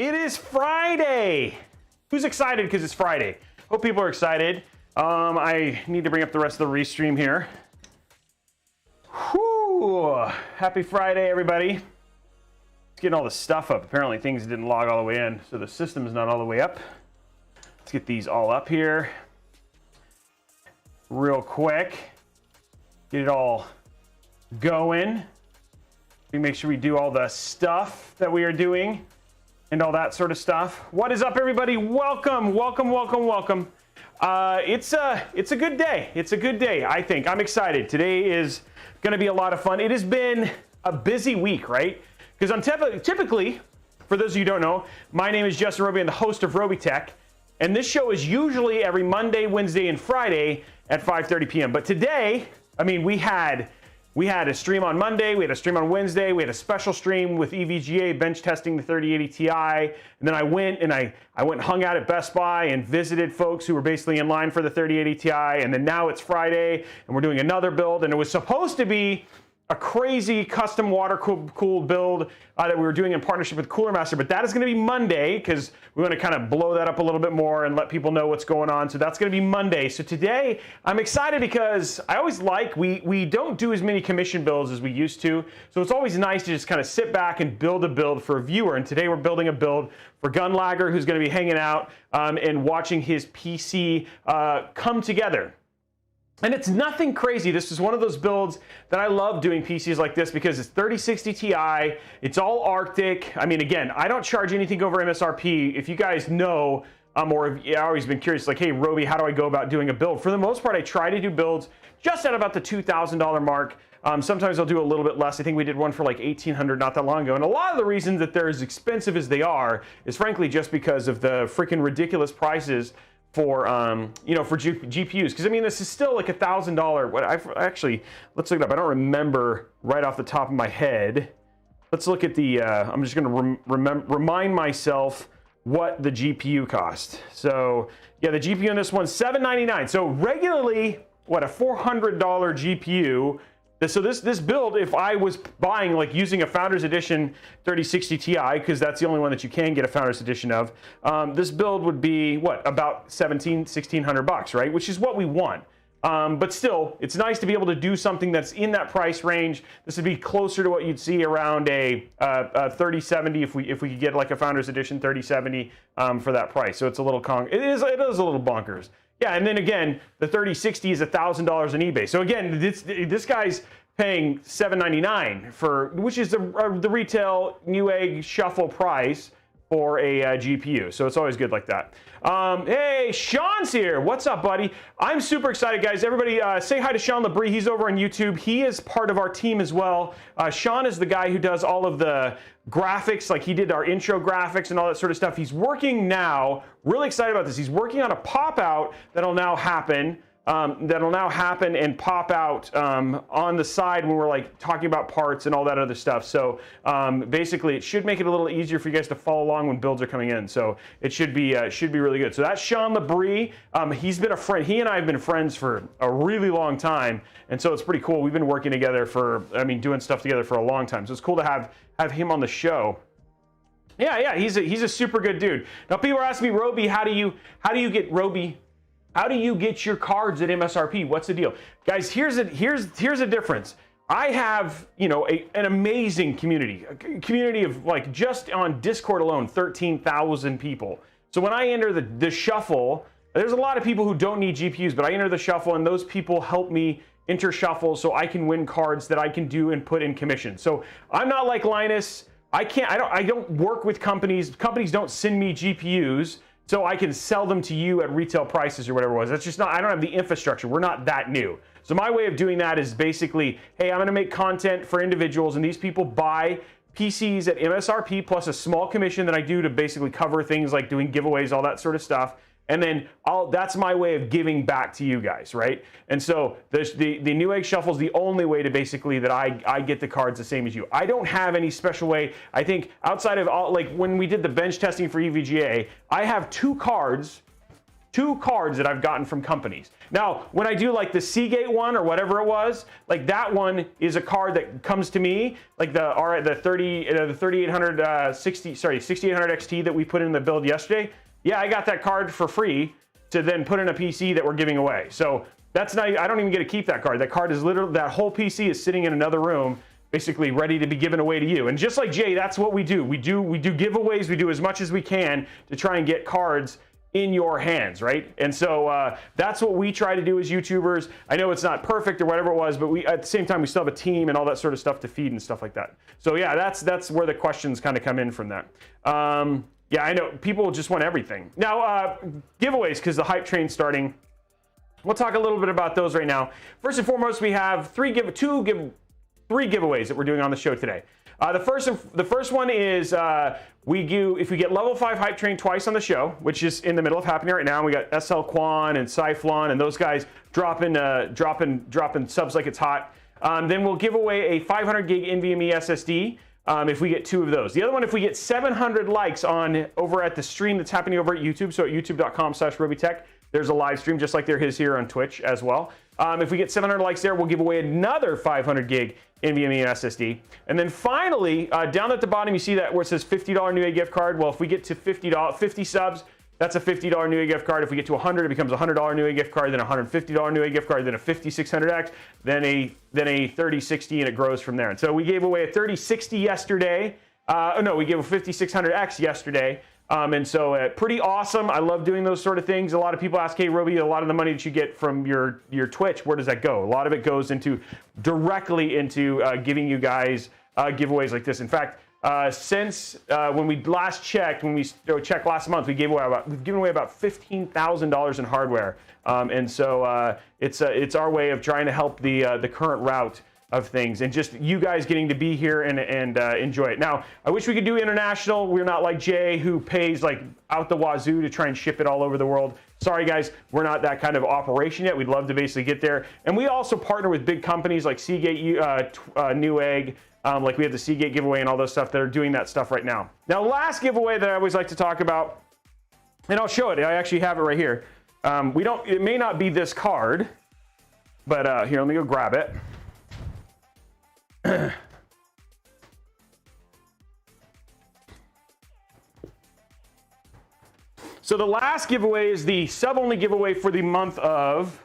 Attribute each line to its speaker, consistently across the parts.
Speaker 1: It is Friday. Who's excited because it's Friday? Hope people are excited. I need to bring up the rest of the restream here. Whew. Happy Friday, everybody. Let's get all the stuff up. Apparently things didn't log all the way in, so the system's not all the way up. Let's get these all up here real quick. Get it all going. We make sure we do all the stuff that we are doing and all that sort of stuff. What is up, everybody? Welcome, welcome, welcome, welcome. It's a good day. It's a good day, I think. I'm excited. Today is going to be a lot of fun. It has been a busy week, right? Because I'm typically, for those of you who don't know, my name is Justin Robey. I'm the host of Robeytech, and this show is usually every Monday, Wednesday, and Friday at 5:30 p.m. But today, I mean, we had a stream on Monday, we had a stream on Wednesday, we had a special stream with EVGA bench testing the 3080 Ti, and then I went and hung out at Best Buy and visited folks who were basically in line for the 3080 Ti, and then now it's Friday and we're doing another build, and it was supposed to be a crazy custom water-cooled build that we were doing in partnership with Cooler Master, but that is going to be Monday because we want to kind of blow that up a little bit more and let people know what's going on. So that's going to be Monday. So today I'm excited because I always we don't do as many commission builds as we used to. So it's always nice to just kind of sit back and build a build for a viewer. And today we're building a build for Gunlagger, who's going to be hanging out and watching his PC come together. And it's nothing crazy. This is one of those builds that I love doing PCs like this because it's 3060 Ti, it's all Arctic. I mean, again, I don't charge anything over MSRP. If you guys know, or if you've always been curious, like, hey, Robey, how do I go about doing a build? For the most part, I try to do builds just at about the $2,000 mark. Sometimes I'll do a little bit less. I think we did one for like $1,800 not that long ago. And a lot of the reasons that they're as expensive as they are is frankly just because of the freaking ridiculous prices for for GPUs, because I mean this is still like $1,000. What actually, let's look it up. I don't remember right off the top of my head. Let's look at the. I'm just going to remind myself what the GPU cost. So yeah, the GPU on this one's $799. So regularly, what, a $400 GPU. So this build, if I was buying, like using a Founders Edition 3060 Ti, because that's the only one that you can get a Founders Edition of, this build would be, what, about $1,600, right? Which is what we want. But still, it's nice to be able to do something that's in that price range. This would be closer to what you'd see around a 3070 if we could get like a Founders Edition 3070 for that price. So it's a little it is a little bonkers. Yeah, and then again, the 3060 is $1,000 on eBay. So again, this guy's paying $799 for, which is the retail Newegg shuffle price for a GPU. So it's always good like that. Hey, Sean's here. What's up, buddy? I'm super excited, guys. Everybody say hi to Sean Labrie. He's over on YouTube. He is part of our team as well. Sean is the guy who does all of the graphics, like he did our intro graphics and all that sort of stuff. He's working now, really excited about this. He's working on a pop-out that'll now happen. And pop out on the side when we're like talking about parts and all that other stuff. So basically, it should make it a little easier for you guys to follow along when builds are coming in. So it should be really good. So that's Sean Labrie. He's been a friend. He and I have been friends for a really long time, and so it's pretty cool. We've been working together doing stuff together for a long time. So it's cool to have him on the show. Yeah, he's a super good dude. Now people are asking me, Robey, how do you get your cards at MSRP? What's the deal? Guys, here's a difference. I have, an amazing community. A community of, like, just on Discord alone, 13,000 people. So when I enter the shuffle, there's a lot of people who don't need GPUs, but I enter the shuffle and those people help me enter shuffle so I can win cards that I can do and put in commission. So I'm not like Linus. I don't work with companies. Companies don't send me GPUs so I can sell them to you at retail prices or whatever it was. That's just not, I don't have the infrastructure. We're not that new. So my way of doing that is basically, hey, I'm gonna make content for individuals and these people buy PCs at MSRP plus a small commission that I do to basically cover things like doing giveaways, all that sort of stuff. And then that's my way of giving back to you guys, right? And so the Newegg Shuffle is the only way to basically that I get the cards the same as you. I don't have any special way. I think outside of like when we did the bench testing for EVGA, I have 2 cards two cards that I've gotten from companies. Now, when I do like the Seagate one or whatever it was, like that one is a card that comes to me, like the 6800 XT that we put in the build yesterday. Yeah, I got that card for free to then put in a PC that we're giving away. So that's not, I don't even get to keep that card. That card is literally, that whole PC is sitting in another room, basically ready to be given away to you. And just like Jay, that's what we do. We do giveaways. We do as much as we can to try and get cards in your hands, right? And so that's what we try to do as YouTubers. I know it's not perfect or whatever it was, but we at the same time we still have a team and all that sort of stuff to feed and stuff like that. So yeah, that's where the questions kind of come in from that. Yeah, I know people just want everything. Now giveaways, because the hype train's starting. We'll talk a little bit about those right now. First and foremost, we have three giveaways that we're doing on the show today. The first one is if we get level 5 hype train twice on the show, which is in the middle of happening right now. We got SL Quan and Cyflon and those guys dropping subs like it's hot. Then we'll give away a 500 gig NVMe SSD if we get 2 of those. The other one, if we get 700 likes over at the stream that's happening over at YouTube, so at youtube.com/Robeytech, there's a live stream just like there is here on Twitch as well. If we get 700 likes there, we'll give away another 500 gig NVMe SSD. And then finally, down at the bottom, you see that where it says $50 Newegg gift card. Well, if we get to 50 subs, that's a $50 Newegg gift card. If we get to 100, it becomes a $100 Newegg gift card, then a $150 Newegg gift card, then a 5600X, then a 3060, and it grows from there. And so we gave away a 3060 yesterday. No, we gave a 5600X yesterday. And so pretty awesome. I love doing those sort of things. A lot of people ask, hey, Robey, a lot of the money that you get from your Twitch, where does that go? A lot of it goes directly into giving you guys giveaways like this. In fact, since when we last checked, checked last month, we've given away about $15,000 in hardware. And so it's our way of trying to help the current route of things, and just you guys getting to be here and enjoy it. Now, I wish we could do international. We're not like Jay, who pays like out the wazoo to try and ship it all over the world. Sorry guys, we're not that kind of operation yet. We'd love to basically get there. And we also partner with big companies like Seagate, Newegg, like we have the Seagate giveaway and all those stuff that are doing that stuff right now. Now, last giveaway that I always like to talk about, and I'll show it. I actually have it right here. It may not be this card, but here, let me go grab it. So the last giveaway is the sub-only giveaway for the month of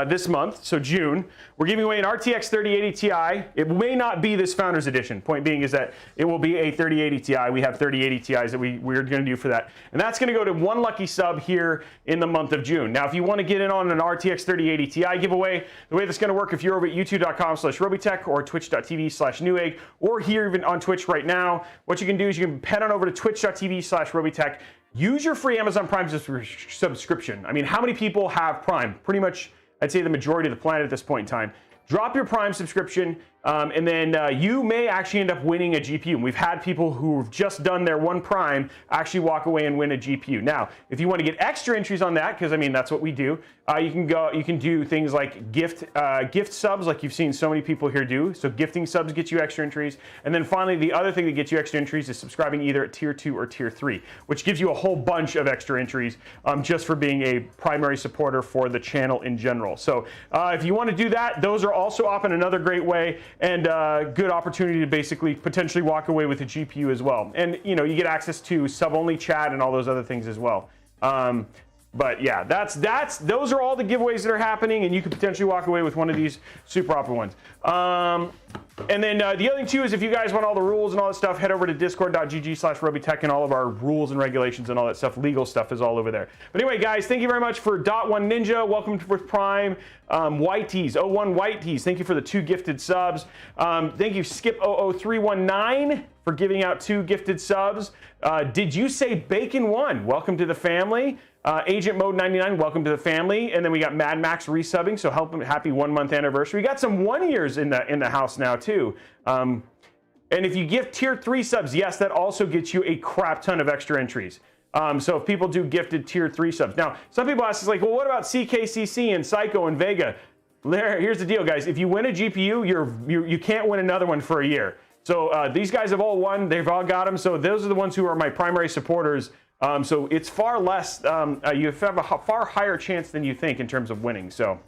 Speaker 1: this month, so June. We're giving away an RTX 3080 Ti. It may not be this Founders Edition. Point being is that it will be a 3080 Ti. We have 3080 Ti's that we're going to do for that. And that's going to go to one lucky sub here in the month of June. Now, if you want to get in on an RTX 3080 Ti giveaway, the way that's going to work, if you're over at youtube.com/Robeytech or twitch.tv/Newegg, or here even on Twitch right now, what you can do is you can head on over to twitch.tv/Robeytech. Use your free Amazon Prime subscription. I mean, how many people have Prime? Pretty much, I'd say the majority of the planet at this point in time. Drop your Prime subscription, and then you may actually end up winning a GPU. And we've had people who've just done their one Prime actually walk away and win a GPU. Now, if you want to get extra entries on that, because I mean that's what we do, you can do things like gift subs, like you've seen so many people here do. So gifting subs get you extra entries, and then finally the other thing that gets you extra entries is subscribing either at tier 2 or tier 3, which gives you a whole bunch of extra entries just for being a primary supporter for the channel in general. So if you want to do that, those are also up in another great way, and good opportunity to basically potentially walk away with a GPU as well. And you know, you get access to sub-only chat and all those other things as well. But yeah, those are all the giveaways that are happening, and you could potentially walk away with one of these super offer ones. And then the other thing too is, if you guys want all the rules and all that stuff, head over to discord.gg/Robeytech, and all of our rules and regulations and all that stuff, legal stuff, is all over there. But anyway, guys, thank you very much for .1 Ninja. Welcome to Prime. White Tees, 01 White Tees, thank you for the 2 gifted subs. Thank you, Skip00319, for giving out 2 gifted subs. Did you say Bacon 1? Welcome to the family. Agent Mode 99, welcome to the family. And then we got Mad Max resubbing, so happy 1 month anniversary. We got some 1 years in the house now too. And if you gift tier 3 subs, yes, that also gets you a crap ton of extra entries. So if people do gifted tier 3 subs. Now, some people ask us like, well, what about CKCC and Psycho and Vega? Here's the deal, guys. If you win a GPU, you can't win another one for a year. So these guys have all won. They've all got them. So those are the ones who are my primary supporters So it's far less, you have a far higher chance than you think in terms of winning. So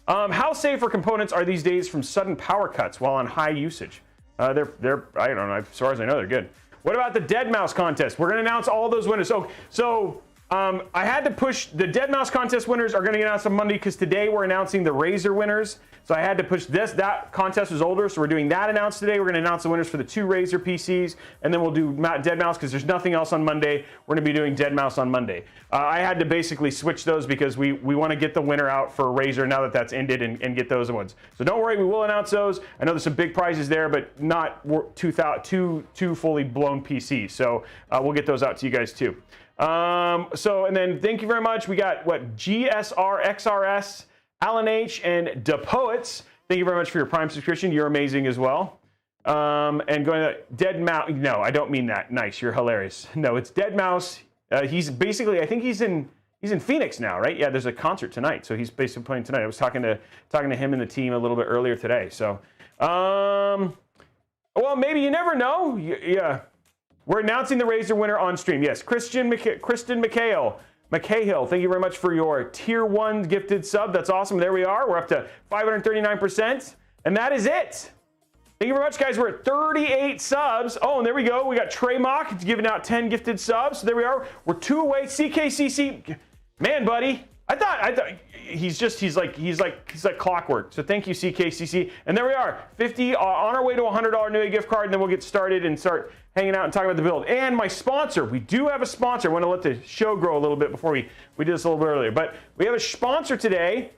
Speaker 1: how safe are components are these days from sudden power cuts while on high usage? They're I don't know, as far as I know, they're good. What about the Dead Mouse contest? We're going to announce all those winners. So I had to push the Dead Mouse contest winners are going to get announced on Monday because today we're announcing the Razer winners. So I had to push this. That contest was older, so we're doing that announced today. We're going to announce the winners for the 2 Razer PCs, and then we'll do Dead Mouse because there's nothing else on Monday. We're going to be doing Dead Mouse on Monday. I had to basically switch those because we want to get the winner out for Razer now that that's ended and get those ones. So don't worry, we will announce those. I know there's some big prizes there, but not two fully blown PCs. So we'll get those out to you guys too. And then thank you very much. We got what GSR, XRS, Alan H, and DePoets. Thank you very much for your Prime subscription. You're amazing as well. And going to Dead Mouse. No, I don't mean that. Nice, you're hilarious. No, it's Dead Mouse. He's basically, I think he's in Phoenix now, right? Yeah, there's a concert tonight, so he's basically playing tonight. I was talking to him and the team a little bit earlier today. So, well, maybe you never know. Yeah. We're announcing the Razer winner on stream. Yes, Kristen McHale, thank you very much for your tier 1 gifted sub. That's awesome. There we are. We're up to 539%. And that is it. Thank you very much, guys. We're at 38 subs. Oh, and there we go. We got Trey Mock giving out 10 gifted subs. So there we are. We're 2 away. CKCC. Man, buddy. I thought he's like clockwork. So thank you, CKCC. And there we are. 50 on our way to a $100 Newegg gift card, and then we'll get started and start hanging out and talking about the build. And my sponsor, we do have a sponsor. I want to let the show grow a little bit before we did this a little bit earlier. But we have a sponsor today,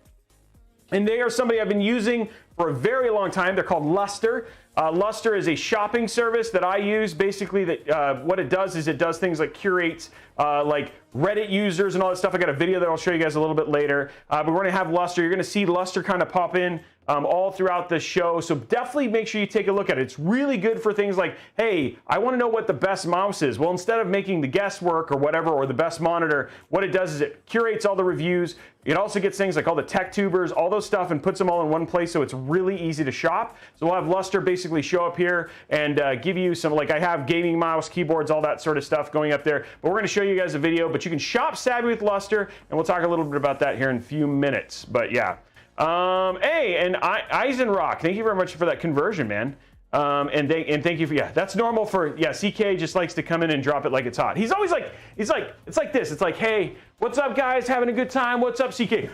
Speaker 1: and they are somebody I've been using for a very long time. They're called Luster. Luster is a shopping service that I use. Basically, what it does is it does things like curates like Reddit users and all that stuff. I got a video that I'll show you guys a little bit later. But we're going to have Luster. You're going to see Luster kind of pop in all throughout the show. So definitely make sure you take a look at it. It's really good for things like, hey, I want to know what the best mouse is. Well, instead of making the guesswork or whatever, or the best monitor, what it does is it curates all the reviews. It also gets things like all the TechTubers, all those stuff, and puts them all in one place, so it's really easy to shop. So we'll have Luster basically show up here and give you some, like I have gaming mouse, keyboards, all that sort of stuff going up there. But we're going to show you guys a video, but you can shop savvy with Luster, and we'll talk a little bit about that here in a few minutes. But yeah. Hey, and Eisenrock, thank you very much for that conversion, man. And thank you for, yeah, that's normal for, yeah, CK just likes to come in and drop it like it's hot. He's always like, it's like this. It's like, hey, what's up, guys? Having a good time? What's up, CK?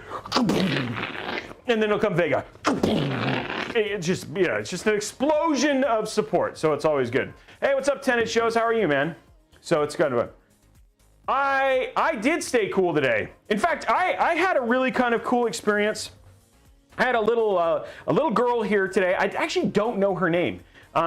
Speaker 1: And then it'll come Vega. It's just, yeah, it's just an explosion of support. So it's always good. Hey, what's up, Tenet Shows? How are you, man? So it's kind of a, I did stay cool today. In fact, I had a really kind of cool experience. I had a little girl here today. I actually don't know her name.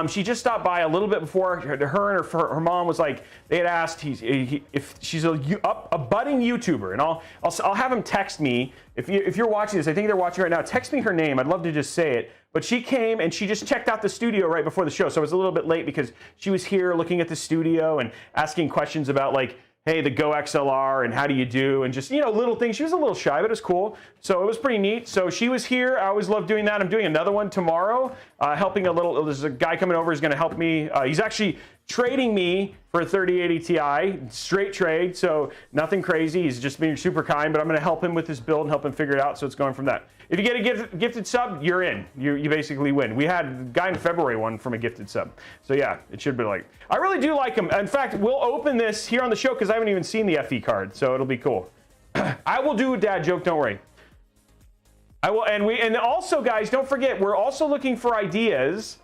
Speaker 1: She just stopped by a little bit before. Her and her mom was like, they had asked if she's a budding YouTuber, and I'll have him text me if you're watching this. I think they're watching right now. Text me her name. I'd love to just say it. But she came and she just checked out the studio right before the show, so I was a little bit late because she was here looking at the studio and asking questions about like, hey, the Go XLR and how do you do, and just, you know, little things. She was a little shy, but it was cool. So it was pretty neat. So she was here. I always love doing that. I'm doing another one tomorrow, helping a little. There's a guy coming over who's going to help me. He's actually trading me for a 3080 Ti, straight trade. So nothing crazy. He's just being super kind, but I'm going to help him with his build and help him figure it out. So it's going from that. If you get a gifted sub, you're in. You basically win. We had a guy in February won from a gifted sub. So yeah, it should be like, I really do like him. In fact, we'll open this here on the show because I haven't even seen the FE card. So it'll be cool. I will do a dad joke, don't worry. I will, and also guys, don't forget, we're also looking for ideas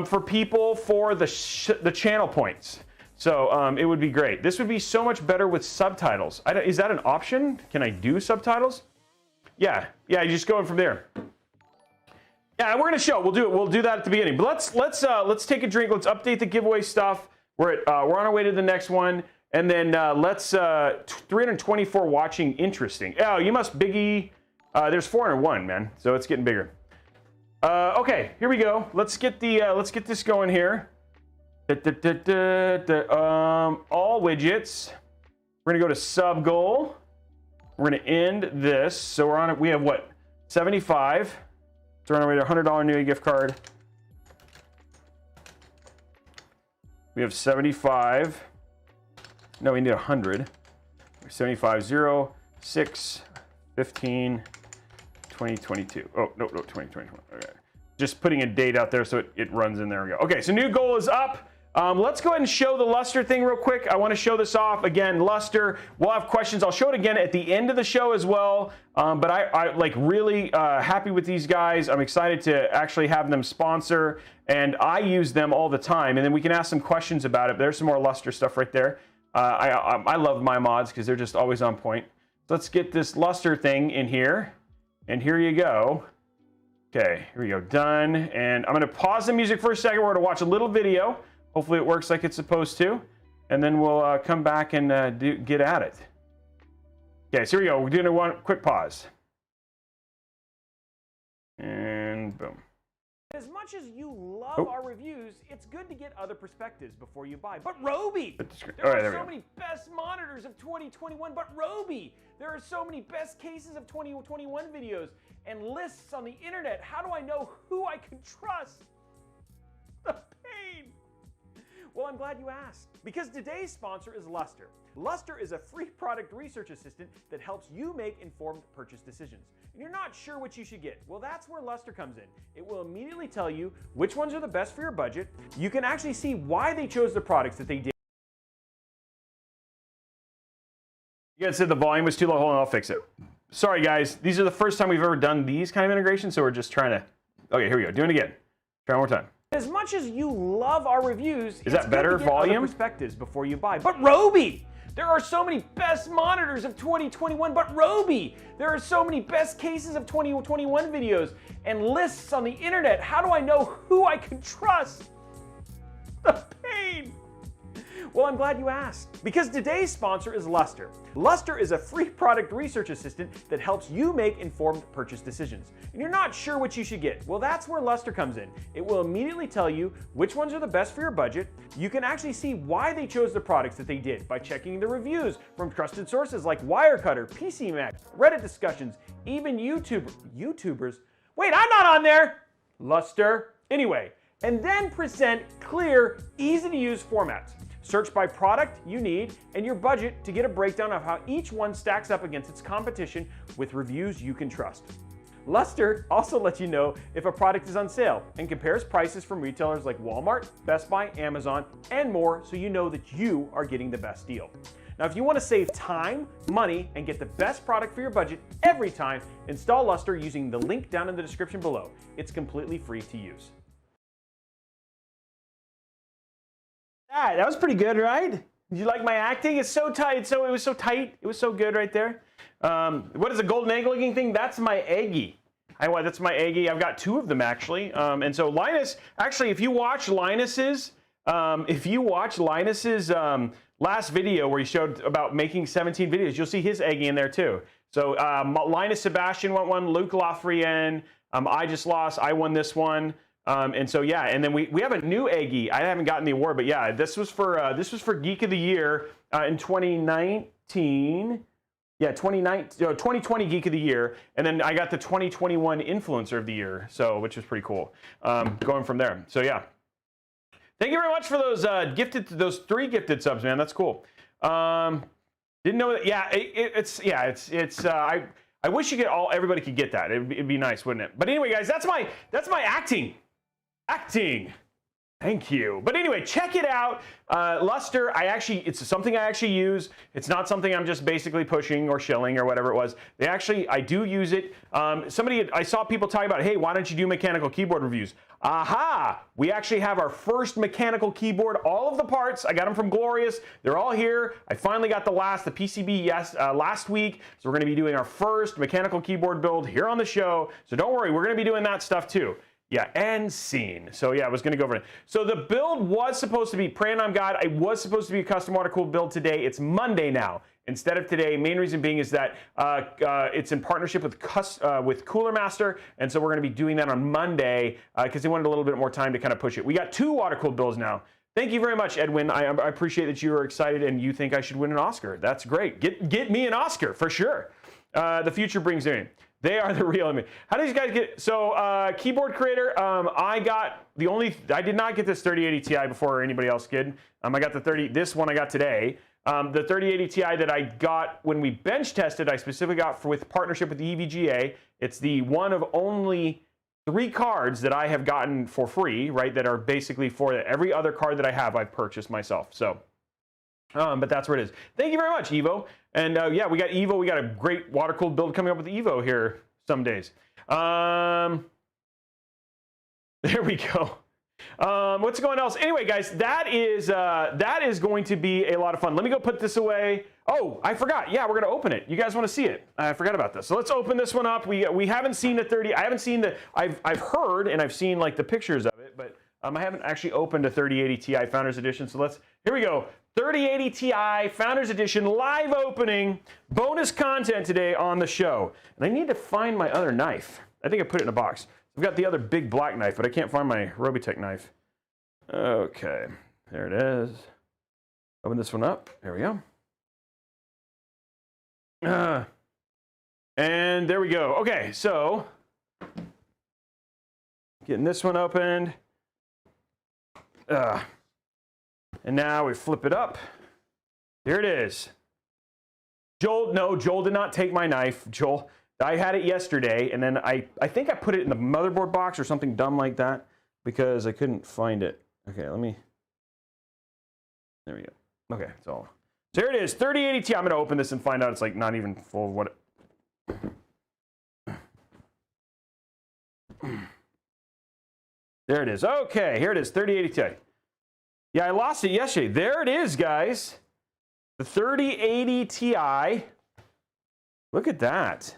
Speaker 1: for people for the channel points. So it would be great. This would be so much better with subtitles. Is that an option? Can I do subtitles? Yeah, you just go in from there. Yeah, we're gonna show. We'll do it. We'll do that at the beginning. But let's take a drink. Let's update the giveaway stuff. We're on our way to the next one, and then let's 324 watching. Interesting. Oh, you must Biggie. There's 401, man. So it's getting bigger. Okay, here we go. Let's get this going here. All widgets. We're gonna go to sub goal. We're going to end this. So we're on it. We have what? 75. So we're on our way to $100 Newegg gift card. We have 75. No, we need 100. 75, 0, 6, 15, 2022. Oh, no, 2021. Okay. Just putting a date out there so it runs in. There we go. Okay, so new goal is up. Let's go ahead and show the luster thing real quick. I want to show this off. Again, luster. We'll have questions. I'll show it again at the end of the show as well. But I like really happy with these guys. I'm excited to actually have them sponsor. And I use them all the time. And then we can ask some questions about it. There's some more luster stuff right there. I love my mods because they're just always on point. So let's get this luster thing in here. And here you go. Okay, here we go. Done. And I'm going to pause the music for a second. We're going to watch a little video. Hopefully it works like it's supposed to. And then we'll come back and get at it. Okay, so here we go. We're doing a quick pause. And boom.
Speaker 2: As much as you love our reviews, it's good to get other perspectives before you buy. But Robey! There are so many best monitors of 2021, but Robey! There are so many best cases of 2021 videos and lists on the internet. How do I know who I can trust? The pain! Well, I'm glad you asked, because today's sponsor is Luster. Luster is a free product research assistant that helps you make informed purchase decisions. And you're not sure what you should get. Well, that's where Luster comes in. It will immediately tell you which ones are the best for your budget. You can actually see why they chose the products that they did.
Speaker 1: You guys said the volume was too low. Hold on, I'll fix it. Sorry, guys. These are the first time we've ever done these kind of integrations, so we're just trying to... Okay, here we go. Doing it again. Try one more time.
Speaker 2: As much as you love our reviews,
Speaker 1: is that better volume?
Speaker 2: Perspectives before you buy. But Robey! There are so many best monitors of 2021, but Robey! There are so many best cases of 2021 videos and lists on the internet. How do I know who I can trust? The pain! Well, I'm glad you asked, because today's sponsor is Luster. Luster is a free product research assistant that helps you make informed purchase decisions. And you're not sure what you should get. Well, that's where Luster comes in. It will immediately tell you which ones are the best for your budget. You can actually see why they chose the products that they did by checking the reviews from trusted sources like Wirecutter, PC Mag, Reddit discussions, even YouTubers. Wait, I'm not on there! Luster. Anyway, and then present clear, easy-to-use formats. Search by product you need and your budget to get a breakdown of how each one stacks up against its competition with reviews you can trust. Luster also lets you know if a product is on sale and compares prices from retailers like Walmart, Best Buy, Amazon, and more, so you know that you are getting the best deal. Now, if you want to save time, money, and get the best product for your budget every time, install Luster using the link down in the description below. It's completely free to use.
Speaker 1: That was pretty good, right? Did you like my acting? It's so tight. It was so tight. It was so good right there. What is a golden egg looking thing? That's my Eggy. That's my Eggy. I've got two of them actually. And so Linus, actually, if you watch Linus's last video where he showed about making 17 videos, you'll see his Eggy in there too. So Linus Sebastian won one, Luke Lafrien, I just lost, I won this one. And so yeah, and then we have a new Eggy. I haven't gotten the award, but yeah, this was for Geek of the Year in 2019. Yeah, 2020 Geek of the Year, and then I got the 2021 Influencer of the Year, so which was pretty cool. Going from there. So yeah, thank you very much for those those 3 gifted subs, man. That's cool. Didn't know that. Yeah, I wish everybody could get that. It'd be nice, wouldn't it? But anyway, guys, that's my acting. Thank you. But anyway, check it out. Luster, it's something I actually use. It's not something I'm just basically pushing or shilling or whatever it was. I do use it. I saw people talking about, hey, why don't you do mechanical keyboard reviews? Aha! We actually have our first mechanical keyboard. All of the parts, I got them from Glorious. They're all here. I finally got the PCB last week. So we're going to be doing our first mechanical keyboard build here on the show. So don't worry, we're going to be doing that stuff too. Yeah, and scene. So yeah, I was going to go over it. So the build was supposed to be, pray and I'm God, it was supposed to be a custom water-cooled build today. It's Monday now instead of today. Main reason being is that it's in partnership with Cooler Master, and so we're going to be doing that on Monday because they wanted a little bit more time to kind of push it. We got 2 water-cooled builds now. Thank you very much, Edwin. I appreciate that you are excited and you think I should win an Oscar. That's great. Get me an Oscar for sure. The future brings in. They are the real me. How do these guys get? So keyboard creator, I did not get this 3080 Ti before anybody else did. I got this one I got today. The 3080 Ti that I got when we bench tested, I specifically got with partnership with the EVGA. It's the one of only 3 cards that I have gotten for free, right? That are basically for every other card that I have, I've purchased myself. So, but that's where it is. Thank you very much, Evo. And yeah, we got Evo. We got a great water-cooled build coming up with Evo here some days. There we go. What's going else? Anyway, guys, that is going to be a lot of fun. Let me go put this away. Oh, I forgot. Yeah, we're going to open it. You guys want to see it? I forgot about this. So let's open this one up. We haven't seen the 30. I haven't seen the. I've heard and I've seen like the pictures of it, but I haven't actually opened a 3080 Ti Founders Edition. So here we go. 3080 Ti Founders Edition live opening. Bonus content today on the show. And I need to find my other knife. I think I put it in a box. I've got the other big black knife, but I can't find my Robeytech knife. Okay, there it is. Open this one up. There we go. And there we go. Okay, so getting this one opened. And now we flip it up. There it is. Joel did not take my knife. Joel, I had it yesterday, and then I think I put it in the motherboard box or something dumb like that because I couldn't find it. Okay, there we go. Okay, so there it is, 3080 Ti. I'm gonna open this and find out it's like not even full of what There it is. Okay, here it is, 3080 Ti. Yeah, I lost it yesterday. There it is, guys. The 3080 Ti. Look at that.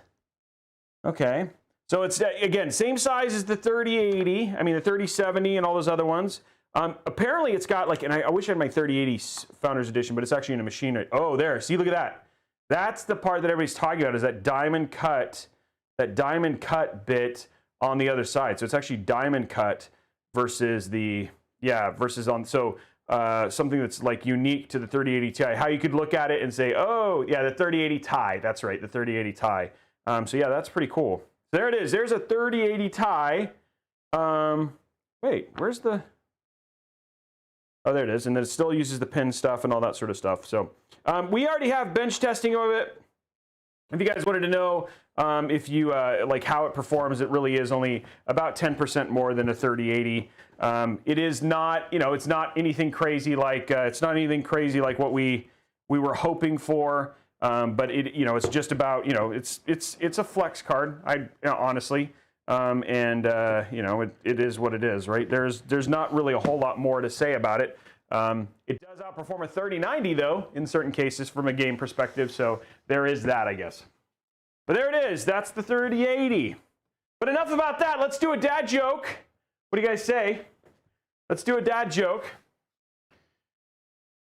Speaker 1: Okay. So it's, again, same size as the 3080. I mean, the 3070 and all those other ones. Apparently, it's got like, and I wish I had my 3080 Founders Edition, but it's actually in a machine. Oh, there. See, look at that. That's the part that everybody's talking about, is that diamond cut bit on the other side. So it's actually diamond cut versus the, versus on, so something that's like unique to the 3080 Ti. How you could look at it and say, oh, yeah, the 3080 Ti. That's right, the 3080 Ti. So yeah, that's pretty cool. There it is. There's a 3080 Ti. Wait, where's the... Oh, there it is. And then it still uses the pin stuff and all that sort of stuff. So we already have bench testing of it. If you guys wanted to know if you like how it performs, it really is only about 10% more than a 3080. It is not, it's not anything crazy like what we were hoping for. But it's just about, it's a flex card. Honestly, it is what it is, right? There's not really a whole lot more to say about it. It does outperform a 3090 though, in certain cases from a game perspective. So there is that, I guess. But there it is. That's the 3080. But enough about that. Let's do a dad joke. What do you guys say? Let's do a dad joke.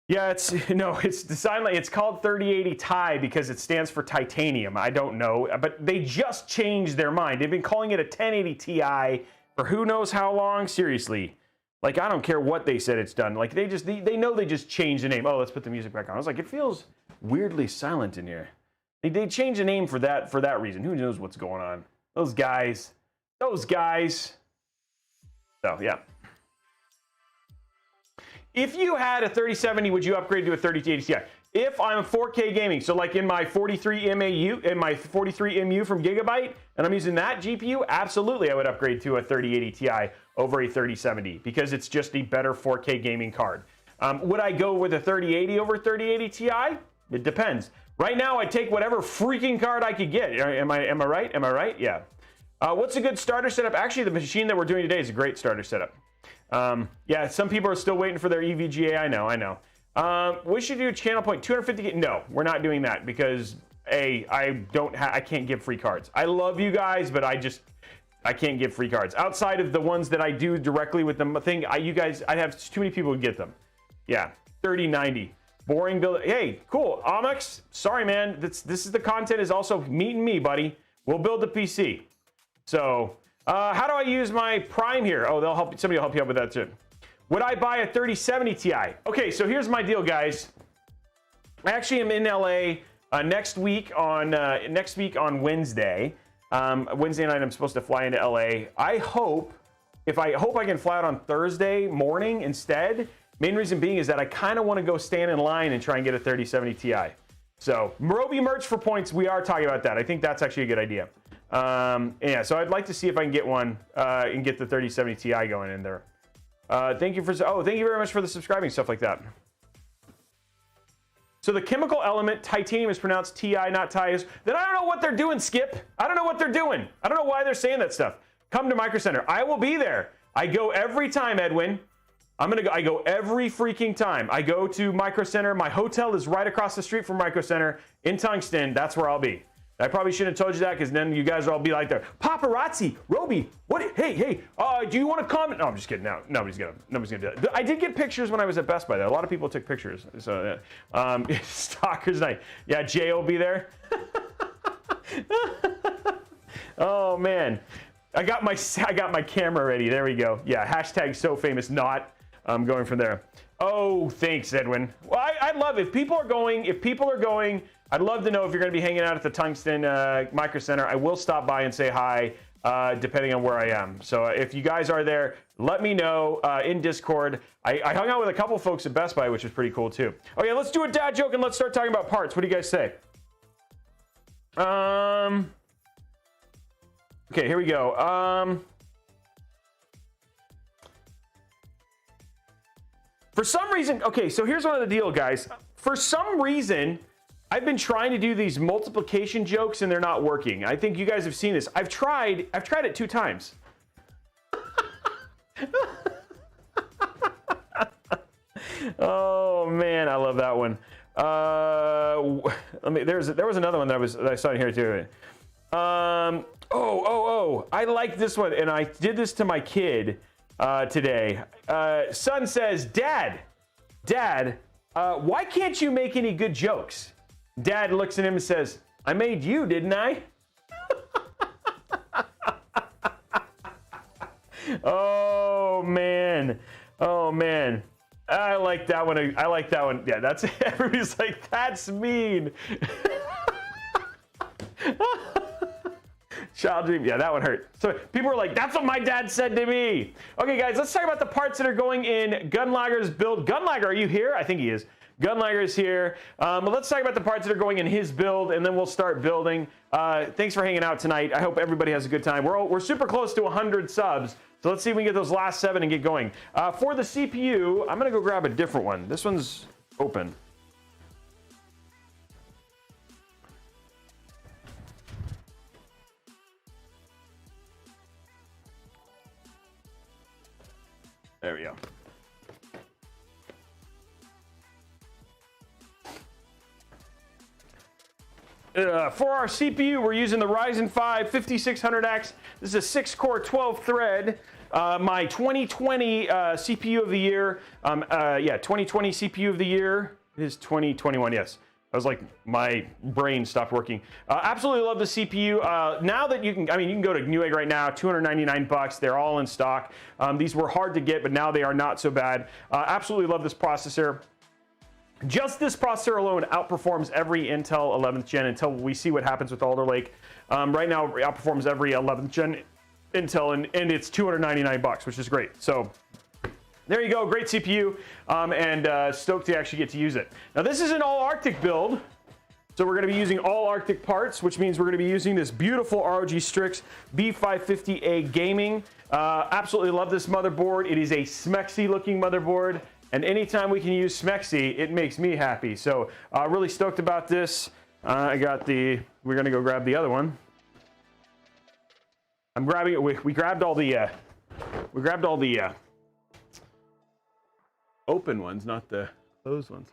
Speaker 1: Yeah, it's decidedly, it's called 3080 Ti because it stands for titanium. I don't know, but they just changed their mind. They've been calling it a 1080 Ti for who knows how long. Seriously, like I don't care what they said it's done. Like they know they just changed the name. Oh, let's put the music back on. I was like, it feels weirdly silent in here. They changed the name for that reason. Who knows what's going on? Those guys. So yeah. If you had a 3070, would you upgrade to a 3080 Ti? If I'm 4K gaming, so like in my 43 MAU, in my 43 MU from Gigabyte, and I'm using that GPU, absolutely I would upgrade to a 3080 Ti over a 3070 because it's just a better 4K gaming card. Would I go with a 3080 over 3080 Ti? It depends. Right now, I'd take whatever freaking card I could get. Am I right? Am I right? Yeah. What's a good starter setup? Actually, the machine that we're doing today is a great starter setup. Yeah, some people are still waiting for their EVGA. I know. We should do channel point 250. No, we're not doing that because I can't give free cards. I love you guys, but I can't give free cards outside of the ones that I do directly with the thing. I'd have too many people who get them. Yeah, 3090. Boring build. Hey, cool. Omix, sorry, man. This is the content is also meeting me, buddy. We'll build the PC. So, how do I use my Prime here? Oh, somebody will help you out with that too. Would I buy a 3070 Ti? Okay, so here's my deal, guys. I actually am in LA next week on Wednesday. Wednesday night, I'm supposed to fly into LA. I hope I can fly out on Thursday morning instead. Main reason being is that I kind of want to go stand in line and try and get a 3070 Ti. So Robey merch for points, we are talking about that. I think that's actually a good idea. Yeah, so I'd like to see if I can get one and get the 3070 Ti going in there. Thank you very much for the subscribing, stuff like that. So the chemical element titanium is pronounced Ti, not Ti. Then I don't know what they're doing, Skip. I don't know what they're doing. I don't know why they're saying that stuff. Come to Micro Center. I will be there. I go every time, Edwin. I go every freaking time. I go to Micro Center. My hotel is right across the street from Micro Center in Tungsten. That's where I'll be. I probably shouldn't have told you that because then you guys will all be like there. Paparazzi, Robey, what? Hey, do you want to comment? No, I'm just kidding. No, nobody's gonna do that. I did get pictures when I was at Best Buy. Though. A lot of people took pictures. So, Stalker's night. Yeah, Jay will be there. Oh man, I got my camera ready. There we go. Yeah, hashtag so famous not. I'm going from there. Oh, thanks, Edwin. Well, I love it. If people are going, I'd love to know if you're going to be hanging out at the Tungsten Micro Center. I will stop by and say hi, depending on where I am. So if you guys are there, let me know in Discord. I hung out with a couple folks at Best Buy, which is pretty cool too. Okay, let's do a dad joke and let's start talking about parts. What do you guys say? Okay, here we go. For some reason, okay, so here's one of the deal, guys. For some reason, I've been trying to do these multiplication jokes and they're not working. I think you guys have seen this. I've tried it 2 times. Oh man, I love that one. There was another one that I saw in here too. I like this one, and I did this to my kid today. Son says, Dad, why can't you make any good jokes? Dad looks at him and says, I made you, didn't I? Oh man. I like that one. Yeah, that's everybody's like, that's mean. Child dream. Yeah, that one hurt. So people were like, that's what my dad said to me. Okay, guys, let's talk about the parts that are going in Gunlager's build. Gunlager, are you here? I think he is. Gunlager is here. But let's talk about the parts that are going in his build, and then we'll start building. Thanks for hanging out tonight. I hope everybody has a good time. We're super close to 100 subs, so let's see if we can get those last 7 and get going. For the CPU, I'm going to go grab a different one. This one's open. There we go. For our CPU, we're using the Ryzen 5 5600X. This is a 6-core, 12-thread. My 2020 CPU of the year. 2020 CPU of the year is 2021. Yes. I was like, my brain stopped working. Absolutely love the CPU. Now that you can go to Newegg right now, $299. They're all in stock. These were hard to get, but now they are not so bad. Absolutely love this processor. Just this processor alone outperforms every Intel 11th gen until we see what happens with Alder Lake. Right now, it outperforms every 11th gen Intel, and it's $299, which is great. So there you go, great CPU, and stoked to actually get to use it. Now this is an all Arctic build, so we're going to be using all Arctic parts, which means we're going to be using this beautiful ROG Strix B550A Gaming. Absolutely love this motherboard. It is a Smexy looking motherboard, and anytime we can use Smexy, it makes me happy. So really stoked about this. We're going to go grab the other one. I'm grabbing it. We grabbed all the open ones, not the closed ones.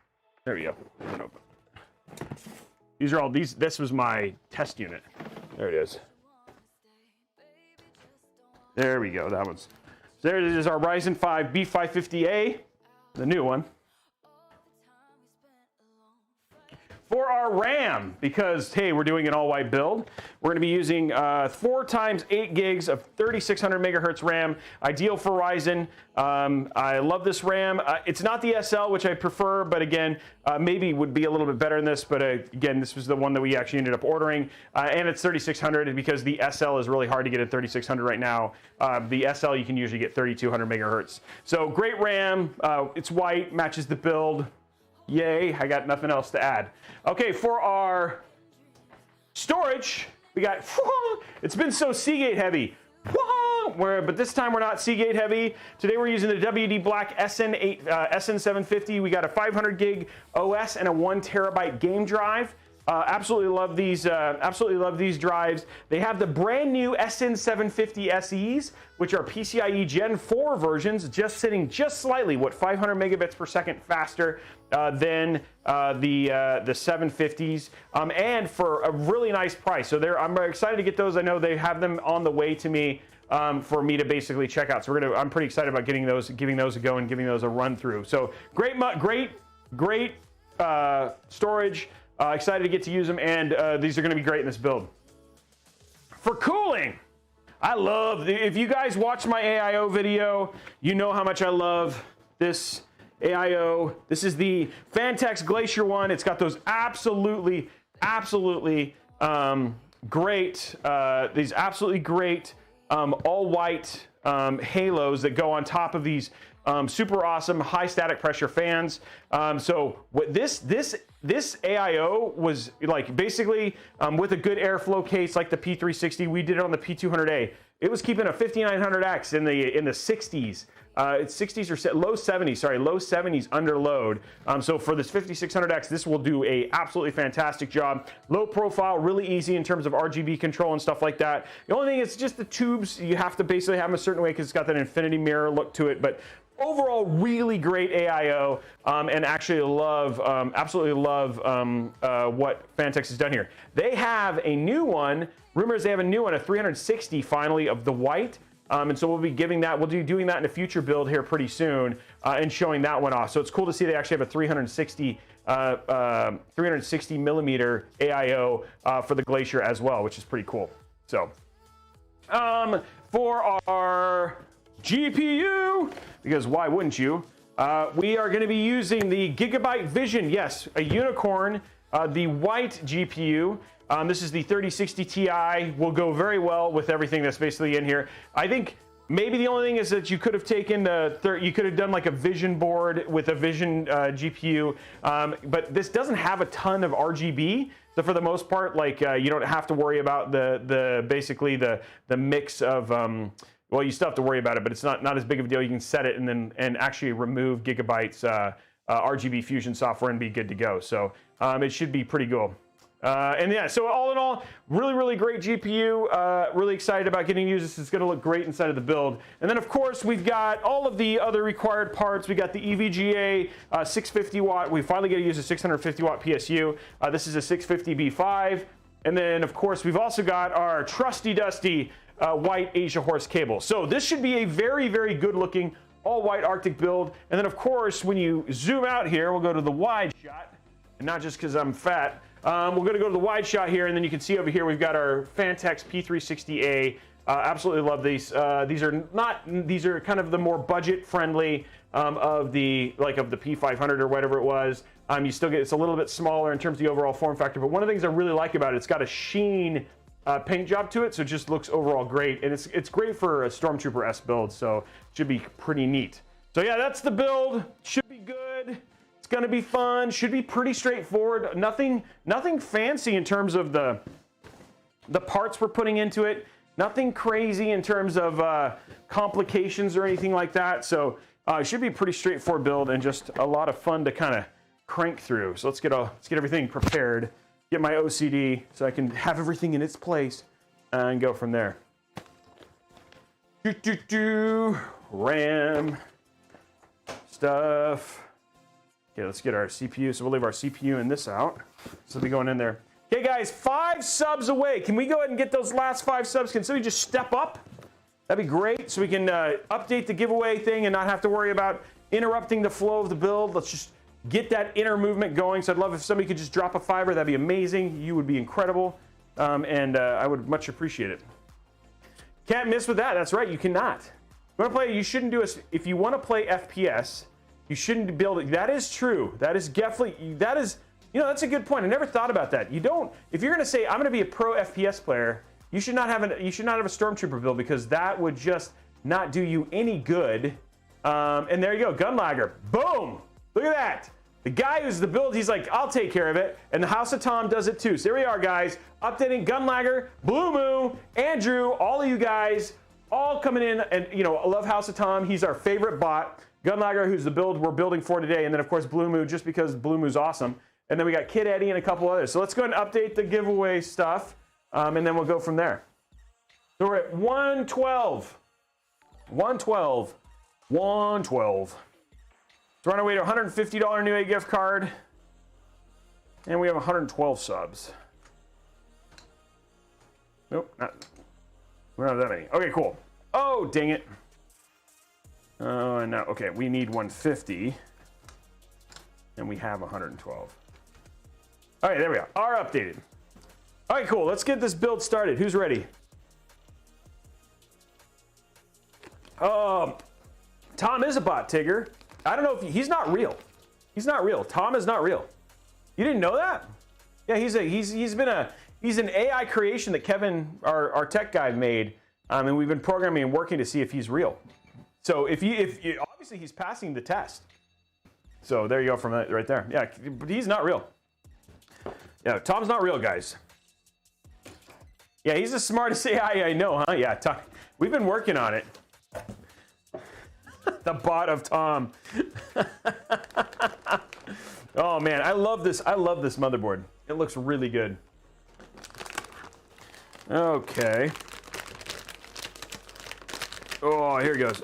Speaker 1: There we go. Open. These are all these. This was my test unit. There it is. There we go. That one's. There it is. Our Ryzen 5 B550A, the new one. For our RAM, because hey, we're doing an all-white build, we're going to be using 4 times 8 gigs of 3600 megahertz RAM, ideal for Ryzen. I love this RAM. It's not the SL, which I prefer, but again, maybe would be a little bit better than this. But again, this was the one that we actually ended up ordering, and it's 3600 because the SL is really hard to get at 3600 right now. The SL you can usually get 3200 megahertz. So great RAM. It's white, matches the build. Yay, I got nothing else to add. Okay, for our storage, we got, it's been so Seagate heavy. But this time we're not Seagate heavy. Today we're using the WD Black SN750. We got a 500 gig OS and a 1 terabyte game drive. Absolutely love these. Absolutely love these drives. They have the brand new SN750 SEs, which are PCIe Gen 4 versions, just sitting just slightly, 500 megabits per second faster than the 750s, and for a really nice price. So I'm excited to get those. I know they have them on the way to me for me to basically check out. So I'm pretty excited about giving those a go and giving those a run through. So great storage. Excited to get to use them, and these are going to be great in this build. For cooling, I love, if you guys watch my AIO video, you know how much I love this AIO. This is the Phanteks Glacier one. It's got those absolutely great, these absolutely great all white halos that go on top of these super awesome high static pressure fans. So what this AIO was like, basically with a good airflow case like the P360, we did it on the P200A. It was keeping a 5900X in the 60s. It's 60s or low 70s, sorry, low 70s under load. So for this 5600X, this will do a absolutely fantastic job. Low profile, really easy in terms of RGB control and stuff like that. The only thing is just the tubes. You have to basically have them a certain way because it's got that infinity mirror look to it. But overall, really great AIO, and actually absolutely love what Phanteks has done here. They have a new one. Rumors they have a new one, a 360 finally of the white. And so we'll be doing that in a future build here pretty soon, and showing that one off. So it's cool to see they actually have a 360 millimeter AIO for the Glacier as well, which is pretty cool. So for our GPU, because why wouldn't you? We are going to be using the Gigabyte Vision, yes, a unicorn, the white GPU. This is the 3060 Ti. Will go very well with everything that's basically in here. I think maybe the only thing is that you could have taken you could have done like a Vision board with a Vision GPU, but this doesn't have a ton of RGB. So for the most part, like you don't have to worry about basically the mix of well, you still have to worry about it, but it's not as big of a deal. You can set it and actually remove Gigabyte's RGB fusion software and be good to go. So it should be pretty cool. And yeah, so all in all, really great GPU. Really excited about getting used. This is going to look great inside of the build. And then of course we've got all of the other required parts. We got the EVGA 650 watt. We finally get to use a 650 watt PSU. This is a 650 B5. And then of course we've also got our trusty dusty white Asia horse cable. So this should be a very good looking all white Arctic build. And then of course when you zoom out here, we'll go to the wide shot, and not just because I'm fat. We're going to go to the wide shot here, and then you can see over here we've got our Phanteks P360a. Absolutely love these. These are kind of the more budget friendly of the P500 or whatever it was. You still get, it's a little bit smaller in terms of the overall form factor, but one of the things I really like about it, it's got a sheen paint job to it, so it just looks overall great, and it's great for a Stormtrooper S build, so it should be pretty neat. So yeah, that's the build. Should be good. It's gonna be fun. Should be pretty straightforward. Nothing fancy in terms of the parts we're putting into it. Nothing crazy in terms of complications or anything like that. So it should be a pretty straightforward build and just a lot of fun to kind of crank through. So let's get everything prepared. Get my OCD so I can have everything in its place and go from there. RAM stuff. Okay, let's get our CPU. So we'll leave our CPU in this out. So we'll be going in there. Okay, guys, 5 subs away. Can we go ahead and get those last 5 subs? Can somebody just step up? That'd be great. So we can update the giveaway thing and not have to worry about interrupting the flow of the build. Let's just get that inner movement going. So I'd love if somebody could just drop a $5. That'd be amazing. You would be incredible. And I would much appreciate it. Can't miss with that. That's right. You cannot. You want to play? You shouldn't do it. If you want to play FPS, you shouldn't build it. That is true. That is definitely, that is, you know, that's a good point. I never thought about that. You don't, if you're going to say, I'm going to be a pro FPS player, you should not have a Stormtrooper build, because that would just not do you any good. And there you go. Gunlagger. Boom. Look at that. The guy who's the build, he's like, I'll take care of it. And the House of Tom does it too. So here we are, guys. Updating Gunlagger, Blue Moo, Andrew, all of you guys, all coming in. And, you know, I love House of Tom. He's our favorite bot. Gunlagger, who's the build we're building for today. And then, of course, Blue Moo, just because Blue Moo's awesome. And then we got Kid Eddie and a couple others. So let's go ahead and update the giveaway stuff. And then we'll go from there. So we're at 112. 112. 112. So we're on our way to $150 Newegg gift card. And we have 112 subs. Nope, we don't have that many. Okay, cool. Oh, dang it. No, okay, we need 150. And we have 112. All right, there we are. Are updated. All right, cool. Let's get this build started. Who's ready? Tom is a bot, Tigger. I don't know if he's not real. He's not real. Tom is not real. You didn't know that? Yeah, he's an AI creation that Kevin, our tech guy, made, and we've been programming and working to see if he's real. So if obviously he's passing the test. So there you go from that right there. Yeah, but he's not real. Yeah, Tom's not real, guys. Yeah, he's the smartest AI I know, huh? Yeah, Tom, we've been working on it. The bot of Tom. Oh man, I love this. I love this motherboard. It looks really good. Okay. Oh, here it goes.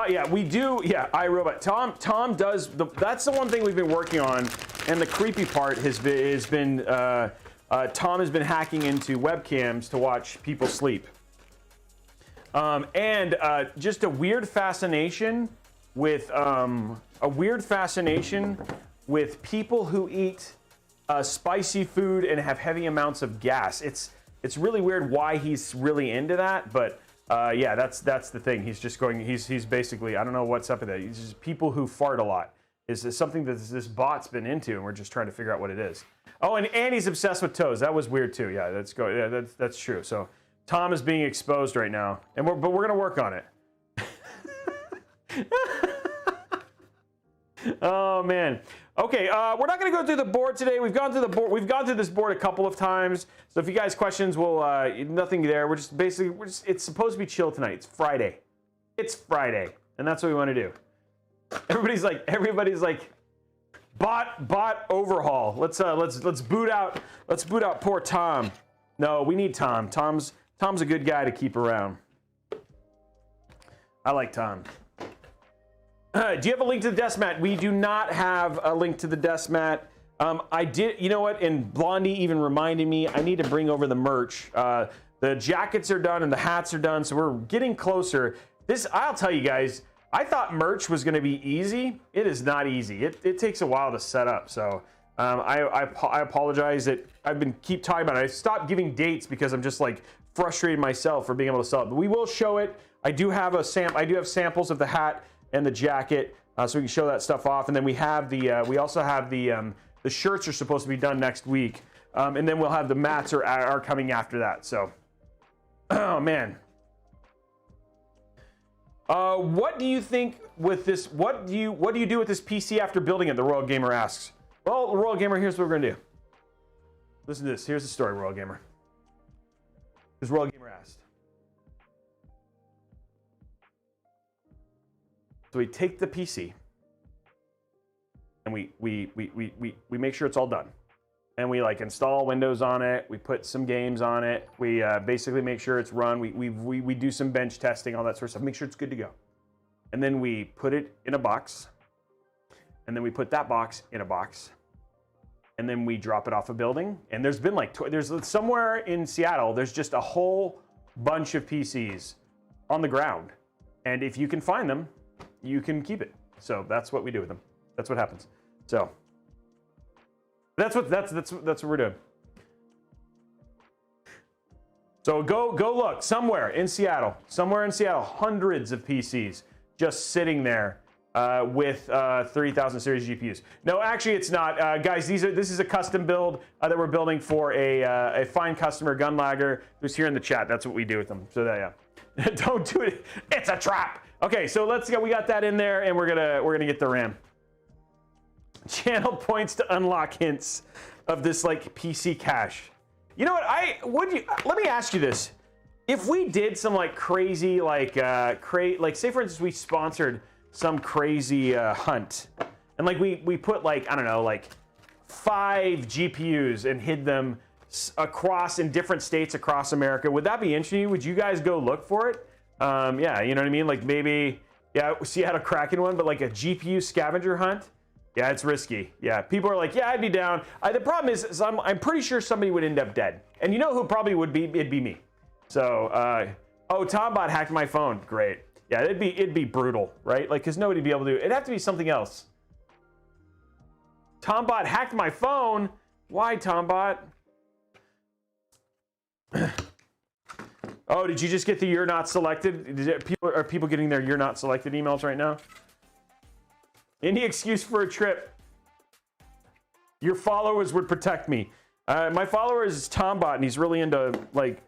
Speaker 1: Yeah, we do. Yeah, iRobot. Tom does. That's the one thing we've been working on, and the creepy part has been Tom has been hacking into webcams to watch people sleep. And just a weird fascination with people who eat spicy food and have heavy amounts of gas. It's really weird why he's really into that, but yeah, that's the thing. He's just going. He's basically, I don't know what's up with that. He's just people who fart a lot. Is something that this bot's been into, and we're just trying to figure out what it is. Oh, and he's obsessed with toes. That was weird too. Yeah, that's true. So Tom is being exposed right now, and we're gonna work on it. Oh man. Okay, we're not gonna go through the board today. We've gone through the board. We've gone through this board a couple of times. So if you guys questions, we'll nothing there. We're just basically it's supposed to be chill tonight. It's Friday. It's Friday, and that's what we want to do. Everybody's like, bot overhaul. Let's boot out poor Tom. No, we need Tom. Tom's a good guy to keep around. I like Tom. Do you have a link to the desk mat? We do not have a link to the desk mat. I did, you know what? And Blondie even reminded me I need to bring over the merch. The jackets are done and the hats are done, so we're getting closer. I'll tell you guys, I thought merch was going to be easy. It is not easy. It takes a while to set up. So I apologize that keep talking about it. I stopped giving dates because I'm just like frustrated myself for being able to sell it. But we will show it. I do have samples of the hat and the jacket, so we can show that stuff off. And then we have we also have the shirts are supposed to be done next week, and then we'll have the mats are coming after that. So, oh man. What do you think with this? What do you do with this PC after building it? The Royal Gamer asks. Well, Royal Gamer, here's what we're gonna do. Listen to this. Here's the story, Royal Gamer. This Royal Gamer asked. So we take the PC and we make sure it's all done. And we like install Windows on it. We put some games on it. We basically make sure it's run. We do some bench testing, all that sort of stuff. Make sure it's good to go. And then we put it in a box. And then we put that box in a box. And then we drop it off a building. And there's been like, there's somewhere in Seattle, there's just a whole bunch of PCs on the ground. And if you can find them, you can keep it. So that's what we do with them. That's what happens. So that's what we're doing. So go look somewhere in Seattle, hundreds of PCs just sitting there with 3000 series GPUs. No, actually it's not, guys. This is a custom build that we're building for a fine customer, Gunlagger, who's here in the chat. That's what we do with them. So yeah, don't do it. It's a trap. Okay, so we got that in there, and we're gonna get the RAM. Channel points to unlock hints of this like PC cache. You know what? Let me ask you this: if we did some like crazy like say for instance we sponsored some crazy hunt, and like we put like I don't know like 5 GPUs and hid them across in different states across America, would that be interesting? Would you guys go look for it? Yeah, you know what I mean. Like maybe Seattle Kraken one, but like a GPU scavenger hunt. Yeah, it's risky. Yeah, people are like, yeah, I'd be down. The problem is I'm pretty sure somebody would end up dead. And you know who probably would be? It'd be me. So, oh, Tombot hacked my phone. Great. Yeah, it'd be brutal, right? Like, because nobody'd be able to do it. It'd have to be something else. Tombot hacked my phone. Why, Tombot? Oh, did you just get the "you're not selected"? Are people getting their "you're not selected" emails right now? Any excuse for a trip. Your followers would protect me. My follower is Tombot, and he's really into like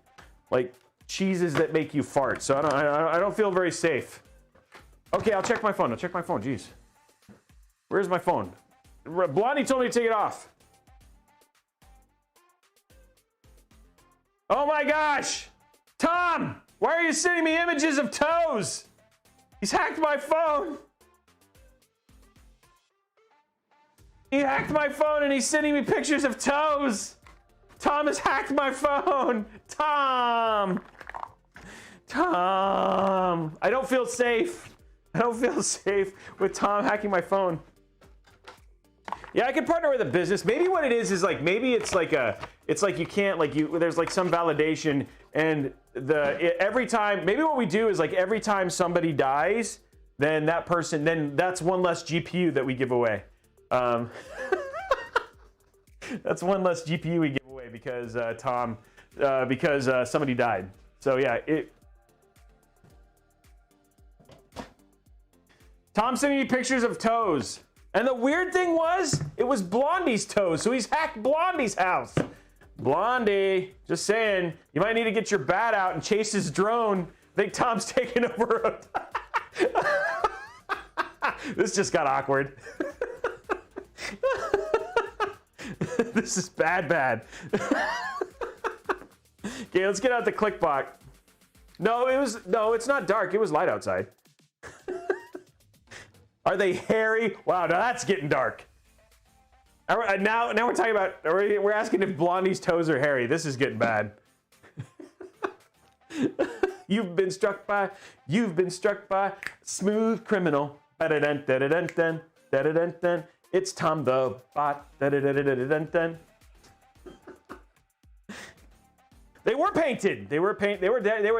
Speaker 1: cheeses that make you fart. So I don't feel very safe. Okay, I'll check my phone. Jeez, where's my phone? Blondie told me to take it off. Oh my gosh, Tom! Why are you sending me images of toes? He's hacked my phone. He hacked my phone and he's sending me pictures of toes. Tom has hacked my phone. Tom. I don't feel safe. I don't feel safe with Tom hacking my phone. Yeah, I could partner with a business. Maybe what it is like maybe it's like you can't there's like some validation and every time maybe what we do is like every time somebody dies, then that's one less GPU that we give away. That's one less GPU we give away because somebody died. So yeah, Tom sent me pictures of toes, and the weird thing was it was Blondie's toes. So he's hacked Blondie's house. Blondie, just saying, you might need to get your bat out and chase his drone. I think Tom's taking over. This just got awkward. This is bad. Okay, let's get out the ClickBot. No, it's not dark. It was light outside. Are they hairy? Wow, now that's getting dark. Now we're talking about, we're asking if Blondie's toes are hairy. This is getting bad. You've been struck by smooth criminal. Da-da-dun, da-da-dun. It's Tom the Bot. Da-da-da-da-da-dun-dun. They were painted. They were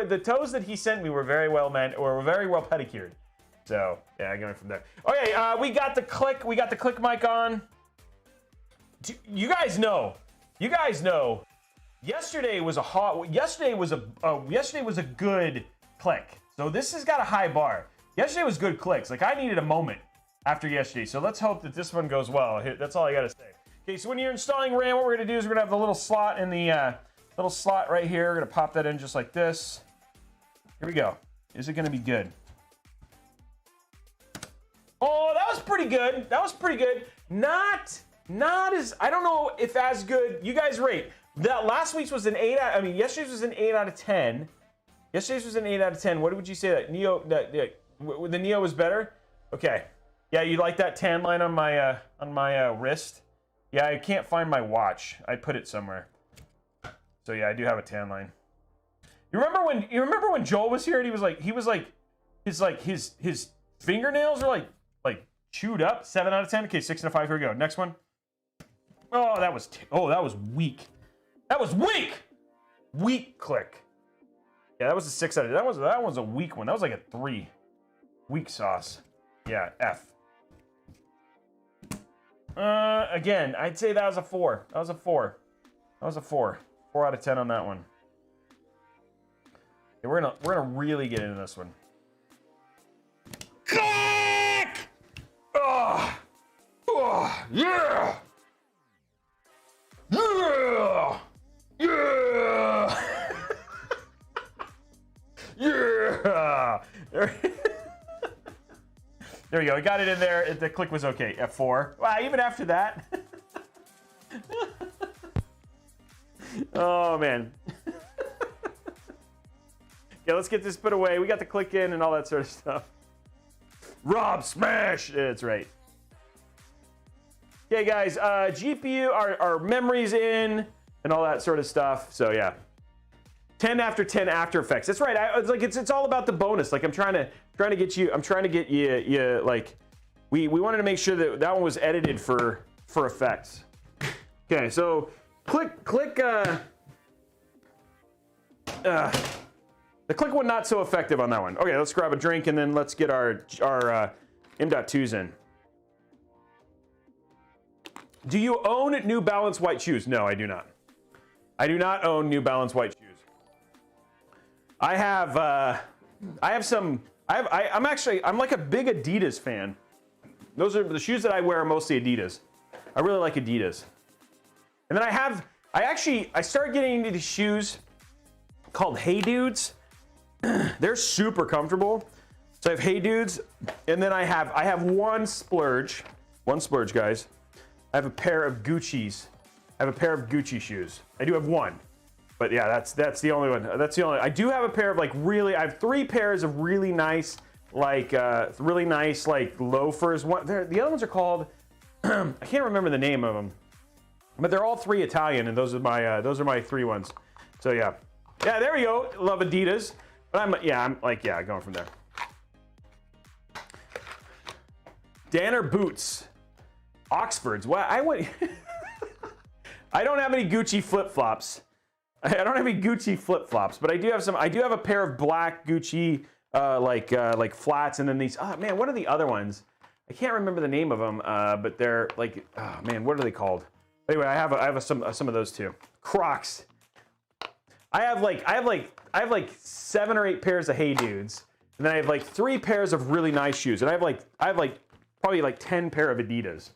Speaker 1: the toes that he sent me were very well pedicured. So yeah, going from there. Okay, we got the click mic on. You guys know. Yesterday was a good click. So this has got a high bar. Yesterday was good clicks. Like I needed a moment after yesterday. So let's hope that this one goes well. That's all I gotta say. Okay, so when you're installing RAM, what we're gonna do is we're gonna have the little slot in the little slot right here. We're gonna pop that in just like this. Here we go. Is it gonna be good? Oh, that was pretty good. Not as, I don't know if as good. You guys rate. That last week's was an 8 out, yesterday's was an 8 out of 10. What would you say that the Neo was better? Okay. Yeah, you like that tan line on my wrist? Yeah, I can't find my watch. I put it somewhere. So yeah, I do have a tan line. You remember when Joel was here and his fingernails are like chewed up? 7 out of 10. Okay, 6 out of 5. Here we go. Next one. Oh, that was weak. Weak click. Yeah, that was a 6 out of 10. That one's a weak one. That was like a 3. Weak sauce. Yeah, F. Again, I'd say that was a 4. That was a 4. That was a 4. 4 out of 10 on that one. Okay, we're gonna really get into this one. Click! Oh, oh, yeah! Yeah! Yeah! Yeah! There we go. We got it in there. The click was okay. F4. Wow, even after that. Oh, man. Okay, let's get this put away. We got the click in and all that sort of stuff. Rob smash! That's right. Okay, guys. GPU, our memory's in and all that sort of stuff. So, yeah. 10 after 10 After Effects. That's right. It's all about the bonus. Like I'm trying to get you like we wanted to make sure that that one was edited for effects. Okay, so click the click one not so effective on that one. Okay, let's grab a drink and then let's get our M.2s in. Do you own New Balance white shoes? No, I do not. I do not own New Balance white shoes. I'm like a big Adidas fan. Those are the shoes that I wear are mostly Adidas. I really like Adidas. And then I started getting into these shoes called Hey Dudes. They're super comfortable. So I have Hey Dudes, and then I have one splurge, guys. I have a pair of Gucci's. I have a pair of Gucci shoes. I do have one. But yeah, that's the only one. That's the only. I do have a pair of I have 3 pairs of really nice loafers. The other ones are called I can't remember the name of them, but they're all 3 Italian, and those are my 3 ones. So yeah, there we go. Love Adidas, but I'm going from there. Danner boots, Oxfords. Well, I went. I don't have any Gucci flip-flops. I don't have any Gucci flip-flops, but I do have some. I do have a pair of black Gucci like flats, and then these. Oh man, what are the other ones? I can't remember the name of them, but they're like, oh man, what are they called? Anyway, I have some of those too. Crocs. I have like 7 or 8 pairs of Hey Dudes, and then I have like 3 pairs of really nice shoes, and I have probably 10 pair of Adidas.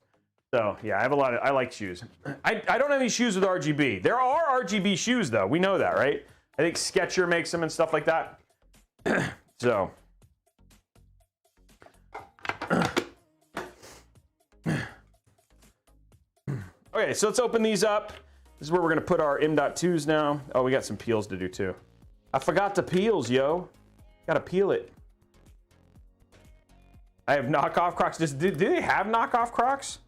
Speaker 1: So yeah, I like shoes. I don't have any shoes with RGB. There are RGB shoes though. We know that, right? I think Skechers makes them and stuff like that. So. Okay, so let's open these up. This is where we're gonna put our M.2s now. Oh, we got some peels to do too. I forgot the peels, yo. Gotta peel it. I have knockoff Crocs. Do they have knockoff Crocs?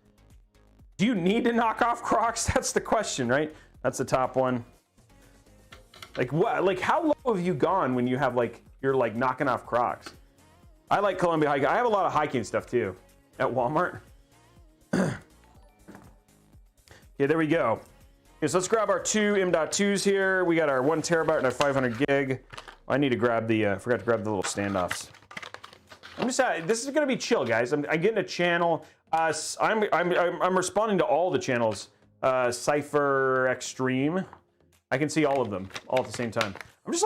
Speaker 1: Do you need to knock off Crocs? That's the question, right? That's the top one. Like what? Like how low have you gone when you have you're knocking off Crocs? I like Columbia hiking. I have a lot of hiking stuff too at Walmart. Yeah, there we go. Okay, so let's grab our 2 M.2s here. We got our 1 terabyte and our 500 gig. I need to grab the. Forgot to grab the little standoffs. This is gonna be chill, guys. I'm getting a channel. I'm responding to all the channels. Cypher Extreme. I can see all of them all at the same time. I'm just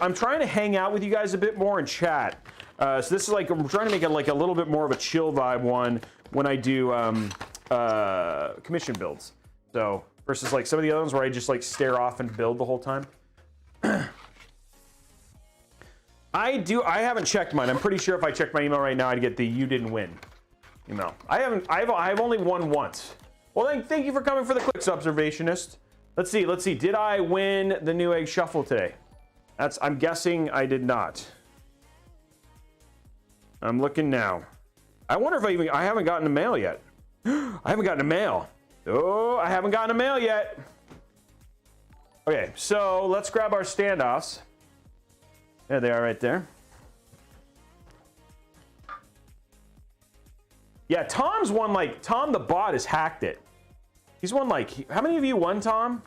Speaker 1: I'm trying to hang out with you guys a bit more and chat. So this is I'm trying to make it a little bit more of a chill vibe one when I do commission builds. So versus some of the other ones where I just stare off and build the whole time. I haven't checked mine. I'm pretty sure if I checked my email right now, I'd get the "you didn't win" email. I've only won once. Well, thank you for coming for the clicks, observationist. Let's see. Did I win the Newegg shuffle today? I'm guessing I did not. I'm looking now. I wonder if I haven't gotten the mail yet. I haven't gotten the mail. Oh, I haven't gotten the mail yet. Okay, so let's grab our standoffs. There they are right there. Yeah, Tom's won Tom the bot has hacked it. He's won how many of you won, Tom?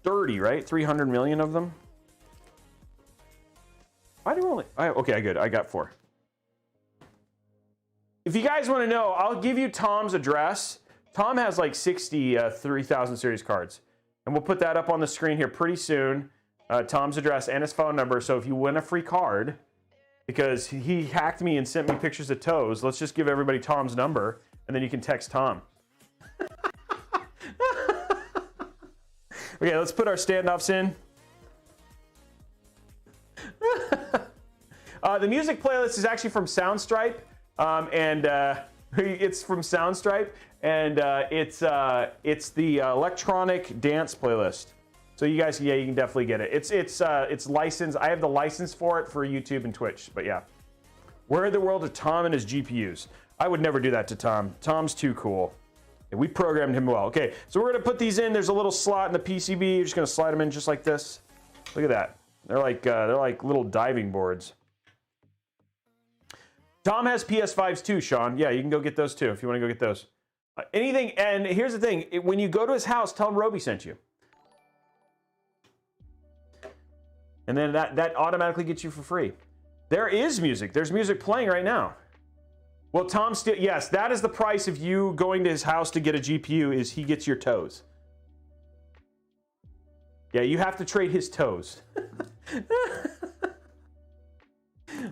Speaker 1: 30, right? 300 million of them. Why do we only... okay, good. I got 4. if you guys want to know, I'll give you Tom's address. Tom has like 60 3000 series cards. And we'll put that up on the screen here pretty soon. Tom's address and his phone number. So if you win a free card, because he hacked me and sent me pictures of toes, let's just give everybody Tom's number, and then you can text Tom. Okay, let's put our standoffs in. The music playlist is actually from Soundstripe, it's from Soundstripe, and it's the electronic dance playlist. So you guys, yeah, you can definitely get it. It's licensed. I have the license for it for YouTube and Twitch. But yeah, where in the world is Tom and his GPUs? I would never do that to Tom. Tom's too cool. And we programmed him well. Okay, so we're gonna put these in. There's a little slot in the PCB. You're just gonna slide them in just like this. Look at that. They're like little diving boards. Tom has PS5s too, Sean. Yeah, you can go get those too if you want to go get those. Anything. And here's the thing: when you go to his house, tell him Robey sent you. And then that automatically gets you for free. There is music. There's music playing right now. Well, Tom still, yes, that is the price of you going to his house to get a GPU, is he gets your toes. Yeah, you have to trade his toes.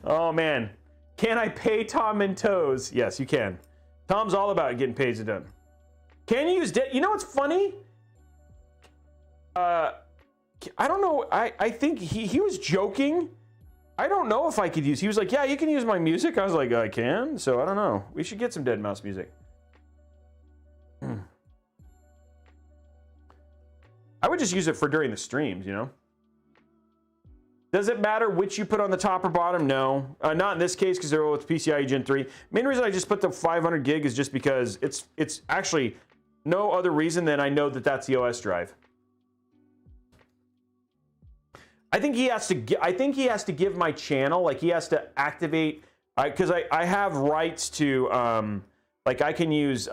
Speaker 1: Oh man, can I pay Tom in toes? Yes, you can. Tom's all about getting paid to done. Can you use you know what's funny? I don't know. I think he was joking. I don't know if I could use. He was like, "Yeah, you can use my music." I was like, "I can." So I don't know. We should get some deadmau5 music. I would just use it for during the streams, you know. Does it matter which you put on the top or bottom? No, not in this case because they're all with PCIe Gen 3. Main reason I just put the 500 gig is just because it's actually no other reason than I know that that's the OS drive. I think he has to give my channel, like he has to activate, because I have rights to, like I can use,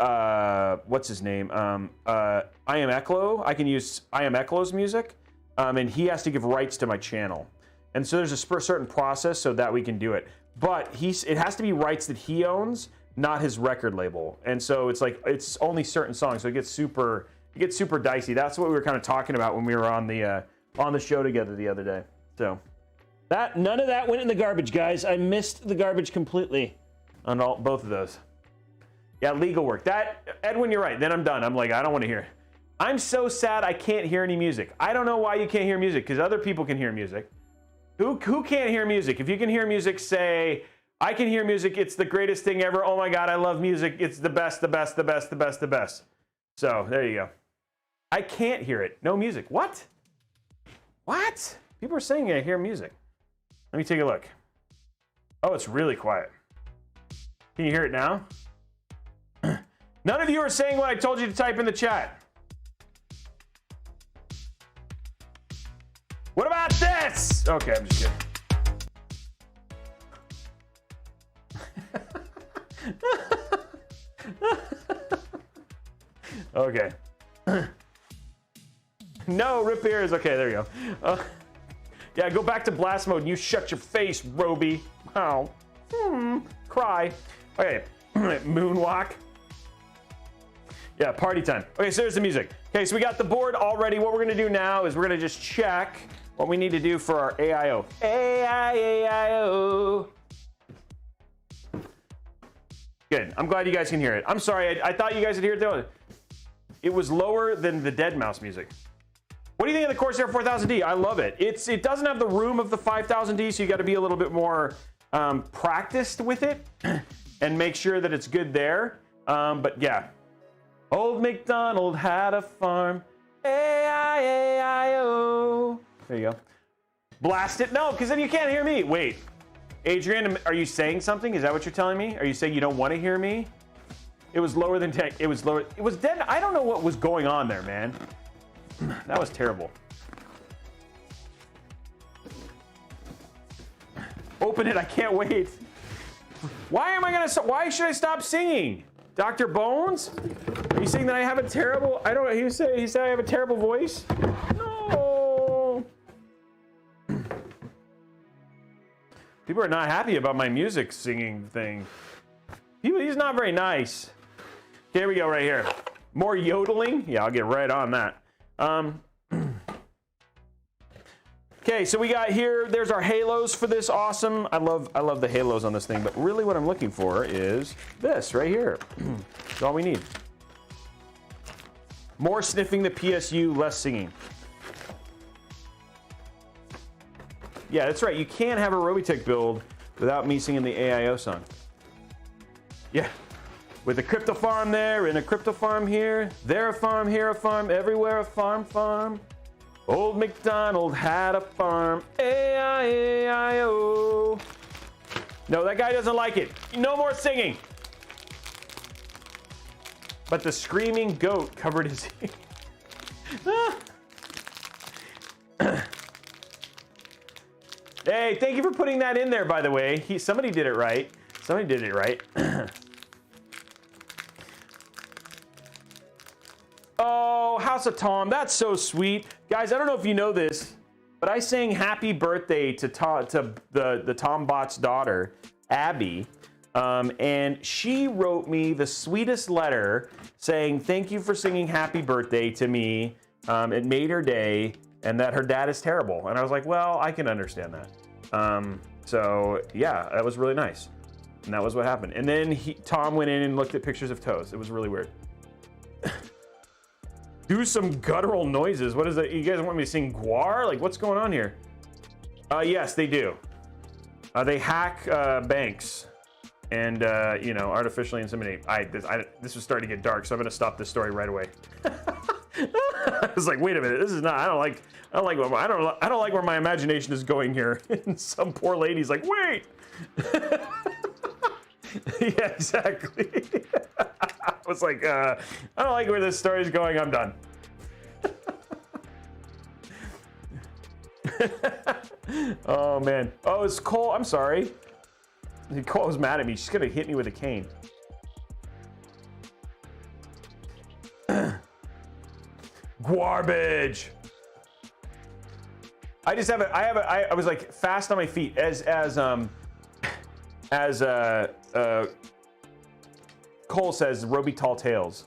Speaker 1: what's his name? I Am Eklo. I can use I Am Eklo's music, and he has to give rights to my channel. And so there's a certain process so that we can do it. But it has to be rights that he owns, not his record label. And so it's like, it's only certain songs. So it gets super dicey. That's what we were kind of talking about when we were on the show together the other day. So none of that went in the garbage, guys. I missed the garbage completely on both of those. Yeah, legal work. Edwin, you're right. Then I'm done. I'm like, I don't want to hear. I'm so sad I can't hear any music. I don't know why you can't hear music, because other people can hear music. Who can't hear music? If you can hear music, say, I can hear music. It's the greatest thing ever. Oh my God, I love music. It's the best, the best, the best, the best, the best. So there you go. I can't hear it. No music. What? What? People are saying I hear music. Let me take a look. Oh, it's really quiet. Can you hear it now? None of you are saying what I told you to type in the chat. What about this? Okay, I'm just kidding. Okay. No, rip ears. Okay, there you go. Yeah, go back to blast mode and you shut your face, Robey. Wow. Cry. Okay, moonwalk. Yeah, party time. Okay, so there's the music. Okay, so we got the board all ready. What we're gonna do now is we're gonna just check what we need to do for our AIO. AIO. Good, I'm glad you guys can hear it. I'm sorry, I thought you guys would hear it though. It was lower than the deadmau5 music. What do you think of the Corsair 4000D? I love it. It doesn't have the room of the 5000D, so you gotta be a little bit more practiced with it and make sure that it's good there. But yeah. Old MacDonald had a farm. A-I-A-I-O. There you go. Blast it. No, because then you can't hear me. Wait. Adrian, are you saying something? Is that what you're telling me? Are you saying you don't want to hear me? It was lower than tech. It was lower. It was dead. I don't know what was going on there, man. That was terrible. Open it. I can't wait. Why should I stop singing? Dr. Bones? Are you saying that I have a terrible, I don't know, he said I have a terrible voice? No. People are not happy about my music singing thing. He's not very nice. Okay, here we go right here. More yodeling. Yeah, I'll get right on that. Okay, so we got here, there's our halos for this. Awesome. I love the halos on this thing, but really what I'm looking for is this right here. That's all we need. More sniffing the PSU, less singing. Yeah, that's right. You can't have a Robeytech build without me singing the AIO song. Yeah. With a crypto farm there, and a crypto farm here, there a farm, here a farm, everywhere a farm. Old MacDonald had a farm, A-I-A-I-O. No, that guy doesn't like it. No more singing. But the screaming goat covered his ears. Hey, thank you for putting that in there, by the way. Somebody did it right. Somebody did it right. Oh, House of Tom, that's so sweet. Guys, I don't know if you know this, but I sang happy birthday to the Tom Bot's daughter, Abby, and she wrote me the sweetest letter saying thank you for singing happy birthday to me. It made her day, and that her dad is terrible. And I was like, well, I can understand that. So yeah, that was really nice. And that was what happened. And then Tom went in and looked at pictures of toes. It was really weird. Do some guttural noises. What is that? You guys want me to sing guar? Like, what's going on here? Yes, they do. They hack banks and, you know, artificially inseminate. This was starting to get dark, so I'm going to stop this story right away. I was like, wait a minute. This is not. I don't like where my imagination is going here. And some poor lady's like, wait. Yeah, exactly. I was like, I don't like where this story is going. I'm done. Oh man. Oh, it's Cole. I'm sorry. Cole was mad at me. She's gonna hit me with a cane. Garbage. I just have I was like fast on my feet as Cole says, Robey tall tales.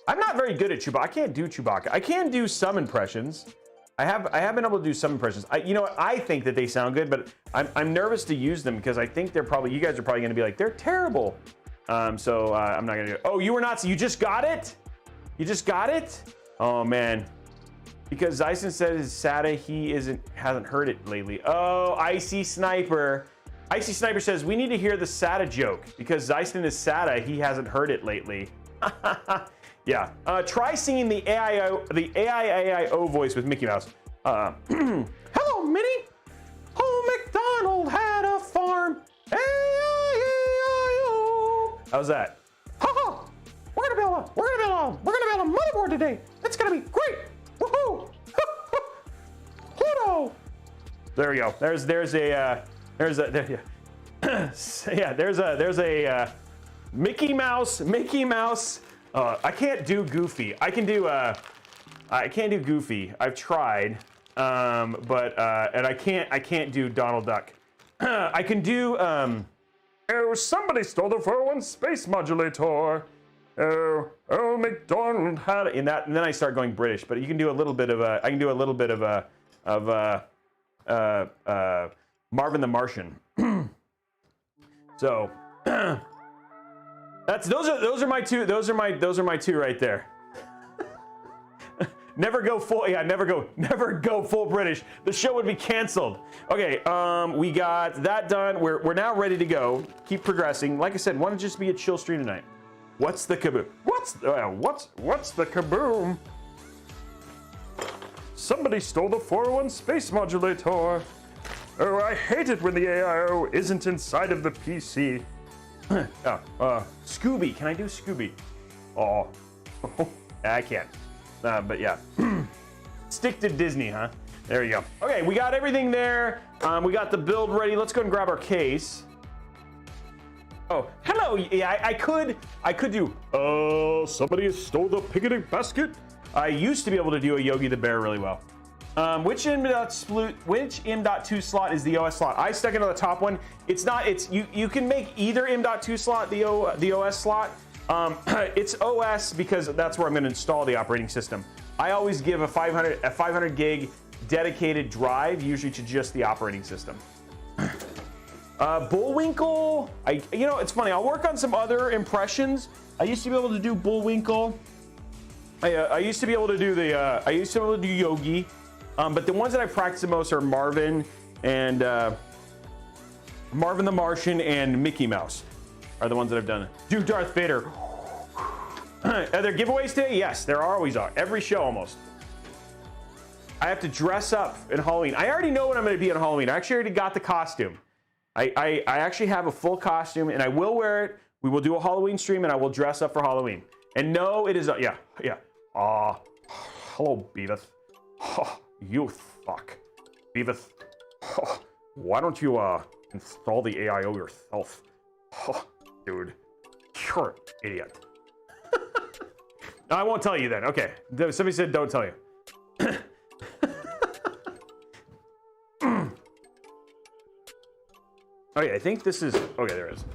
Speaker 1: I'm not very good at Chewbacca. I can't do Chewbacca. I can do some impressions. I have been able to do some impressions. You know what? I think that they sound good, but I'm nervous to use them because I think you guys are probably going to be like, they're terrible. So I'm not going to do it. Oh, you were not. You just got it? You just got it? Oh man. Because Zyson says SATA, he hasn't heard it lately. Oh, Icy Sniper. Icy Sniper says, we need to hear the SATA joke because Zyson is SATA, he hasn't heard it lately. Yeah, try singing the AIO voice with Mickey Mouse. Hello, Minnie. Old MacDonald had a farm. A-I-A-I-O. How's that? Ha-ha. We're gonna build a motherboard today. It's gonna be great. Woohoo. Pluto. There we go. There's a Mickey Mouse. I can't do Goofy. I can't do Goofy. I've tried, but I can't do Donald Duck. I can do oh, somebody stole the 401 space modulator. Oh, McDonald had it. And then I start going British. But you can do a little bit of Marvin the Martian. So those are my two right there. Never go full British. The show would be canceled. Okay, we got that done. We're now ready to go. Keep progressing. Like I said, want to just be a chill stream tonight. What's the kaboom? What's the kaboom? Somebody stole the 401 space modulator. Oh, I hate it when the AIO isn't inside of the PC. Scooby, can I do Scooby? Oh, I can't. But yeah, stick to Disney, huh? There you go. Okay, we got everything there. We got the build ready. Let's go and grab our case. Oh, hello. Yeah, I could do. Somebody stole the picnic basket. I used to be able to do a Yogi the Bear really well. Which M.2 slot is the OS slot? I stuck it on the top one. It's not. It's you can make either M.2 slot the OS slot. It's OS because that's where I'm going to install the operating system. I always give a 500 gig dedicated drive, usually to just the operating system. Bullwinkle. You know, it's funny. I'll work on some other impressions. I used to be able to do Bullwinkle. I used to be able to do the. I used to be able to do Yogi. But the ones that I practice the most are Marvin and Marvin the Martian and Mickey Mouse are the ones that I've done. Do Darth Vader. Are there giveaways today? Yes, there always are. Every show almost. I have to dress up in Halloween. I already know what I'm going to be on Halloween. I actually already got the costume. I actually have a full costume and I will wear it. We will do a Halloween stream and I will dress up for Halloween. And no, it is, yeah. Hello, Beavis. You fuck. Beavis. Why don't you install the AIO yourself? Dude, you're an idiot. No, I won't tell you then. Okay. Somebody said don't tell you. Okay, I think this is... Okay, there it is.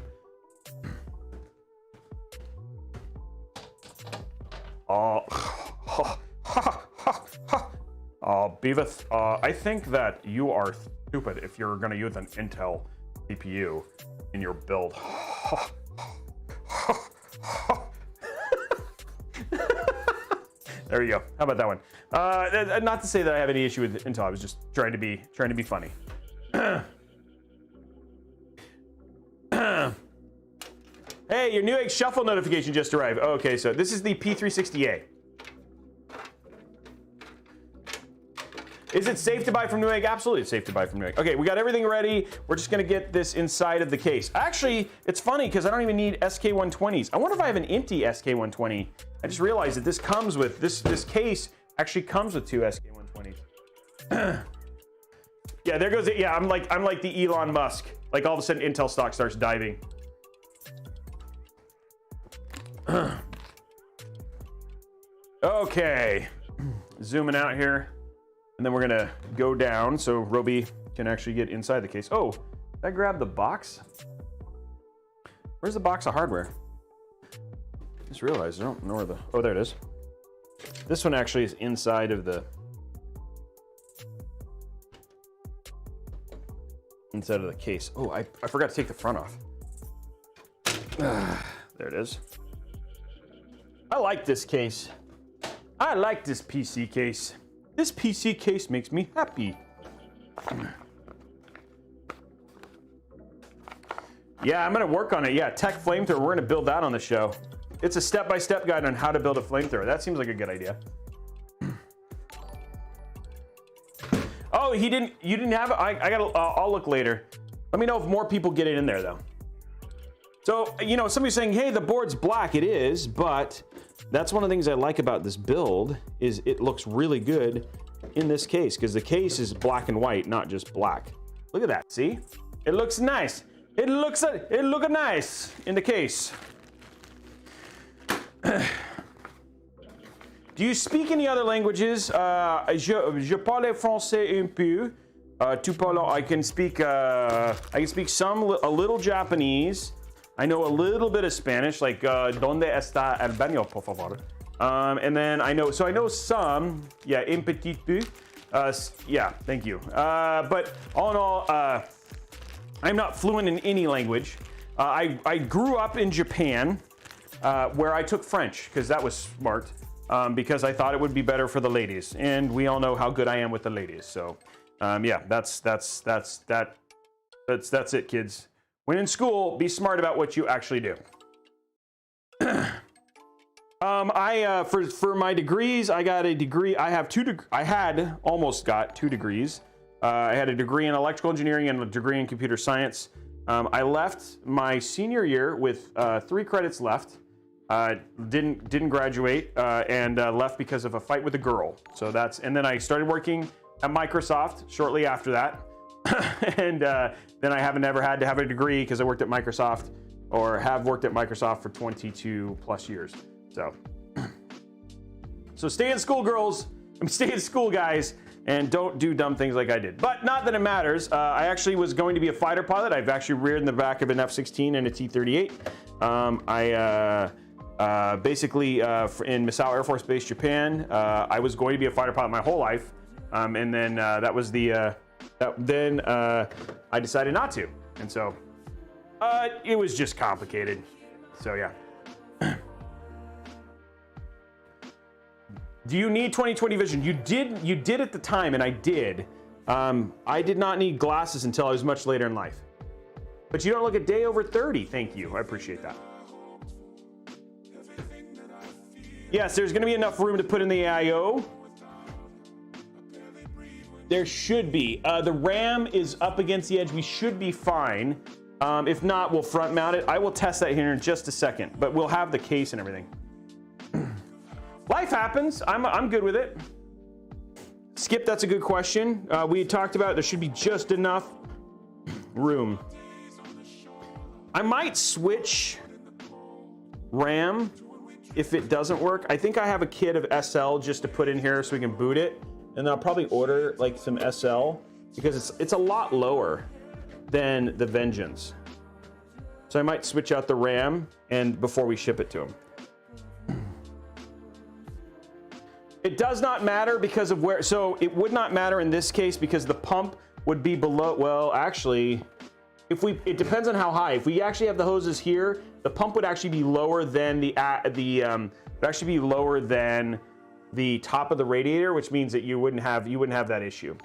Speaker 1: Beavis, I think that you are stupid if you're going to use an Intel CPU in your build. There you go. How about that one? Not to say that I have any issue with Intel. I was just trying to be funny. Hey, your Newegg Shuffle notification just arrived. Okay, so this is the P360a. Is it safe to buy from Newegg? Absolutely, it's safe to buy from Newegg. Okay, we got everything ready. We're just gonna get this inside of the case. Actually, it's funny because I don't even need SK120s. I wonder if I have an empty SK120. I just realized that this comes with, this case actually comes with 2 SK120s. Yeah, there goes it. Yeah, I'm like the Elon Musk. Like all of a sudden Intel stock starts diving. Okay, zooming out here. And then we're gonna go down so Robey can actually get inside the case. Oh, did I grab the box? Where's the box of hardware? Just realized I don't know where the, oh, there it is. This one actually is inside of the, case. Oh, I forgot to take the front off. There it is. I like this case. I like this PC case. This PC case makes me happy. Yeah, I'm gonna work on it. Yeah, Tech Flamethrower, we're gonna build that on the show. It's a step-by-step guide on how to build a flamethrower. That seems like a good idea. Oh, you didn't have it? I'll look later. Let me know if more people get it in there though. So, you know, somebody's saying, hey, the board's black. It is, but that's one of the things I like about this build is it looks really good in this case because the case is black and white, not just black. Look at that, see? It looks nice. It looks nice in the case. Do you speak any other languages? Je parle français un peu. Tu parles, I can speak a little Japanese. I know a little bit of Spanish, like ¿Dónde está el baño, por favor? And then I know some, yeah, un petit peu. Yeah, thank you. But all in all, I'm not fluent in any language. I grew up in Japan, where I took French, because that was smart, because I thought it would be better for the ladies. And we all know how good I am with the ladies. So, yeah, that's it, kids. When in school, be smart about what you actually do. For my degrees, I got a degree. I had almost got 2 degrees. I had a degree in electrical engineering and a degree in computer science. I left my senior year with 3 credits left. Didn't graduate and left because of a fight with a girl. So and then I started working at Microsoft shortly after that. And then I haven't ever had to have a degree because I worked at Microsoft or have worked at Microsoft for 22 plus years. So stay in school, girls. Stay in school, guys. and don't do dumb things like I did. But not that it matters. I actually was going to be a fighter pilot. I've actually reared in the back of an F-16 and a T-38. Basically in Misao Air Force Base, Japan, I was going to be a fighter pilot my whole life, and then that was the I decided not to, and so it was just complicated. So yeah. Do you need 20/20 vision? You did at the time, and I did. I did not need glasses until I was much later in life. But you don't look a day over 30. Thank you. I appreciate that. Yes, there's going to be enough room to put in the AIO. There should be. The RAM is up against the edge. We should be fine. If not, we'll front mount it. I will test that here in just a second, but we'll have the case and everything. Life happens. I'm good with it. Skip, that's a good question. We had talked about there should be just enough room. I might switch RAM if it doesn't work. I think I have a kit of SL just to put in here so we can boot it, and then I'll probably order like some SL because it's a lot lower than the Vengeance. So I might switch out the RAM and before we ship it to them. It does not matter because of where, so it would not matter in this case because the pump would be below, well, actually, it depends on how high. If we actually have the hoses here, the pump would actually be lower than the top of the radiator, which means that you wouldn't have that issue.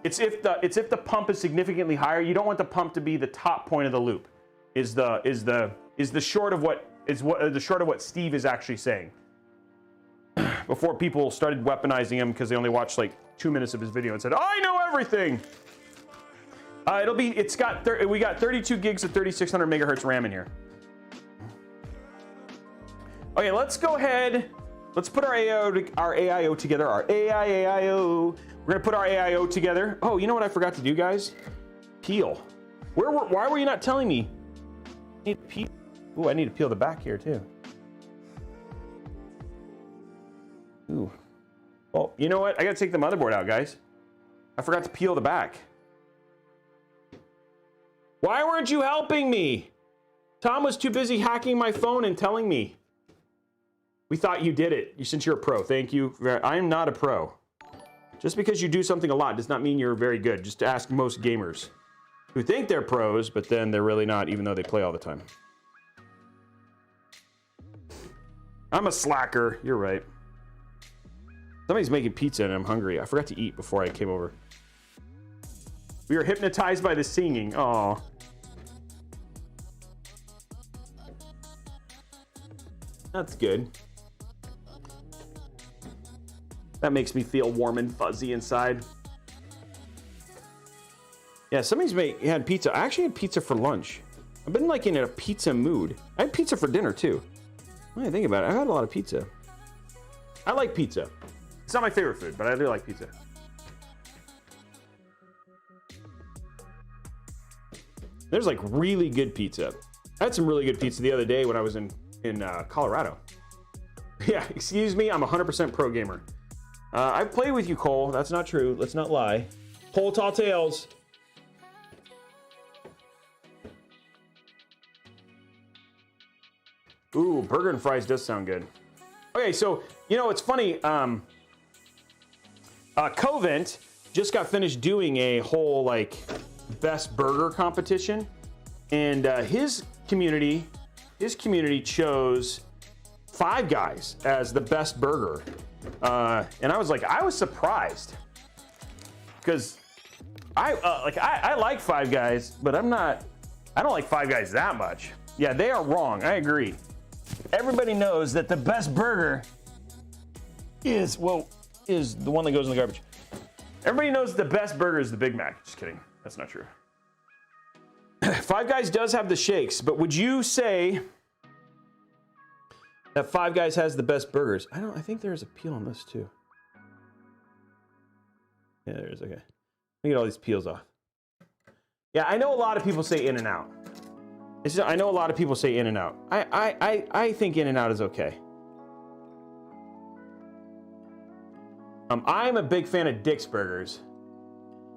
Speaker 1: It's if the pump is significantly higher. You don't want the pump to be the top point of the loop. Is the short of what Steve is actually saying. Before people started weaponizing him because they only watched like 2 minutes of his video and said, I know everything. We got 32 gigs of 3600 megahertz RAM in here. Okay, let's go ahead. Let's put our AIO together. Our AIO. We're gonna put our AIO together. Oh, you know what I forgot to do, guys? Peel. Why were you not telling me? I need to peel. Ooh, I need to peel the back here too. Ooh. Well, you know what? I gotta take the motherboard out, guys. I forgot to peel the back. Why weren't you helping me? Tom was too busy hacking my phone and telling me. We thought you did it. Since you're a pro. Thank you. I am not a pro. Just because you do something a lot does not mean you're very good. Just ask most gamers who think they're pros, but then they're really not, even though they play all the time. I'm a slacker. You're right. Somebody's making pizza and I'm hungry. I forgot to eat before I came over. We were hypnotized by the singing. Aw. That's good. That makes me feel warm and fuzzy inside. Yeah, somebody's had pizza. I actually had pizza for lunch. I've been like in a pizza mood. I had pizza for dinner too. When I think about it, I had a lot of pizza. I like pizza. It's not my favorite food, but I do like pizza. There's like really good pizza. I had some really good pizza the other day when I was in Colorado. Yeah, excuse me, I'm 100% pro gamer. I've played with you, Cole. That's not true. Let's not lie. Pull tall tales. Ooh, burger and fries does sound good. Okay, so, you know, it's funny. Covent just got finished doing a whole, like, best burger competition. And his community chose Five Guys as the best burger. And I was surprised. Because I like Five Guys, but I don't like Five Guys that much. Yeah, they are wrong. I agree. Everybody knows that the best burger is the one that goes in the garbage. Everybody knows the best burger is the Big Mac. Just kidding. That's not true. Five Guys does have the shakes, but would you say that Five Guys has the best burgers? I think there's a peel on this too. Yeah, there is. Okay. Let me get all these peels off. Yeah, I know a lot of people say In-N-Out. I know a lot of people say In-N-Out. I think In-N-Out is okay. I'm a big fan of Dick's Burgers.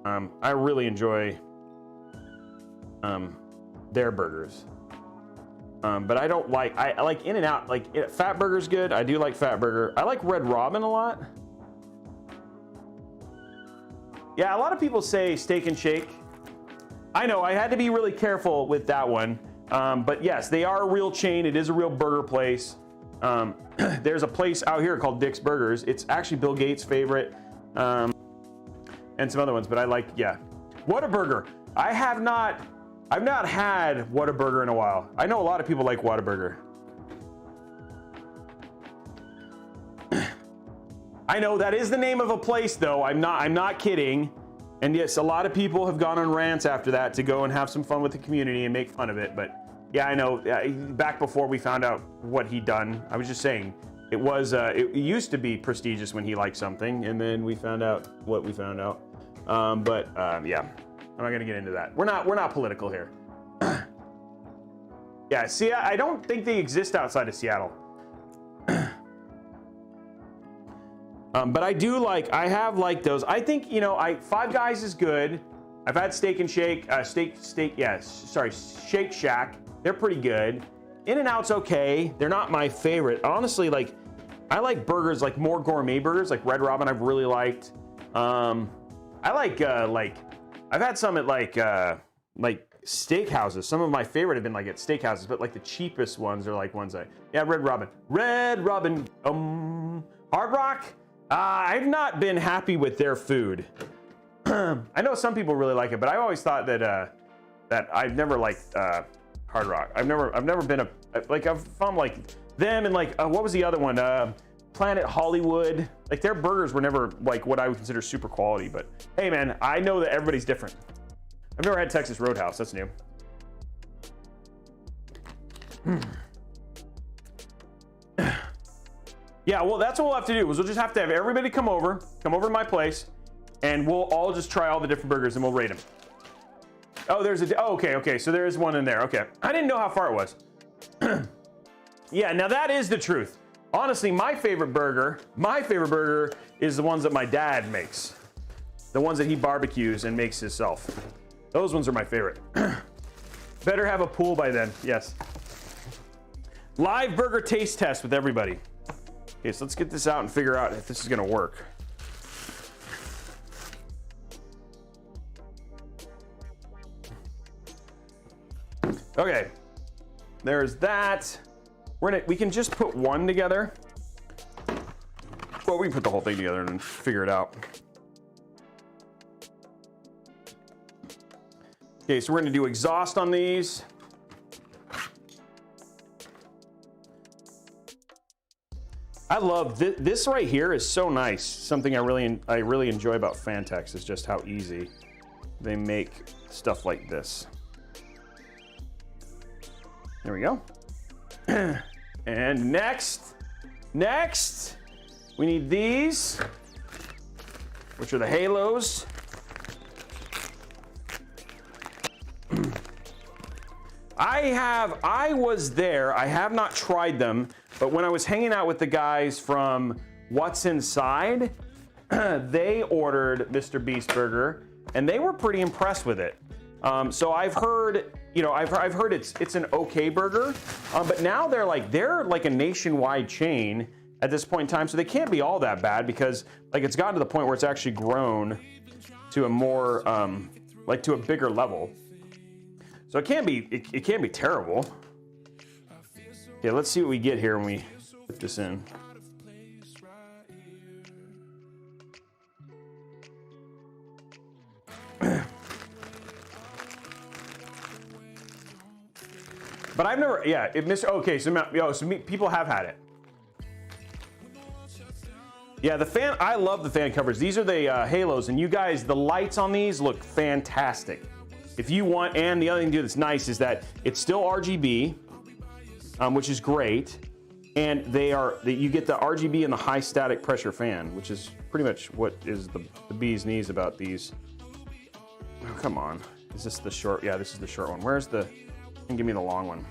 Speaker 1: I really enjoy their burgers. But I don't like, I like In-N-Out, like Fat Burger's good. I do like Fat Burger. I like Red Robin a lot. Yeah, a lot of people say Steak and Shake. I know, I had to be really careful with that one. But yes, they are a real chain. It is a real burger place. There's a place out here called Dick's Burgers. It's actually Bill Gates' favorite, and some other ones, but I like, yeah. Whataburger. I've not had Whataburger in a while. I know a lot of people like Whataburger. I know that is the name of a place though. I'm not kidding. And yes, a lot of people have gone on rants after that to go and have some fun with the community and make fun of it. But yeah, I know, back before we found out what he'd done, I was just saying, it used to be prestigious when he liked something, and then we found out what we found out. Yeah, I'm not gonna get into that. We're not political here. Yeah, see, I don't think they exist outside of Seattle. But I have liked those. I think, you know, Five Guys is good. I've had Steak and Shake, Shake Shack. They're pretty good. In-N-Out's okay. They're not my favorite. Honestly, like, I like burgers, like more gourmet burgers, like Red Robin I've really liked. I like, I've had some at like steakhouses. Some of my favorite have been like at steakhouses, but like the cheapest ones are like ones yeah, Red Robin. Hard Rock. I've not been happy with their food. I know some people really like it, but I always thought that that I've never liked Hard Rock. I've never been I've found like them and like what was the other one? Planet Hollywood. Like their burgers were never like what I would consider super quality. But hey, man, I know that everybody's different. I've never had Texas Roadhouse. That's new. Yeah, well, that's what we'll have to do. Is we'll just have to have everybody come over to my place, and we'll all just try all the different burgers and we'll rate them. Oh, okay. So there is one in there. Okay, I didn't know how far it was. Yeah, now that is the truth. Honestly, my favorite burger is the ones that my dad makes. The ones that he barbecues and makes himself. Those ones are my favorite. Better have a pool by then. Yes. Live burger taste test with everybody. Okay, so let's get this out and figure out if this is gonna work. Okay, there's that. We can just put one together. Well, we can put the whole thing together and figure it out. Okay, so we're gonna do exhaust on these. I love this right here is so nice. Something I really enjoy about Phanteks is just how easy they make stuff like this. There we go. And next, we need these, which are the halos. I was there. I have not tried them, but when I was hanging out with the guys from What's Inside, they ordered Mr. Beast Burger, and they were pretty impressed with it. So I've heard, you know, I've heard it's an okay burger, but now they're like a nationwide chain at this point in time, so they can't be all that bad because like it's gotten to the point where it's actually grown to a more like to a bigger level. So it can't be terrible. Okay, let's see what we get here when we put this in. But I've never, yeah, it missed, okay, so people have had it. Yeah, I love the fan covers. These are the halos, and you guys, the lights on these look fantastic. If you want, and the other thing that's nice is that it's still RGB, which is great, and you get the RGB and the high static pressure fan, which is pretty much what is the bee's knees about these. Oh, come on, is this the short? Yeah, this is the short one. Where's the? Give me the long one.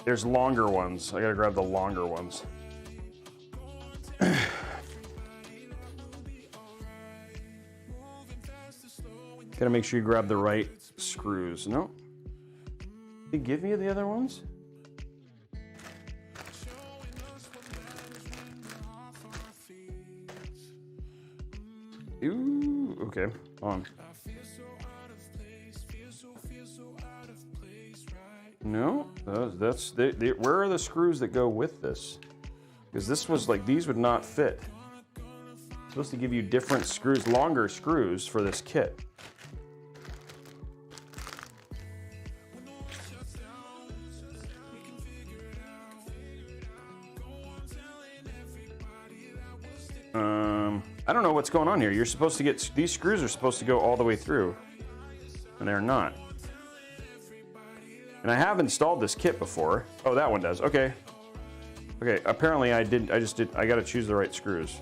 Speaker 1: There's longer ones. I gotta grab the longer ones. Gotta make sure you grab the right screws. No. Did they give you the other ones? Ooh, okay, on. No, where are the screws that go with this? Because this was like, these would not fit. It's supposed to give you different screws, longer screws for this kit. I don't know what's going on here. You're supposed to get, these screws are supposed to go all the way through, and they're not. And I have installed this kit before. Oh, that one does, okay. Okay, apparently I gotta choose the right screws.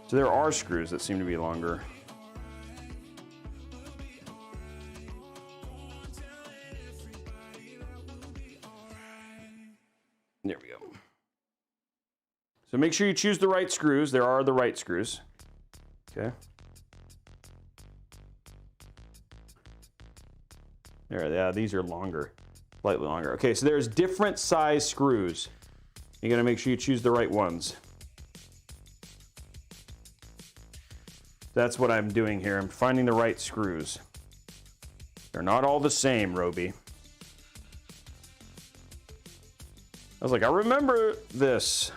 Speaker 1: So there are screws that seem to be longer. There we go. So make sure you choose the right screws. There are the right screws. Okay. There, yeah, these are longer, slightly longer. Okay, so there's different size screws. You gotta make sure you choose the right ones. That's what I'm doing here. I'm finding the right screws. They're not all the same, Robey. I was like, I remember this.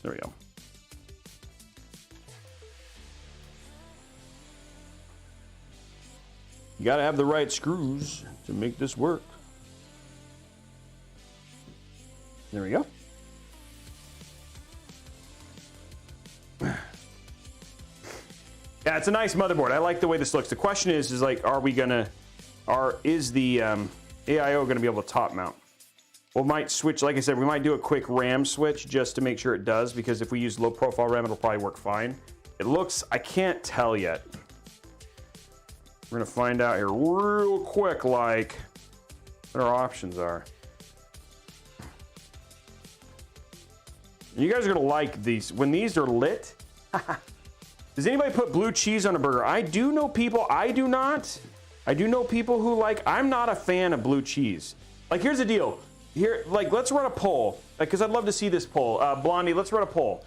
Speaker 1: There we go. You gotta have the right screws to make this work. There we go. Yeah, it's a nice motherboard. I like the way this looks. The question is like, is the AIO gonna be able to top mount? We might switch, like I said, we might do a quick RAM switch just to make sure it does, because if we use low profile RAM, it'll probably work fine. It looks, I can't tell yet. We're gonna find out here real quick, like, what our options are. You guys are gonna like these. When these are lit, does anybody put blue cheese on a burger? I do know people, I do not. I do know people who like, I'm not a fan of blue cheese. Like, here's the deal. Here, like, let's run a poll, because I'd love to see this poll. Blondie, let's run a poll.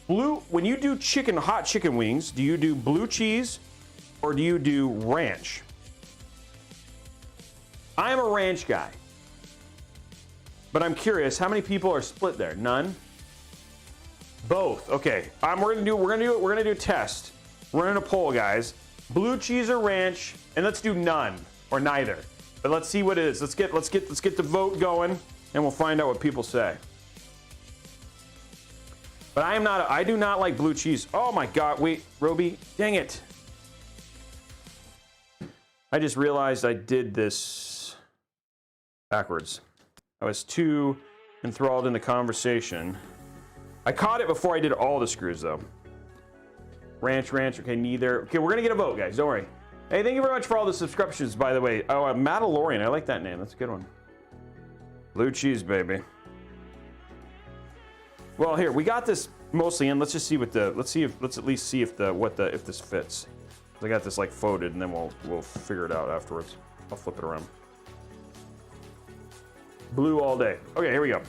Speaker 1: When you do hot chicken wings, do you do blue cheese or do you do ranch? I'm a ranch guy, but I'm curious, how many people are split there? None? Both, okay. We're gonna do a test. We're running a poll, guys. Blue cheese or ranch, and let's do none or neither. But let's see what it is. Let's get the vote going, and we'll find out what people say. But I do not like blue cheese. Oh my God, wait, Robey, dang it. I just realized I did this backwards. I was too enthralled in the conversation. I caught it before I did all the screws though. Ranch, okay, neither. Okay, we're gonna get a vote, guys, don't worry. Hey, thank you very much for all the subscriptions, by the way. Oh, Mandalorian, I like that name, that's a good one. Blue cheese, baby. Well, here, we got this mostly in. Let's just see what let's at least see if this fits. I got this like folded, and then we'll figure it out afterwards. I'll flip it around. Blue all day. Okay, here we go.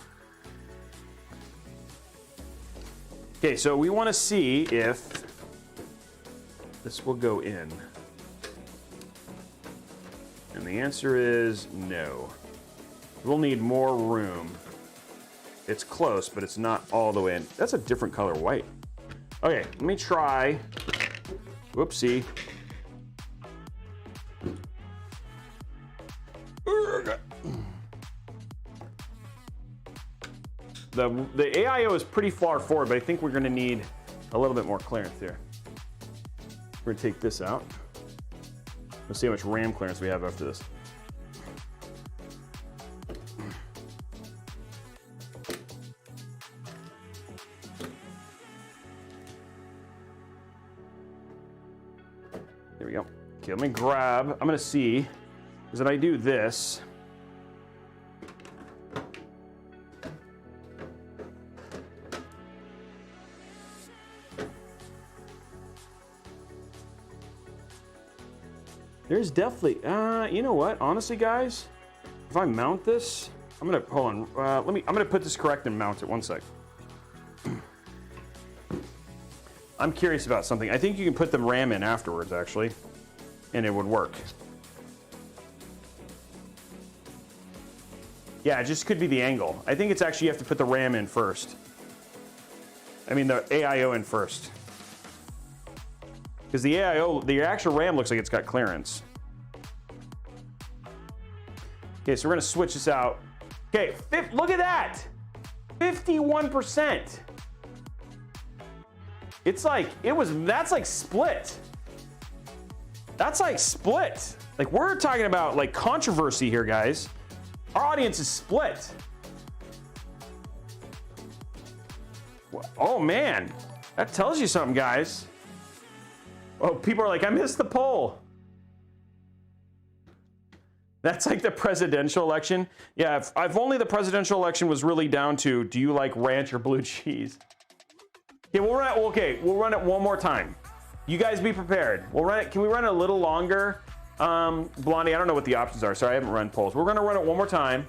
Speaker 1: Okay, so we want to see if this will go in. And the answer is no. We'll need more room. It's close, but it's not all the way in. That's a different color white. Okay, let me try. Whoopsie. The AIO is pretty far forward, but I think we're gonna need a little bit more clearance here. We're gonna take this out. Let's see how much RAM clearance we have after this. There we go. Okay, let me grab, I'm gonna see, is that I do this. There's definitely, you know what? Honestly, guys, if I mount this, I'm gonna, hold on, I'm gonna put this correct and mount it, one sec. I'm curious about something. I think you can put the RAM in afterwards, actually, and it would work. Yeah, it just could be the angle. I think it's actually you have to put the RAM in first. I mean, the AIO in first. Because the AIO, the actual RAM looks like it's got clearance. Okay, so we're gonna switch this out. Okay, look at that! 51%. It's like, that's like split. That's like split. Like, we're talking about like controversy here, guys. Our audience is split. Oh man, that tells you something, guys. Oh, people are like, I missed the poll. That's like the presidential election. Yeah, if only the presidential election was really down to, do you like ranch or blue cheese? Okay, we'll run it one more time. You guys be prepared. We'll run it. Can we run it a little longer? Blondie, I don't know what the options are. Sorry, I haven't run polls. We're gonna run it one more time.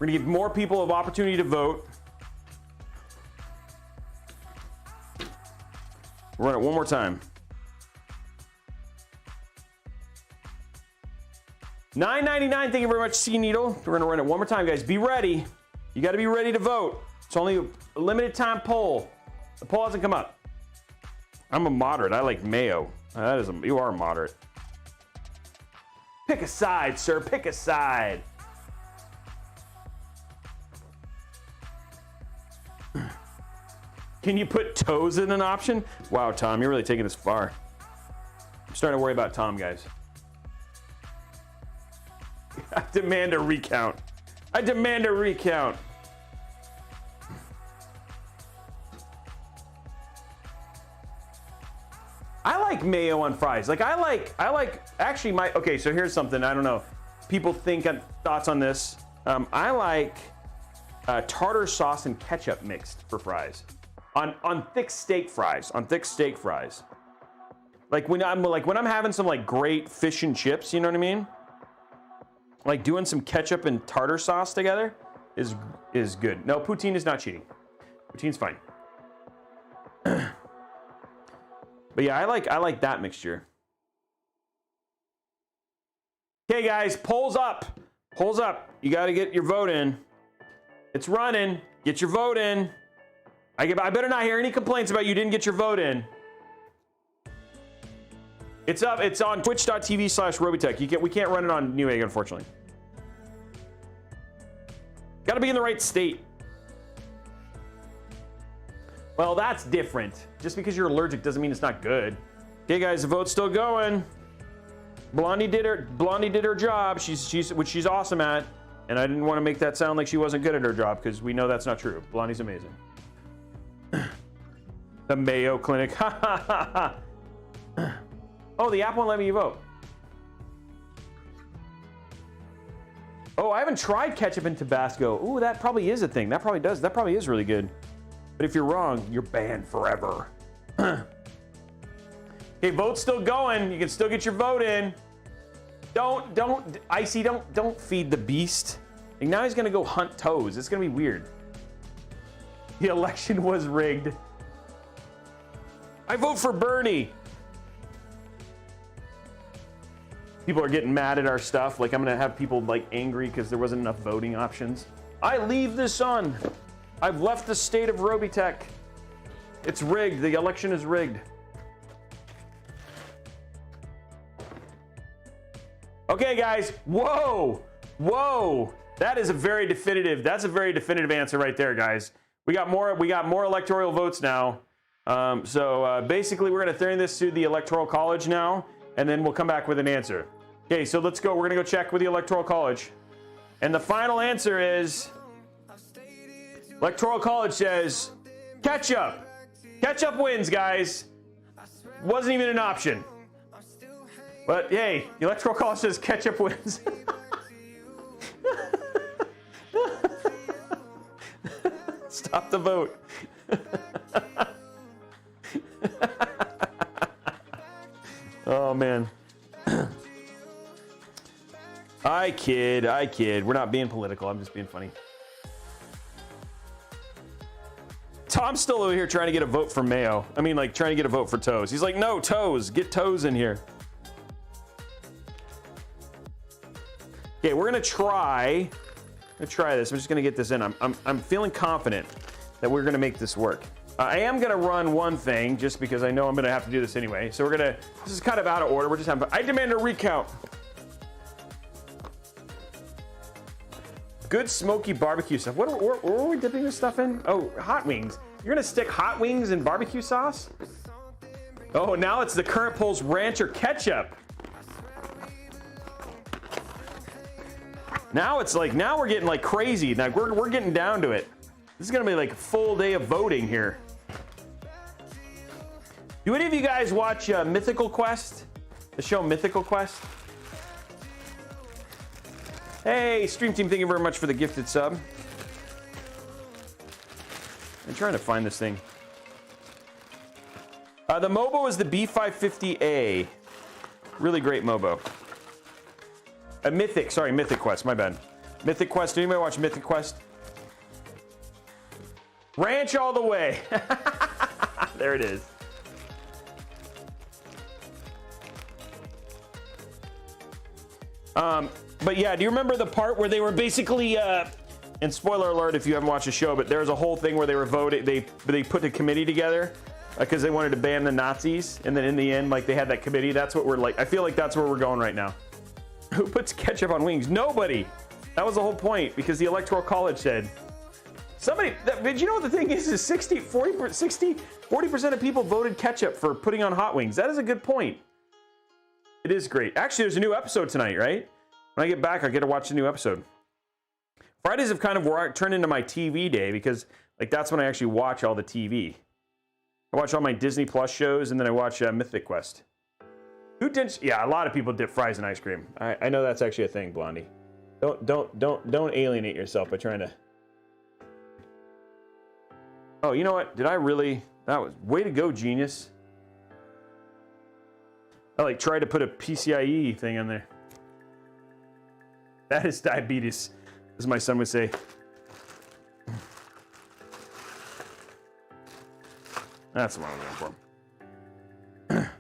Speaker 1: We're gonna give more people an opportunity to vote. We'll run it one more time. $9.99, thank you very much, C Needle. We're gonna run it one more time, guys. Be ready. You gotta be ready to vote. It's only a limited time poll. The poll hasn't come up. I'm a moderate, I like mayo. You are moderate. Pick a side, sir, pick a side. Can you put toes in an option? Wow, Tom, you're really taking this far. I'm starting to worry about Tom, guys. I demand a recount. I demand a recount. I like mayo on fries. Like, I like, actually okay, so here's something, I don't know. People thoughts on this. I like tartar sauce and ketchup mixed for fries. On thick steak fries, Like when I'm having some like great fish and chips, you know what I mean? Like doing some ketchup and tartar sauce together is good. No, poutine is not cheating. Poutine's fine. But yeah, I like that mixture. Okay, guys, polls up. Polls up. You got to get your vote in. It's running. Get your vote in. I better not hear any complaints about you didn't get your vote in. It's up. It's on twitch.tv/Robeytech. We can't run it on Newegg, unfortunately. Got to be in the right state. Well, that's different. Just because you're allergic doesn't mean it's not good. Okay, guys, the vote's still going. Blondie did her job. Which she's awesome at. And I didn't want to make that sound like she wasn't good at her job because we know that's not true. Blondie's amazing. The Mayo Clinic. Oh, the app won't let me vote. Oh, I haven't tried ketchup and Tabasco. Ooh, that probably is a thing. That probably is really good. But if you're wrong, you're banned forever. Okay, vote's still going. You can still get your vote in. Icy, don't feed the beast. Like now he's gonna go hunt toes. It's gonna be weird. The election was rigged. I vote for Bernie. People are getting mad at our stuff. Like I'm gonna have people like angry because there wasn't enough voting options. I leave this on. I've left the state of Robeytech. It's rigged. The election is rigged. Okay, guys. Whoa. Whoa. That's a very definitive answer right there, guys. We got more electoral votes now. Basically, we're going to turn this to the Electoral College now, and then we'll come back with an answer. Okay, so let's go. We're going to go check with the Electoral College. And the final answer is... Electoral College says ketchup. Ketchup wins, guys. Wasn't even an option. But hey, the Electoral College says ketchup wins. Stop the vote.
Speaker 2: Oh, man. I kid. We're not being political. I'm just being funny. Tom's still over here trying to get a vote for Mayo. I mean, like, trying to get a vote for Toes. He's like, no, Toes. Get Toes in here. Okay, we're going to try. this. I'm just going to get this in. I'm feeling confident that we're going to make this work. I am going to run one thing just because I know I'm going to have to do this anyway. So we're going to, this is kind of out of order. We're just having, I demand a recount. Good smoky barbecue stuff. What are we dipping this stuff in? Oh, hot wings. You're going to stick hot wings in barbecue sauce? Oh, now it's the current polls rancher ketchup. Now it's like, now we're getting like crazy. Now we're getting down to it. This is going to be like a full day of voting here. Do any of you guys watch Mythical Quest? The show Mythical Quest? Hey, Stream Team, thank you very much for the gifted sub. I'm trying to find this thing. The Mobo is the B550A. Really great Mobo. Mythic Quest, my bad. Mythic Quest, did anybody watch Mythic Quest? Ranch all the way. There it is. But yeah, do you remember the part where they were basically, and spoiler alert if you haven't watched the show, but there was a whole thing where they were voting, they put a committee together because they wanted to ban the Nazis, and then in the end, like, they had that committee. That's what we're like, I feel like that's where we're going right now. Who puts ketchup on wings? Nobody. That was the whole point, because the Electoral College said, somebody, but you know what the thing is 40% of people voted ketchup for putting on hot wings. That is a good point. It is great. Actually, there's a new episode tonight, right? When I get back, I get to watch the new episode. Fridays have kind of turned into my TV day because, like, that's when I actually watch all the TV. I watch all my Disney Plus shows, and then I watch Mythic Quest. Who did? Yeah, a lot of people dip fries in ice cream. I know that's actually a thing, Blondie. Don't alienate yourself by trying to. Oh, you know what? Did I really? That was way to go, genius. I like tried to put a PCIe thing in there. That is diabetes, as my son would say. That's the one I'm going for.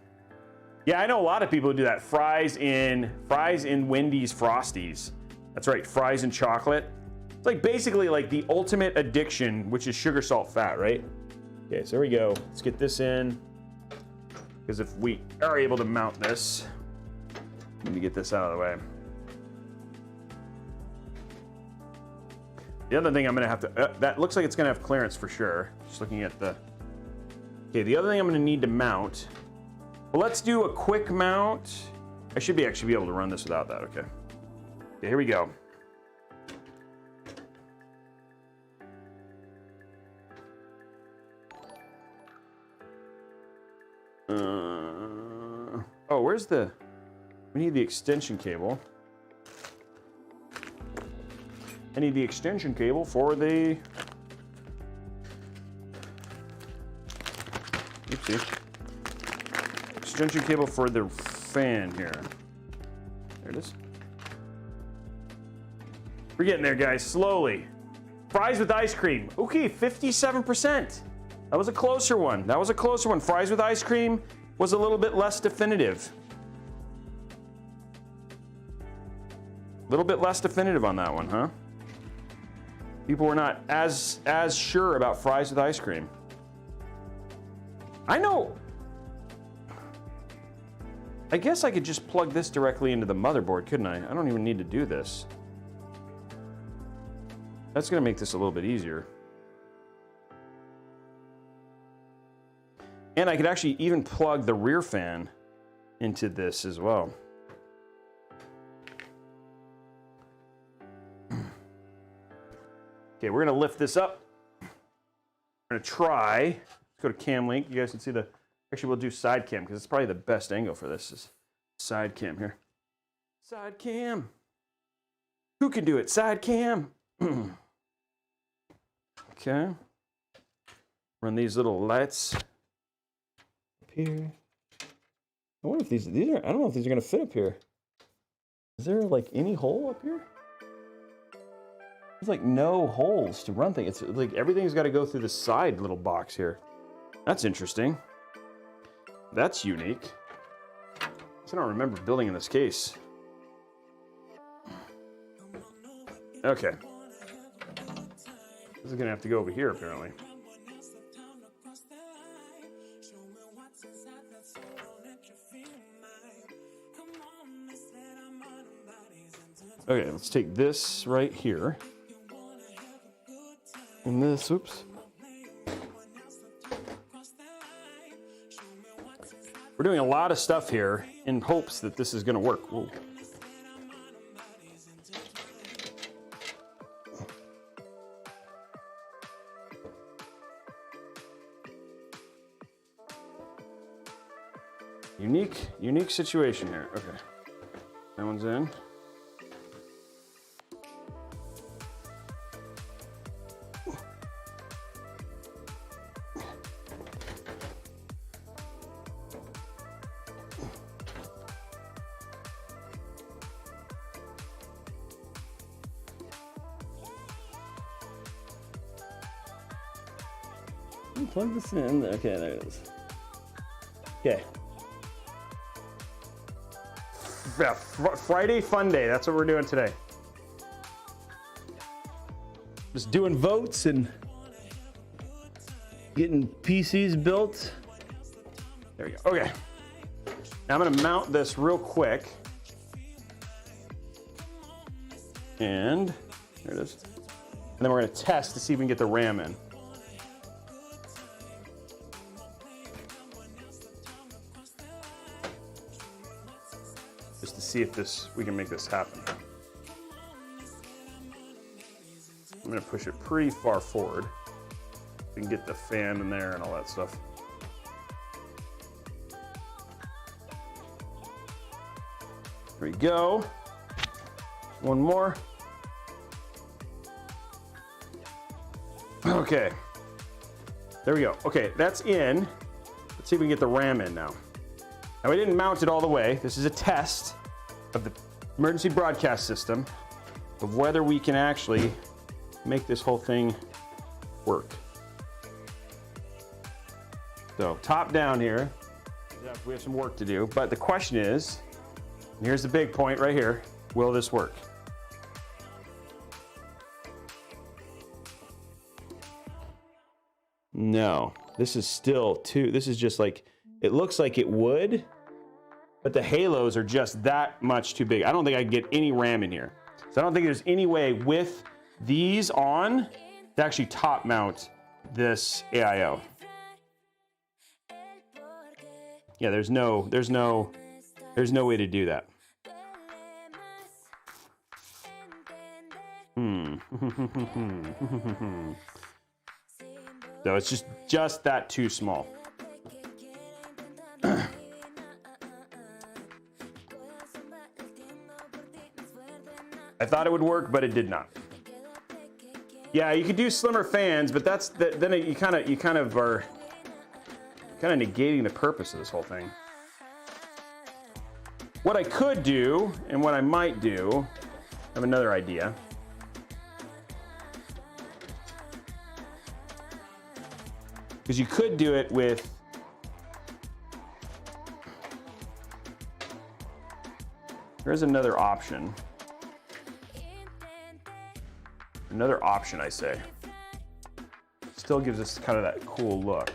Speaker 2: Yeah, I know a lot of people who do that. Fries in Wendy's Frosties. That's right, fries and chocolate. It's like basically like the ultimate addiction, which is sugar, salt, fat, right? Okay, so here we go. Let's get this in. Because if we are able to mount this, let me get this out of the way. The other thing I'm gonna have to, that looks like it's gonna have clearance for sure. Just looking at the, okay, the other thing I'm gonna need to mount, well, let's do a quick mount. I should actually be able to run this without that, okay. Okay, here we go. Oh, where's the, we need the extension cable. I need the extension cable for the, oopsie, extension cable for the fan here. There it is. We're getting there, guys, slowly. Fries with ice cream. Okay, 57%. That was a closer one. That was a closer one. Fries with ice cream was a little bit less definitive. A little bit less definitive on that one, huh? People were not as sure about fries with ice cream. I know. I guess I could just plug this directly into the motherboard, couldn't I? I don't even need to do this. That's gonna make this a little bit easier. And I could actually even plug the rear fan into this as well. Okay, we're gonna lift this up. We're gonna try. Let's go to cam link. You guys can see the, actually we'll do side cam because it's probably the best angle for this is side cam here. Side cam. Who can do it? Side cam. Okay. Run these little lights up here. I wonder if these are, I don't know if these are gonna fit up here. Is there like any hole up here? There's like no holes to run things. It's like everything's got to go through the side little box here. That's interesting. That's unique. I don't remember building in this case. Okay. This is gonna have to go over here apparently. Okay, let's take this right here. And this, oops. We're doing a lot of stuff here in hopes that this is gonna work. Whoa. Unique situation here. Okay, that one's in. Plug this in. Okay, there it is. Okay.
Speaker 1: Yeah, Friday fun day. That's what we're doing today.
Speaker 2: Just doing votes and getting PCs built.
Speaker 1: There we go. Okay. Now I'm gonna mount this real quick. And there it is. And then we're gonna test to see if we can get the RAM in. Just to see if we can make this happen. I'm gonna push it pretty far forward. We can get the fan in there and all that stuff. There we go. One more. Okay. There we go. Okay, that's in. Let's see if we can get the RAM in now. Now we didn't mount it all the way. This is a test of the emergency broadcast system of whether we can actually make this whole thing work. So top down here, we have some work to do, but the question is, and here's the big point right here, will this work? No, this is still this is just like, it looks like it would, but the halos are just that much too big. I don't think I can get any RAM in here. So I don't think there's any way with these on to actually top mount this AIO. Yeah, there's no way to do that. So it's just that too small. I thought it would work, but it did not. Yeah, you could do slimmer fans, but then you kind of are negating the purpose of this whole thing. What I could do, and what I might do, I have another idea. Because you could do it with there's another option. Another option, I say. Still gives us kind of that cool look.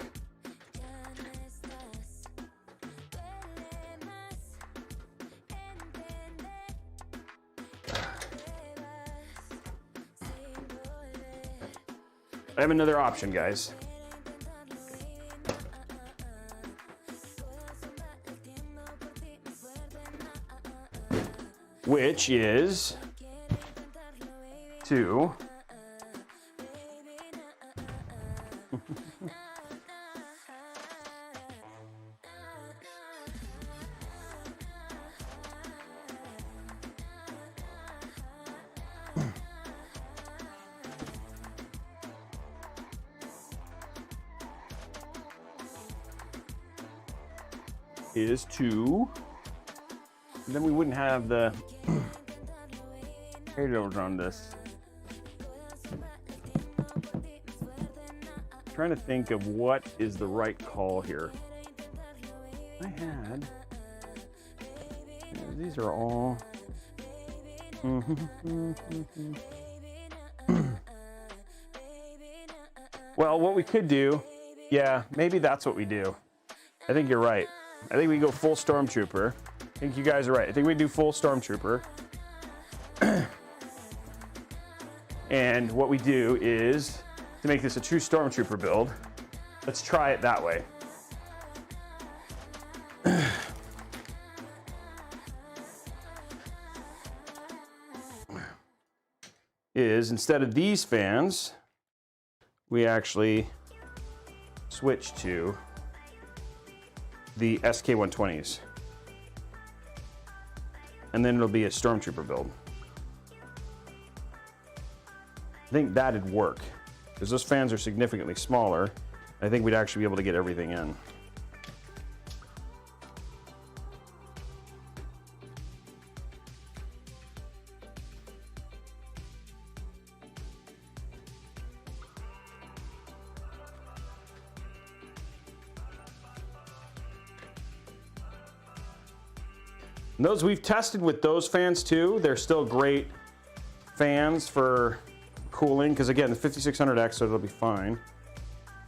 Speaker 1: I have another option, guys. Which is to is to, then we wouldn't have the carryovers on this. I'm trying to think of what is the right call here. I had, these are all, well, what we could do, yeah, maybe that's what we do. I think you're right. I think we go full Stormtrooper. I think you guys are right. I think we do full Stormtrooper. And what we do is, to make this a true Stormtrooper build, let's try it that way. Is instead of these fans, we actually switch to the SK120s. And then it'll be a Stormtrooper build. I think that'd work, because those fans are significantly smaller. I think we'd actually be able to get everything in. And those we've tested with those fans too. They're still great fans for cooling, because again, the 5600X, so it'll be fine.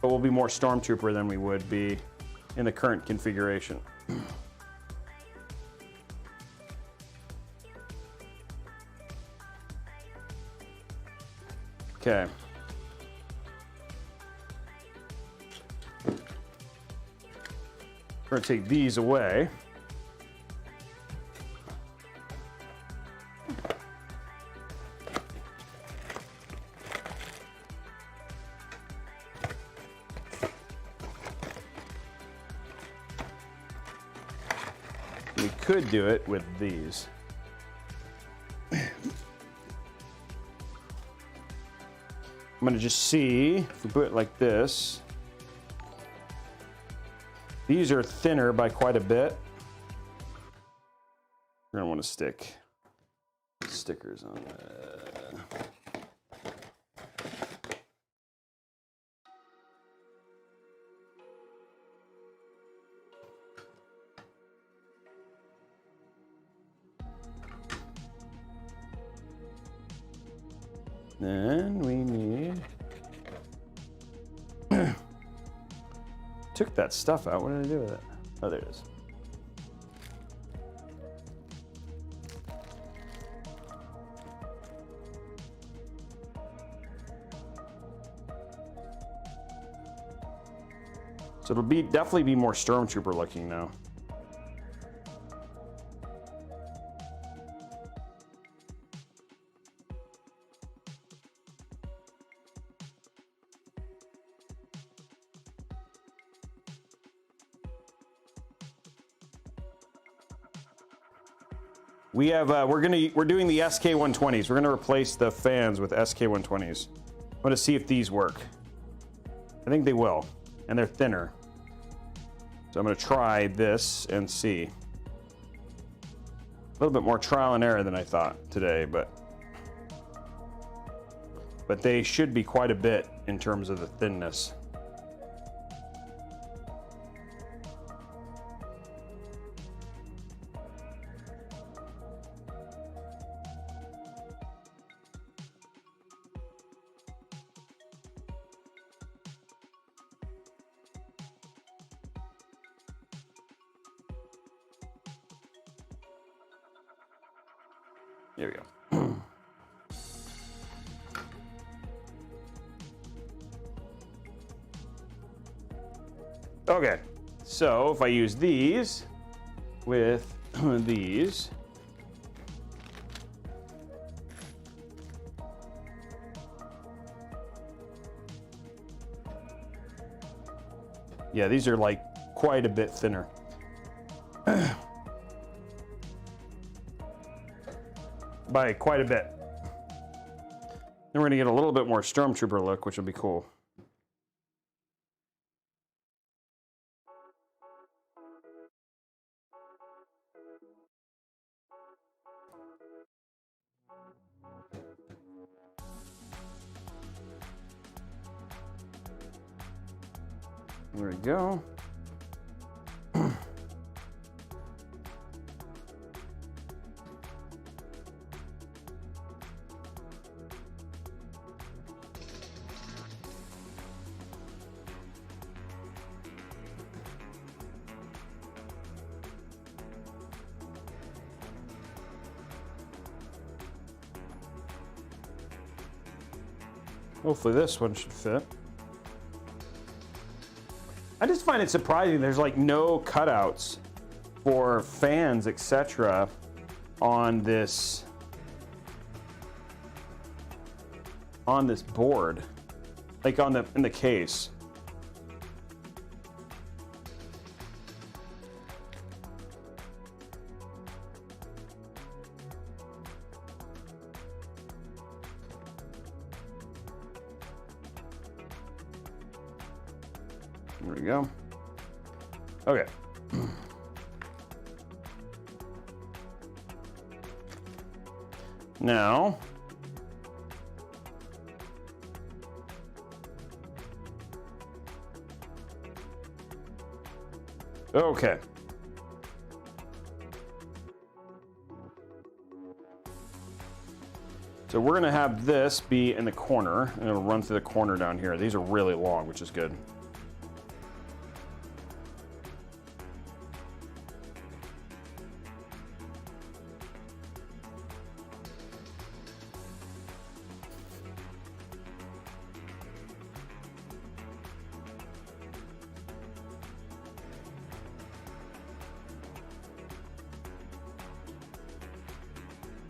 Speaker 1: But we'll be more Stormtrooper than we would be in the current configuration. Okay. We're going to take these away. We could do it with these. I'm going to just see if we put it like this. These are thinner by quite a bit. We're going to want to stick stickers on that. Then we need, took that stuff out. What did I do with it? Oh, there it is. So it'll be definitely be more Stormtrooper looking now. We have we're doing the SK120s. We're gonna replace the fans with SK120s. I'm gonna see if these work. I think they will, and they're thinner. So I'm gonna try this and see. A little bit more trial and error than I thought today, but they should be quite a bit in terms of the thinness. There we go. Okay, so if I use these with these, yeah, these are like quite a bit thinner. By quite a bit. Then we're gonna get a little bit more Stormtrooper look, which will be cool. There we go. Hopefully this one should fit. I just find it surprising there's like no cutouts for fans, etc. on this board, like in the case. There we go. Okay. Now, okay. So we're gonna have this be in the corner, and it'll run through the corner down here. These are really long, which is good.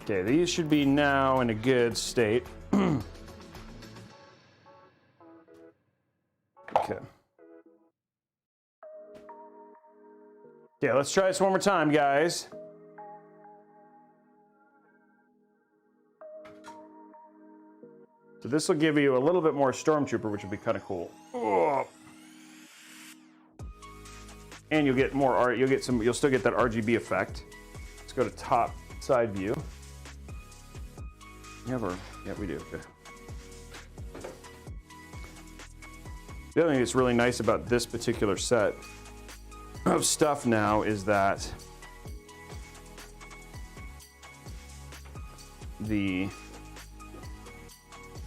Speaker 1: Okay, these should be now in a good state. Okay. Okay, let's try this one more time, guys. So this will give you a little bit more Stormtrooper, which would be kind of cool. Oh. And you'll get more you'll still get that RGB effect. Let's go to top side view. Yeah, we do. Okay. The other thing that's really nice about this particular set of stuff now is that the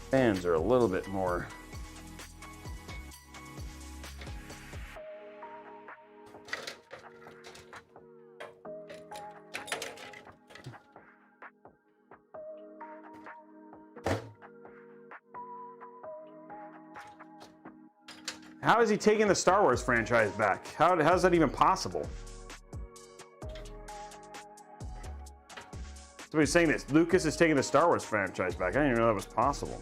Speaker 1: fans are a little bit more How is he taking the Star Wars franchise back? How's that even possible? Somebody's saying this. Lucas is taking the Star Wars franchise back. I didn't even know that was possible.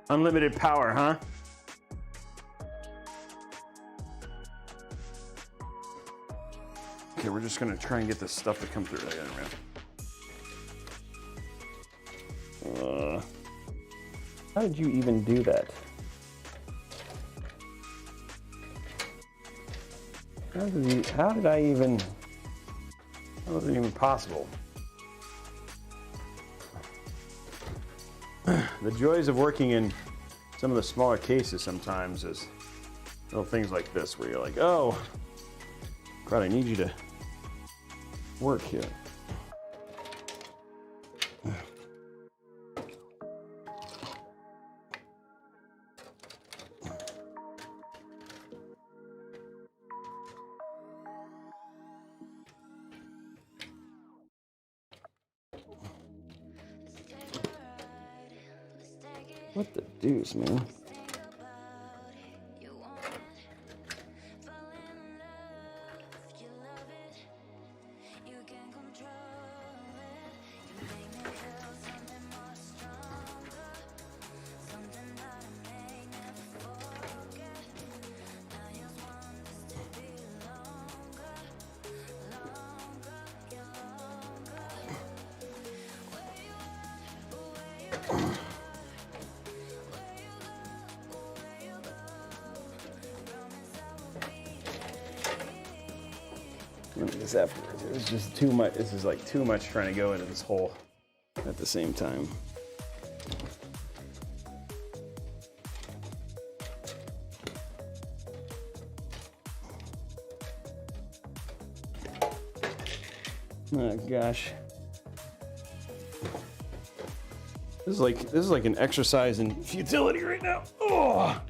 Speaker 1: Unlimited power, huh? Okay, we're just gonna try and get this stuff to come through. How did you even do that? How was it even possible? The joys of working in some of the smaller cases sometimes is little things like this where you're like, oh, crud, I need you to work here. What the deuce, man? Look at this afterwards. It's just too much. This is like too much trying to go into this hole at the same time. Oh gosh. This is like an exercise in futility right now. Oh.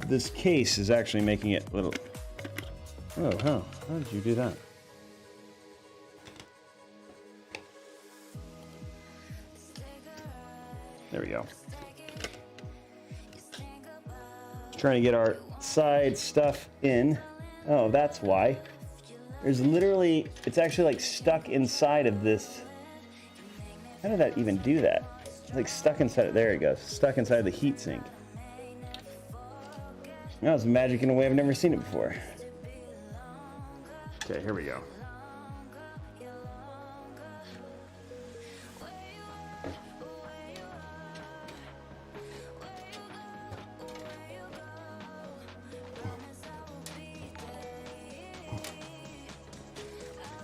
Speaker 1: This case is actually making it a little. Oh, how did you do that? There we go. Trying to get our side stuff in. Oh, that's why. There's literally, it's actually like stuck inside of this. How did that even do that? It's like stuck inside, there it goes. Stuck inside the heatsink. That was magic in a way I've never seen it before. Okay, here we go.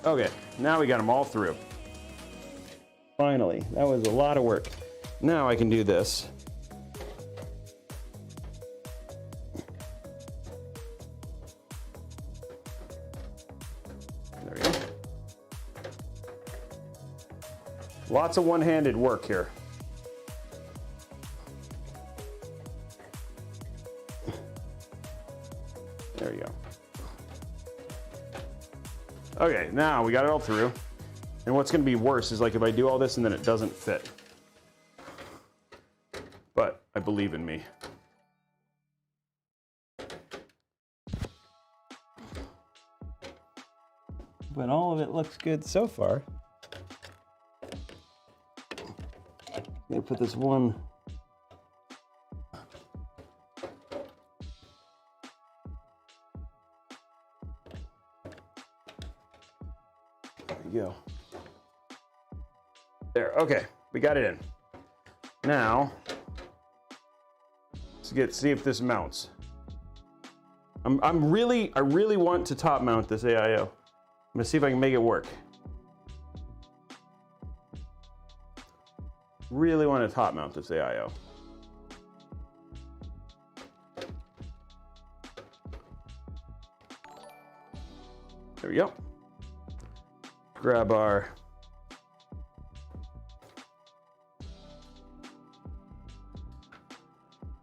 Speaker 1: Okay, now we got them all through. Finally, that was a lot of work. Now I can do this. There we go. Lots of one-handed work here. There you go. Okay, now we got it all through. And what's gonna be worse is like if I do all this and then it doesn't fit. But I believe in me. But all of it looks good so far. I'm gonna put this one. There we go. There, okay, we got it in. Now, let's see if this mounts. I really want to top mount this AIO. I'm gonna see if I can make it work. Really want to top mount this AIO. There we go. Grab our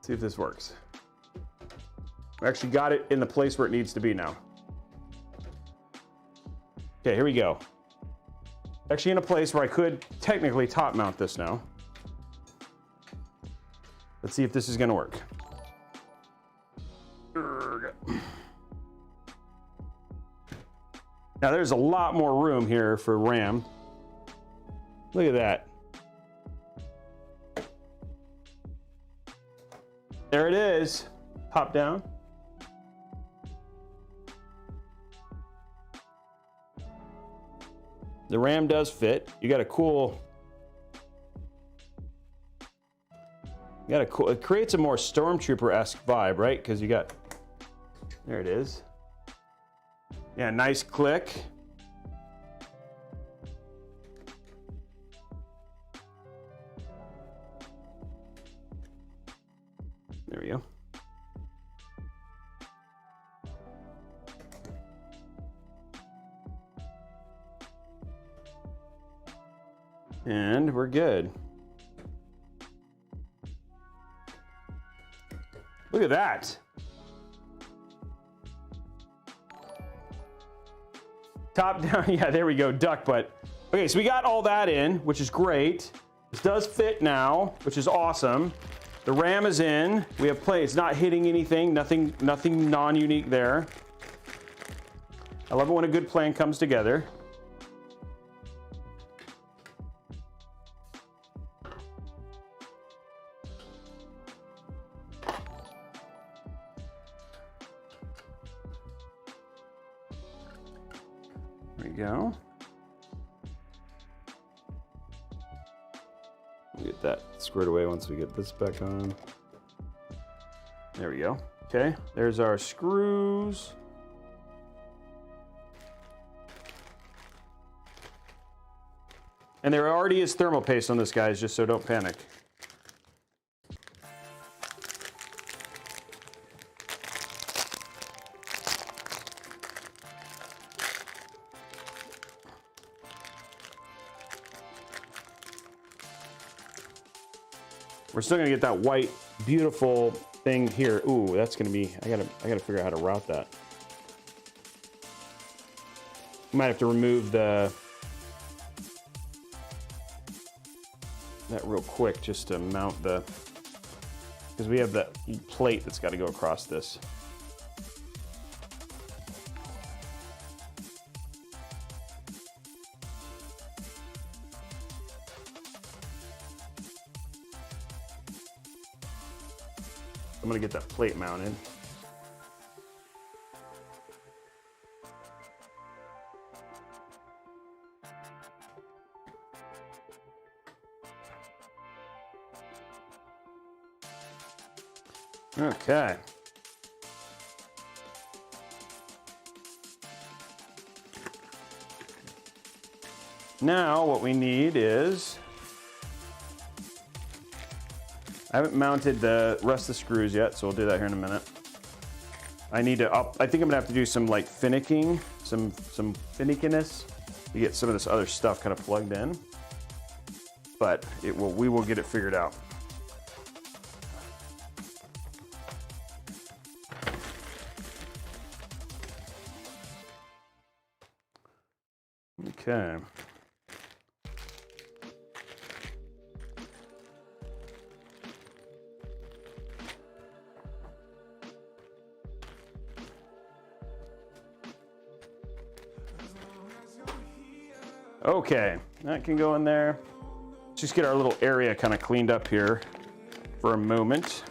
Speaker 1: see if this works. We actually got it in the place where it needs to be now. Okay, here we go. Actually in a place where I could technically top mount this now. Let's see if this is gonna work. Now there's a lot more room here for RAM. Look at that. There it is. Pop down. The RAM does fit. You got a cool. It creates a more Stormtrooper-esque vibe, right? Because you got. There it is. Yeah, nice click. There we go. And we're good. Look at that. Top down, yeah, there we go, duck butt. Okay, so we got all that in, which is great. This does fit now, which is awesome. The RAM is in. We have play. It's not hitting anything, nothing non-unique there. I love it when a good plan comes together. There we go. We'll get that squared away once we get this back on. There we go. Okay, there's our screws. And there already is thermal paste on this, guys, just so don't panic. We're still gonna get that white, beautiful thing here. Ooh, that's gonna be, I gotta figure out how to route that. Might have to remove that real quick just to mount the, because we have that plate that's got to go across this. I'm going to get that plate mounted. Okay. Now what we need is, I haven't mounted the rest of the screws yet, so we'll do that here in a minute. I need to I think I'm gonna have to do some like finicking, some finickiness to get some of this other stuff kind of plugged in. But we will get it figured out. Okay. Okay, that can go in there. Let's just get our little area kind of cleaned up here for a moment.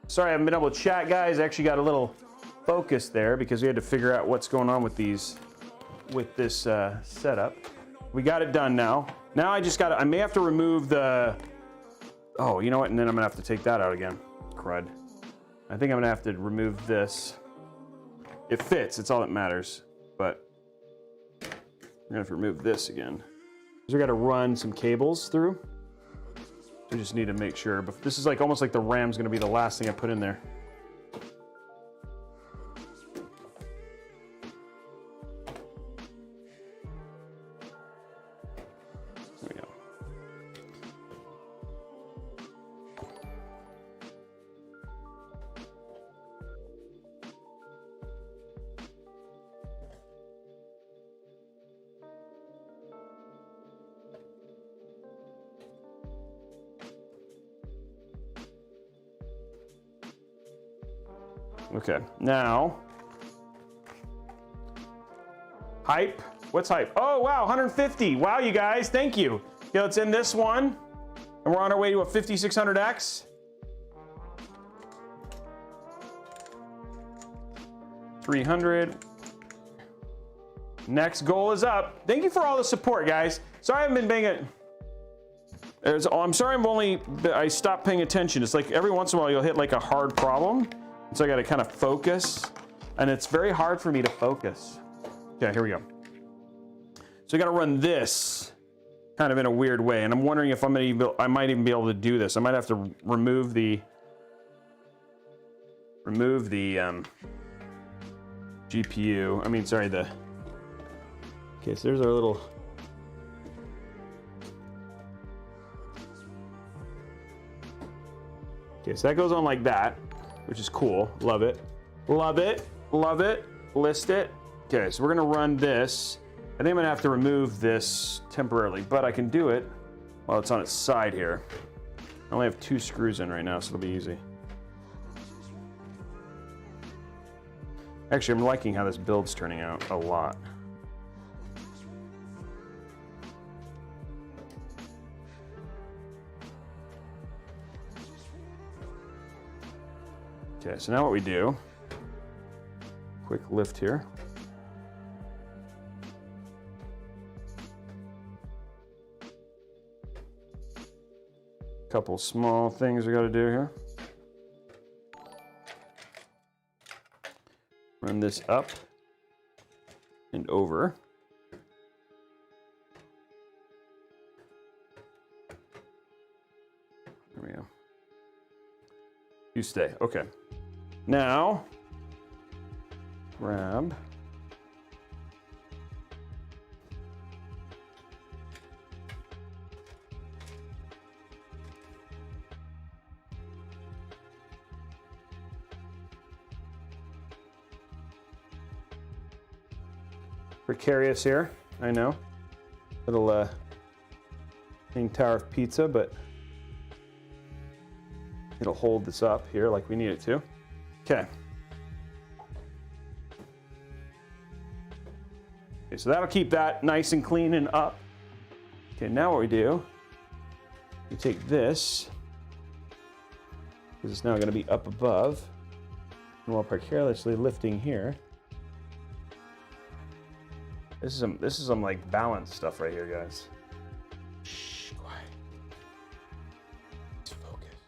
Speaker 1: Sorry I haven't been able to chat, guys. I actually got a little focus there because we had to figure out what's going on with this setup. We got it done now. Now I may have to remove the, oh, you know what? And then I'm gonna have to take that out again. Crud. I think I'm gonna have to remove this. It fits, it's all that matters. But we're gonna have to remove this again. Because we gotta run some cables through. We just need to make sure, but this is like almost like the RAM's gonna be the last thing I put in there. There we go. Okay, now, hype. What's hype? Oh, wow, 150. Wow, you guys, thank you. Okay, let's end this one. And we're on our way to a 5600X. 300. Next goal is up. Thank you for all the support, guys. Sorry I haven't been paying it. I'm sorry I stopped paying attention. It's like every once in a while you'll hit like a hard problem. So I gotta kind of focus, and it's very hard for me to focus. Okay, here we go. So I gotta run this kind of in a weird way, and I'm wondering if I might even be able to do this. I might have to remove the GPU. I mean, sorry, okay, so there's our little. Okay, so that goes on like that, which is cool. Love it. Love it. Love it. List it. Okay, so we're gonna run this. I think I'm gonna have to remove this temporarily, but I can do it while it's on its side here. I only have 2 screws in right now, so it'll be easy. Actually, I'm liking how this build's turning out a lot. Okay, so now what we do, quick lift here. Couple small things we got to do here. Run this up and over. There we go. You stay. Okay. Now, grab. Precarious here, I know. Little hang tower of pizza, but it'll hold this up here like we need it to. Okay. Okay, so that'll keep that nice and clean and up. Okay, now what we do, we take this, because it's now going to be up above, and we'll precariously lifting here. This is some like balance stuff right here, guys. Shh, quiet. It's focused.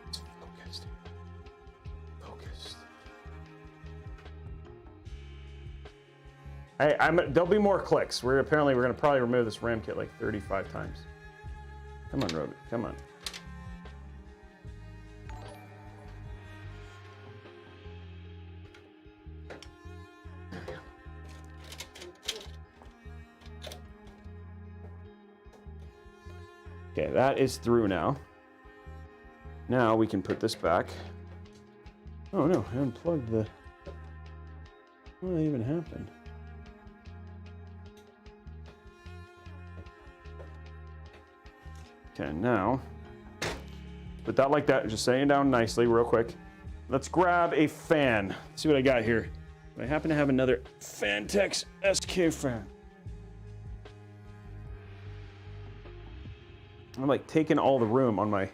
Speaker 1: It's focused. Focused. There'll be more clicks. We're gonna probably remove this RAM kit like 35 times. Come on, Robey. Come on. Okay, that is through now. Now we can put this back. Oh no, I unplugged the... What even happened? Okay, now, put that like that, just setting it down nicely, real quick. Let's grab a fan. Let's see what I got here. I happen to have another Phanteks SK fan. I'm like taking all the room on my...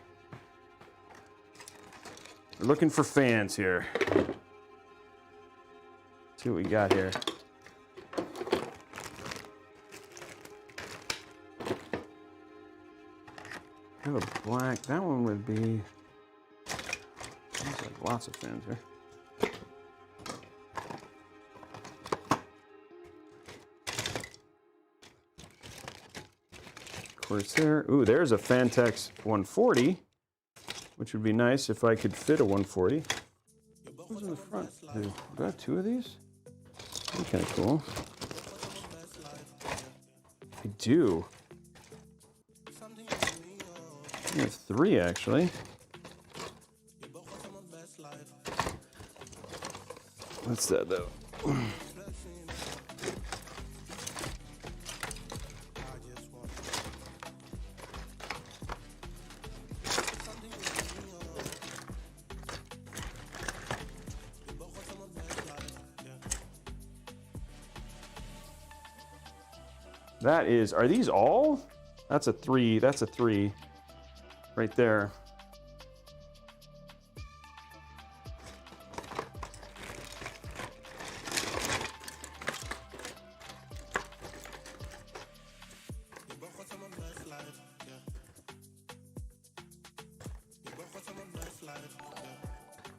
Speaker 1: We're looking for fans here. Let's see what we got here. I have a black, that one would be... There's like lots of fans here. There. Ooh, there's a Phanteks 140, which would be nice if I could fit a 140. Who's in the front? Do I have two of these? That's kind of cool. I do. I have three, actually. What's that, though? That is, are these all? That's a three right there.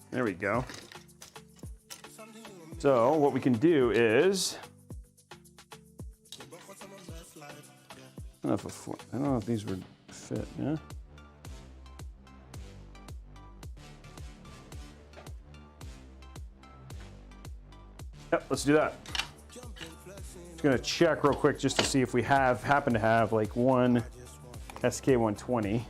Speaker 1: There we go. So what we can do is, I don't know if these would fit, yeah? Yep, let's do that. Just gonna check real quick just to see if we happen to have like one SK120.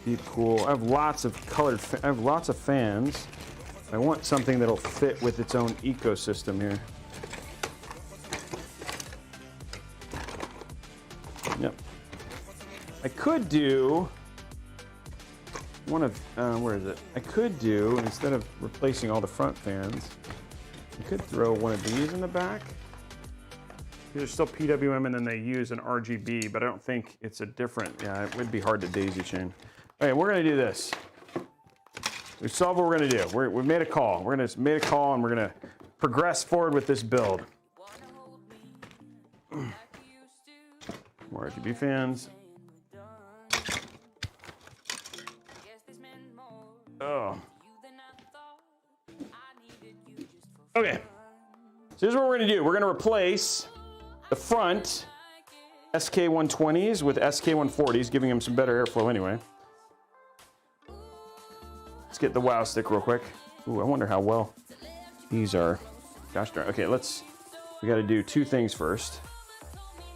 Speaker 1: Deep cool. I have lots of colored. I have lots of fans. I want something that'll fit with its own ecosystem here. Yep. I could do one of, where is it? I could do, instead of replacing all the front fans, I could throw one of these in the back. These are still PWM, and then they use an RGB, but I don't think it's a different, yeah, it would be hard to daisy chain. All right, we're gonna do this. We solved what we're gonna do. We've made a call. We're gonna made a call, and we're gonna progress forward with this build. More RGB fans. Oh. Okay. So here's what we're gonna do. We're gonna replace the front SK120s with SK140s, giving them some better airflow anyway. Let's get the wow stick real quick. Ooh, I wonder how well these are. Gosh darn. Okay, we gotta do two things first.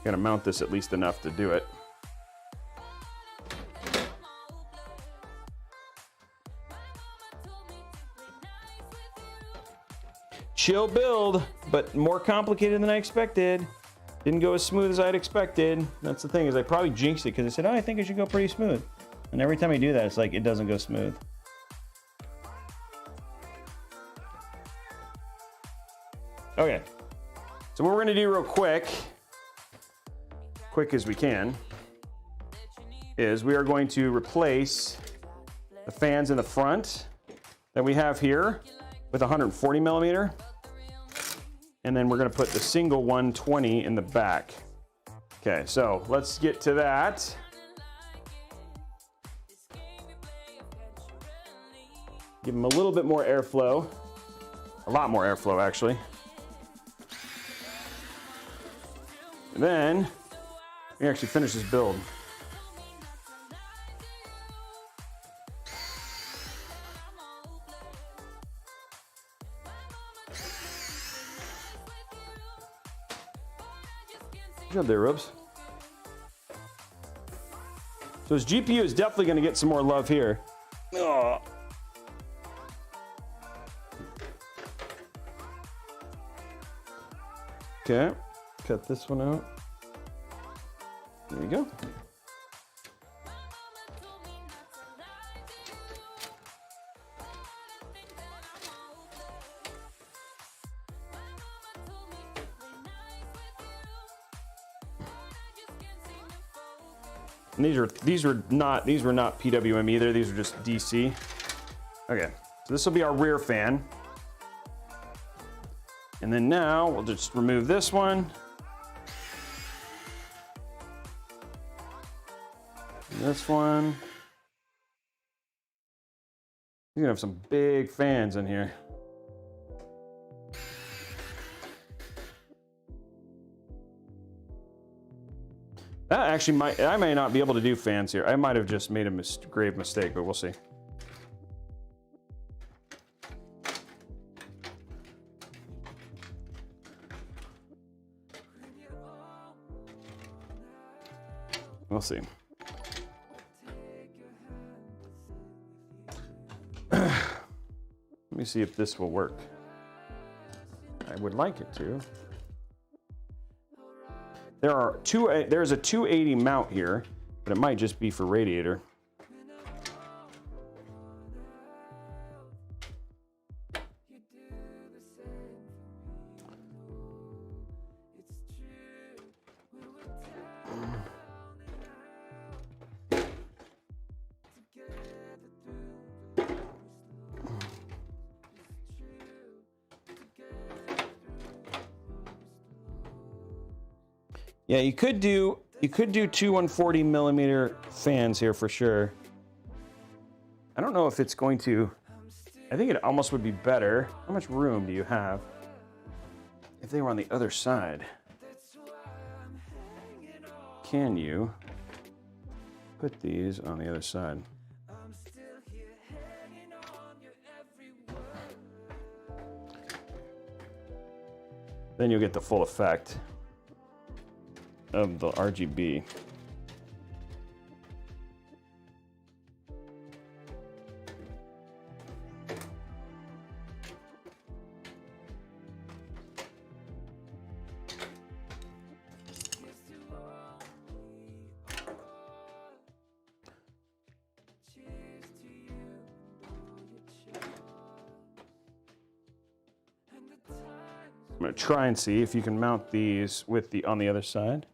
Speaker 1: Gotta mount this at least enough to do it. Chill build, but more complicated than I expected. Didn't go as smooth as I'd expected. That's the thing, is I probably jinxed it because I said, oh, I think it should go pretty smooth. And every time I do that, it's like, it doesn't go smooth. Okay, so what we're gonna do real quick as we can, is we are going to replace the fans in the front that we have here with 140 millimeter. And then we're gonna put the single 120 in the back. Okay, so let's get to that. Give them a little bit more airflow. A lot more airflow, actually. And then we actually finish this build. Good job there, Robes. So his GPU is definitely going to get some more love here. Oh. Okay, cut this one out. There you go. And these were not PWM either. These are just DC. Okay, so this will be our rear fan. And then now we'll just remove this one. And this one. You're gonna have some big fans in here. That actually I may not be able to do fans here. I might have just made a grave mistake, but we'll see. We'll see. Let me see if this will work. I would like it to. There's a 280 mount here, but it might just be for radiator. Yeah, you could do two 140 millimeter fans here for sure. I don't know if it's going to. I think it almost would be better. How much room do you have if they were on the other side? Can you put these on the other side? Then you'll get the full effect of the RGB. I'm gonna try and see if you can mount these with the on the other side.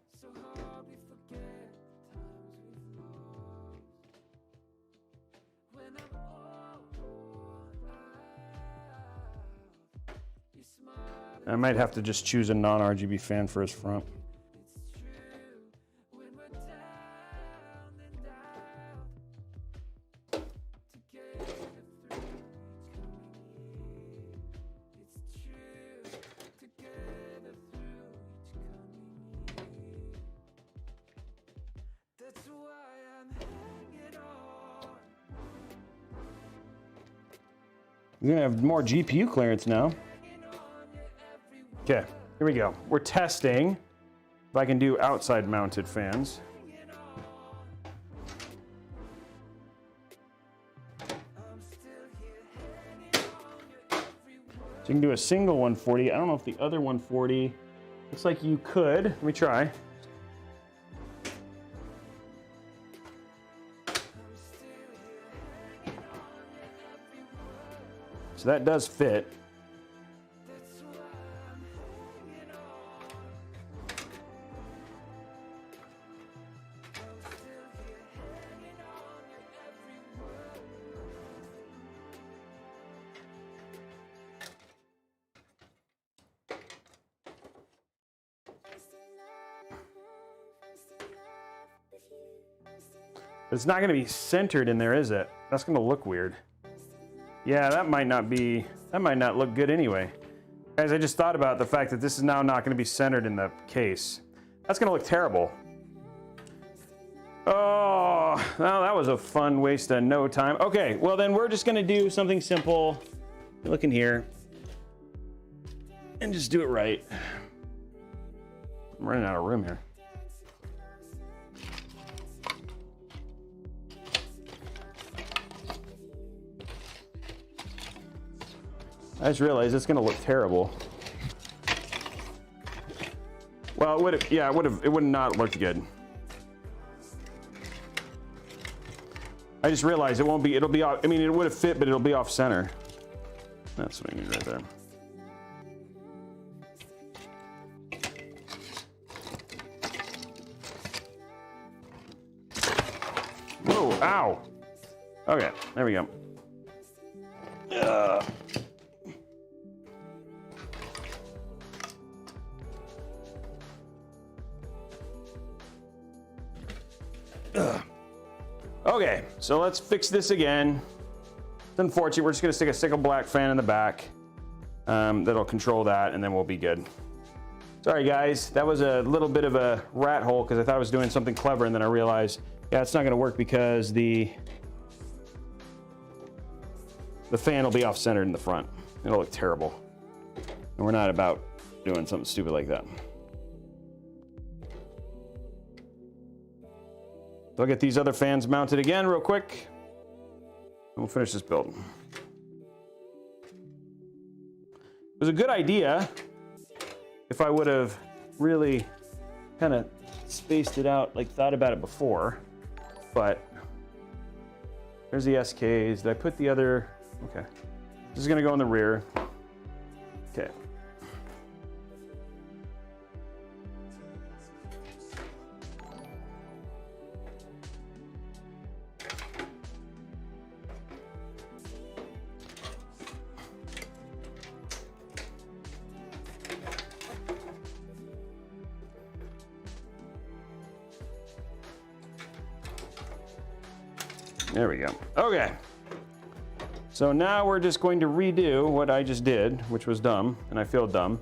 Speaker 1: I might have to just choose a non-RGB fan for his front. You're gonna have more GPU clearance now. Okay, here we go. We're testing if I can do outside mounted fans. So you can do a single 140. I don't know if the other 140, looks like you could. Let me try. So that does fit. It's not going to be centered in there, is it? That's going to look weird. Yeah, that might not look good anyway. Guys, I just thought about the fact that this is now not going to be centered in the case. That's going to look terrible. Oh, well, that was a fun waste of no time. Okay, well then we're just going to do something simple. Look in here. And just do it right. I'm running out of room here. I just realized it's going to look terrible. Well, it would have, yeah, it would not look good. I just realized it won't be, it'll be off, I mean, it would have fit, but it'll be off center. That's what I need right there. Whoa, ow. Okay, there we go. Okay, so let's fix this again. It's unfortunate. We're just going to stick a single black fan in the back that'll control that, and then we'll be good. Sorry, guys. That was a little bit of a rat hole because I thought I was doing something clever, and then I realized, yeah, it's not going to work because the fan will be off-centered in the front. It'll look terrible. And we're not about doing something stupid like that. So I'll get these other fans mounted again real quick, and we'll finish this build. It was a good idea if I would have really kind of spaced it out, like thought about it before, but there's the SKs. Did I put the other, okay. This is gonna go in the rear. Okay. There we go. Okay. So now we're just going to redo what I just did, which was dumb, and I feel dumb.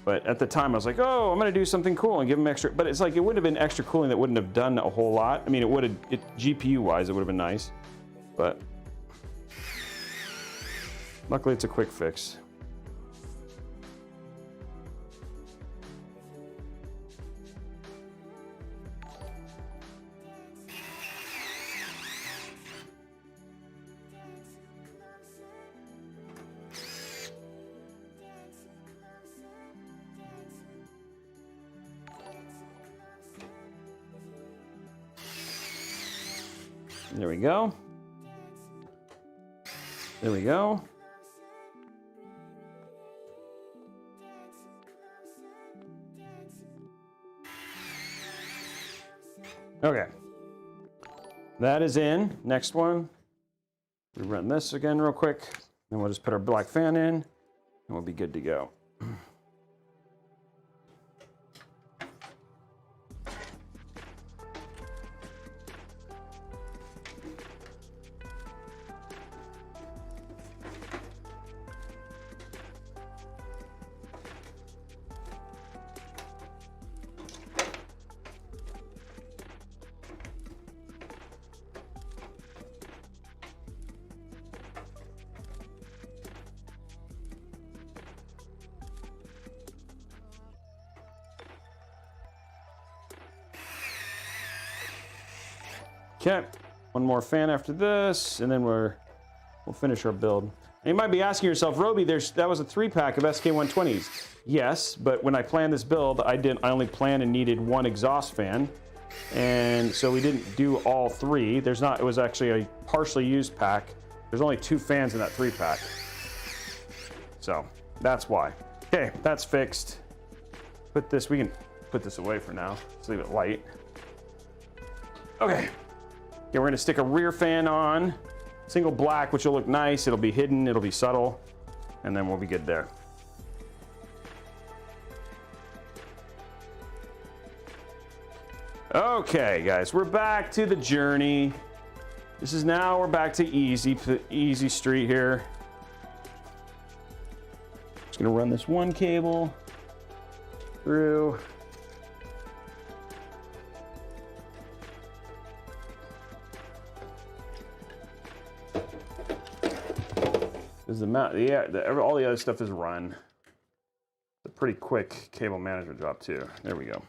Speaker 1: But at the time I was like, oh, I'm gonna do something cool and give them extra, but it's like, it would have been extra cooling that wouldn't have done a whole lot. I mean, it would have, GPU wise, it would have been nice, but luckily it's a quick fix. There we go. There we go. Okay. That is in. Next one. We run this again real quick. Then we'll just put our black fan in and we'll be good to go. Okay, one more fan after this, and then we'll finish our build. And you might be asking yourself, Robey, that was a 3-pack of SK120s. Yes, but when I planned this build, I only planned and needed one exhaust fan, and so we didn't do all 3. It was actually a partially used pack. There's only 2 fans in that 3-pack. So that's why. Okay, that's fixed. We can put this away for now. Let's leave it light. Okay. Okay, we're gonna stick a rear fan on, single black, which will look nice. It'll be hidden, it'll be subtle, and then we'll be good there. Okay, guys, we're back to the journey. We're back to easy street here. Just gonna run this one cable through. Is the mount? All the other stuff is run. It's a pretty quick cable management job too. There we go.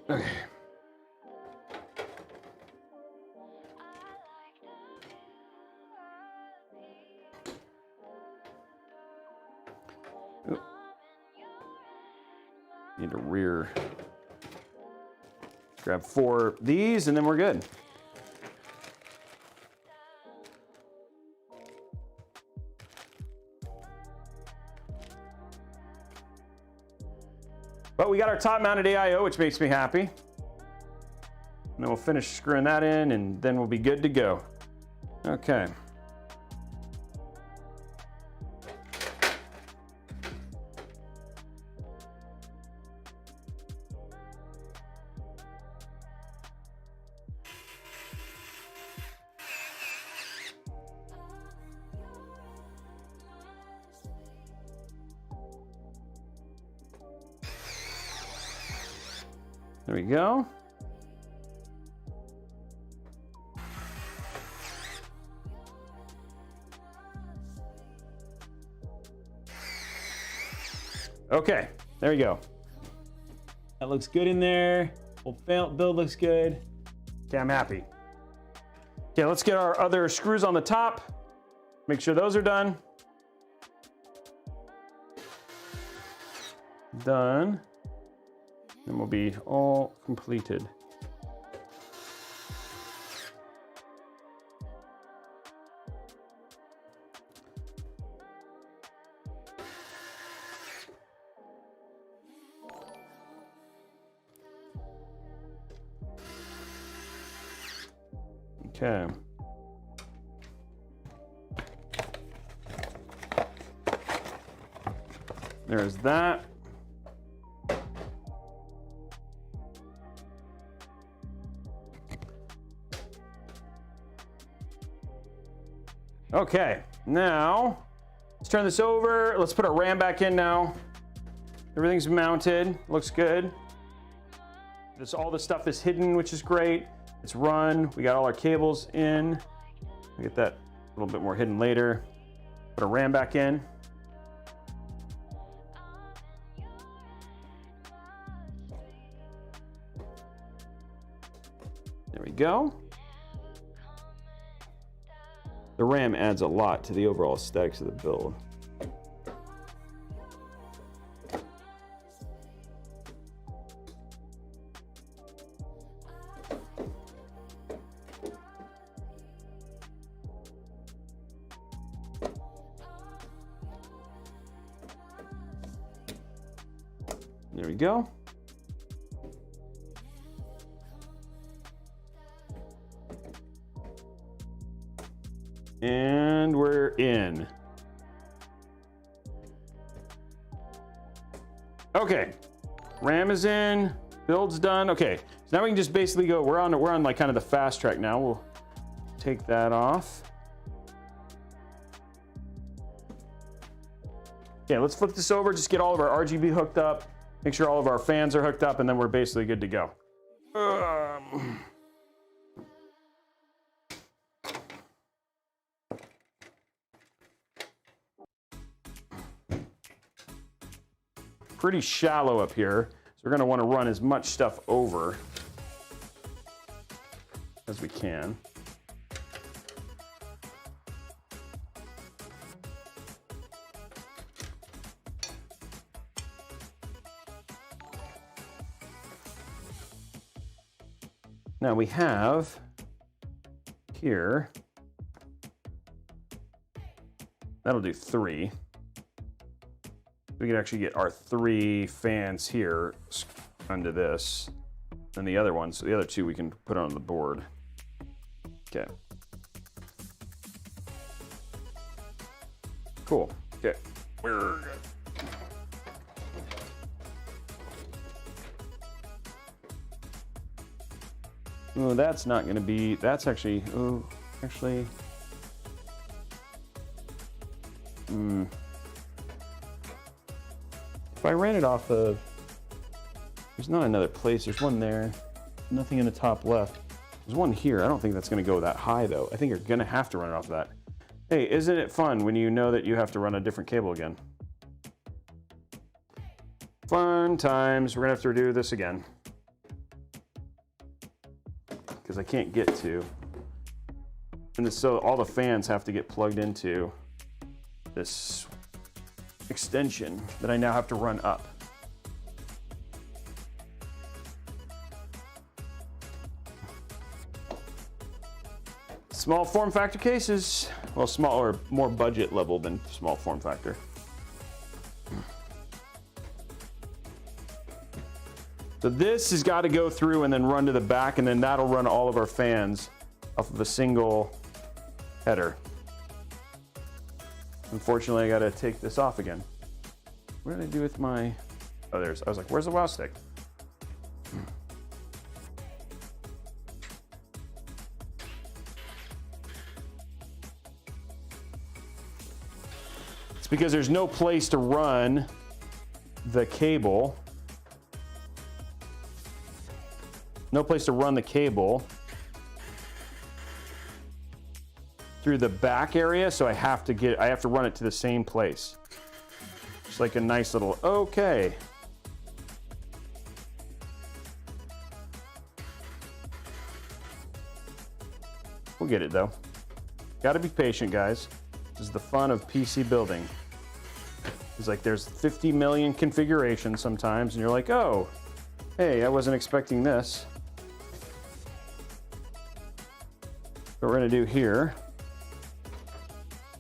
Speaker 1: Okay. Oop. Need a rear. Grab 4 of these and then we're good. But we got our top mounted AIO, which makes me happy. And then we'll finish screwing that in and then we'll be good to go. Okay. There we go. Okay, there we go. That looks good in there. Whole build looks good. Okay, I'm happy. Okay, let's get our other screws on the top. Make sure those are done. Done. And we'll be all completed. Okay. There's that. Okay, now let's turn this over. Let's put our RAM back in now. Everything's mounted, looks good. All the stuff is hidden, which is great. It's run. We got all our cables in. We get that a little bit more hidden later. Put our RAM back in. There we go. The RAM adds a lot to the overall aesthetics of the build. go. And we're in. Okay, RAM is in, build's done. Okay, so now we can just basically go, we're on like kind of the fast track now. We'll take that off. Okay, let's flip this over, just get all of our RGB hooked up, make sure all of our fans are hooked up, and then we're basically good to go. Pretty shallow up here, so we're gonna wanna run as much stuff over as we can. Now we have here, that'll do 3. We can actually get our 3 fans here under this, and the other ones, so the other 2 we can put on the board. Okay. Cool. Okay. We're good. Oh, that's not going to be. That's actually. Oh, actually. If I ran it off of, there's not another place. There's one there. Nothing in the top left. There's one here. I don't think that's going to go that high though. I think you're going to have to run it off of that. Hey, isn't it fun when you know that you have to run a different cable again? Fun times. We're going to have to do this again. Because I can't get to. And so all the fans have to get plugged into this extension that I now have to run up. Small form factor cases. Well, small or more budget level than small form factor. So this has got to go through and then run to the back, and then that'll run all of our fans off of a single header. Unfortunately, I got to take this off again. What did I do with my... Oh, I was like, where's the wow stick? It's because there's no place to run the cable. No place to run the cable through the back area, so I have to run it to the same place. Just like a nice little, okay. We'll get it though. Gotta be patient, guys. This is the fun of PC building. It's like there's 50 million configurations sometimes, and you're like, oh, hey, I wasn't expecting this. What we're gonna do here,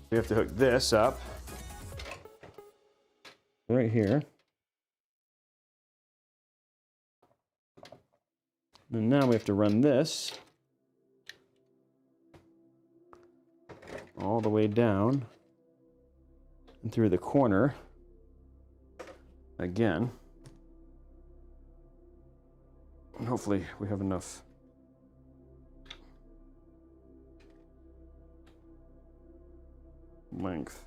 Speaker 1: we have to hook this up right here. And now we have to run this all the way down and through the corner again. And hopefully we have enough length.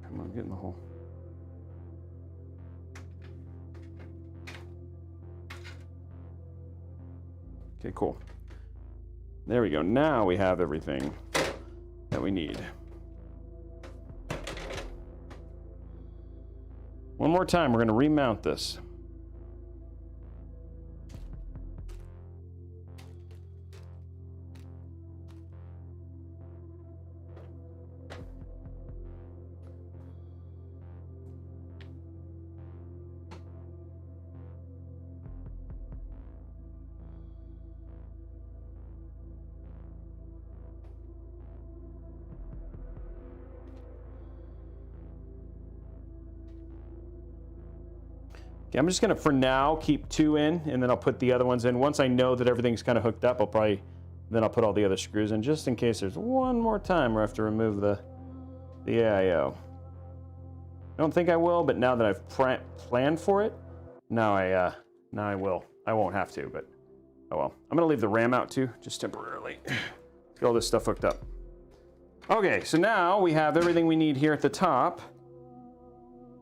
Speaker 1: Come on, get in the hole. Okay, cool. There we go. Now we have everything that we need. One more time, we're going to remount this. Okay, I'm just gonna, for now, keep 2 in, and then I'll put the other ones in. Once I know that everything's kind of hooked up, then I'll put all the other screws in, just in case there's one more time where I have to remove the AIO. I don't think I will, but now that I've planned for it, now I will. I won't have to, but oh well. I'm gonna leave the RAM out too, just temporarily. Get all this stuff hooked up. Okay, so now we have everything we need here at the top.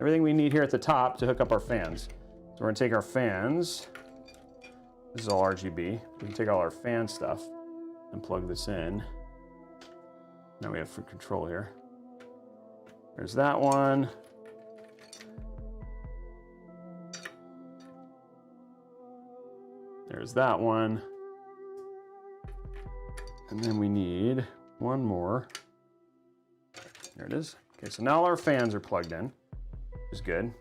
Speaker 1: Everything we need here at the top to hook up our fans. So we're gonna take our fans. This is all RGB. We can take all our fan stuff and plug this in. Now we have for control here. There's that one. There's that one. And then we need one more. There it is. Okay, so now all our fans are plugged in, which is good.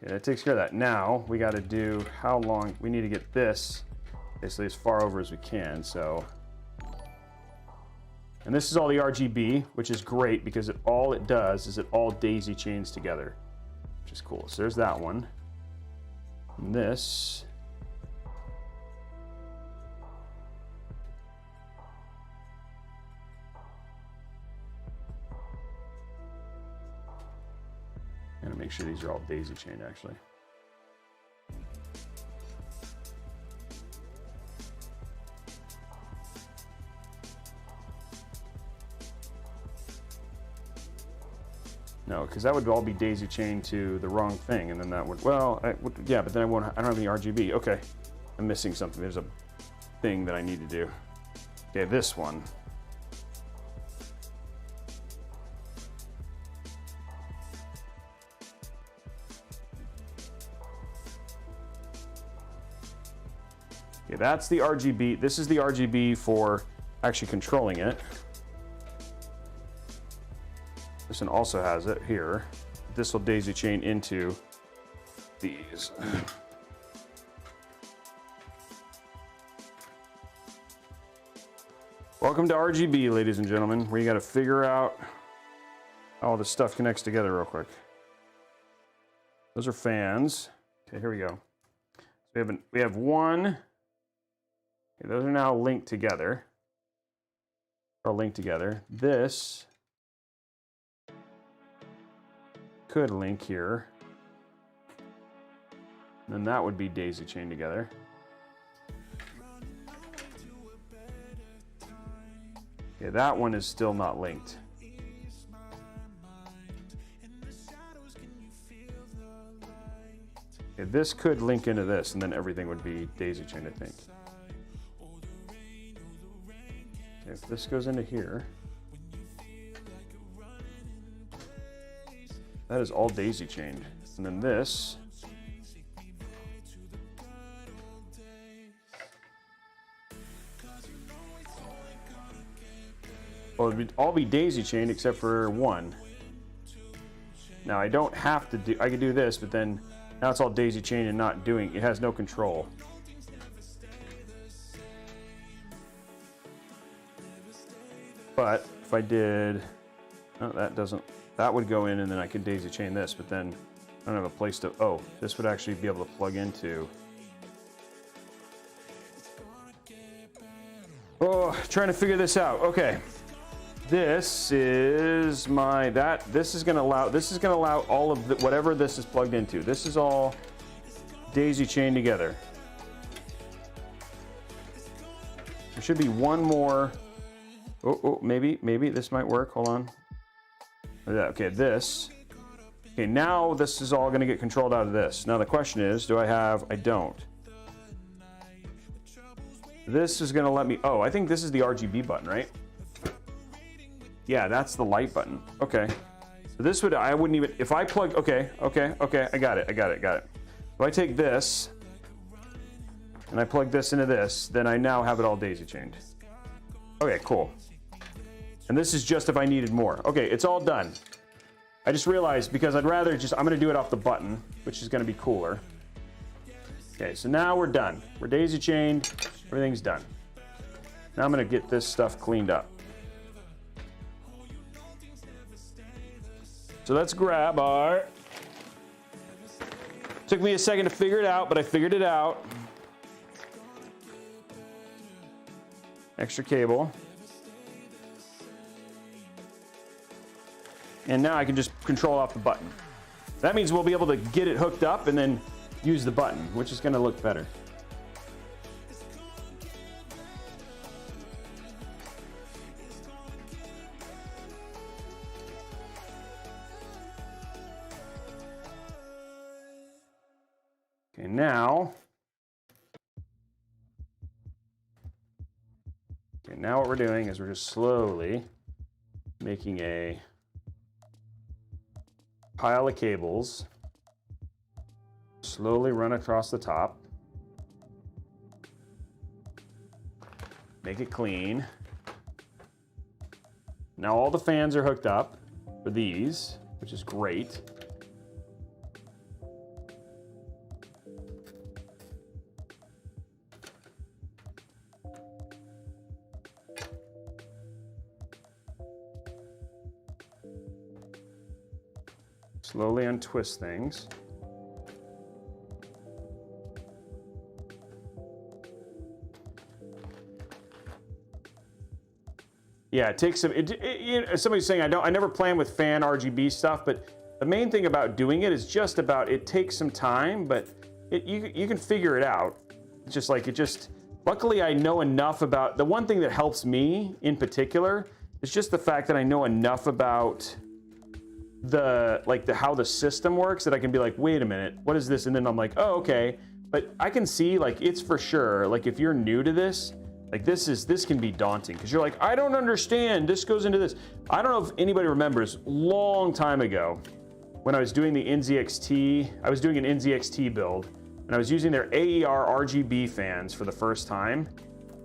Speaker 1: Okay, that takes care of that. Now we got to do how long. We need to get this basically as far over as we can. So, and this is all the RGB, which is great because all it does is it all daisy chains together, which is cool. So there's that one. And this. I'm gonna make sure these are all daisy chained actually. No, because that would all be daisy chained to the wrong thing, and then that would, well, yeah, but then I don't have any RGB. Okay, I'm missing something. There's a thing that I need to do. Okay, this one. Okay, that's the RGB. This is the RGB for actually controlling it. This one also has it here. This will daisy chain into these. Welcome to RGB, ladies and gentlemen, where you got to figure out how all this stuff connects together real quick. Those are fans. Okay, here we go. So we have one. Okay, those are now linked together. Are linked together. This could link here. And then that would be daisy chained together. Okay, that one is still not linked. Okay, this could link into this, and then everything would be daisy chained, I think. Okay, if this goes into here, that is all daisy chained. And then this, well, it would all be daisy chained except for one. Now I don't have to do, I could do this, but then now it's all daisy chained and not doing, it has no control. But if I did, no, that doesn't, that would go in and then I could daisy chain this, but then I don't have a place to, oh, this would actually be able to plug into. Oh, trying to figure this out. Okay. This is my, this is gonna allow all of the, whatever this is plugged into. This is all daisy chained together. There should be one more. Oh, maybe this might work. Hold on. Okay, this. Okay, now this is all gonna get controlled out of this. Now the question is, do I have, I don't. This is gonna let me, oh, I think this is the RGB button, right? Yeah, that's the light button. Okay. So this would, I wouldn't even, if I plug, okay, I got it. If I take this and I plug this into this, then I now have it all daisy chained. Okay, cool. And this is just if I needed more. Okay, it's all done. I just realized because I'd rather just, I'm gonna do it off the button, which is gonna be cooler. Okay, so now we're done. We're daisy chained, everything's done. Now I'm gonna get this stuff cleaned up. So let's grab our Took me a second to figure it out, but I figured it out. Extra cable. And now I can just control off the button. That means we'll be able to get it hooked up and then use the button, which is going to look better. Okay, now what we're doing is we're just slowly making a pile of cables, slowly run across the top, make it clean. Now all the fans are hooked up for these, which is great. Slowly untwist things. Yeah, it takes some. Somebody's saying I never plan with fan RGB stuff, but the main thing about doing it is just about it takes some time, but you can figure it out. It's just like Luckily, I know enough about the one thing that helps me in particular is just the fact that I know enough about how the system works that I can be like, wait a minute, what is this? And then I'm like, oh, okay. But I can see like it's for sure. Like if you're new to this, like this can be daunting because you're like, I don't understand. This goes into this. I don't know if anybody remembers long time ago when I was doing the NZXT, I was doing an NZXT build and I was using their AER RGB fans for the first time.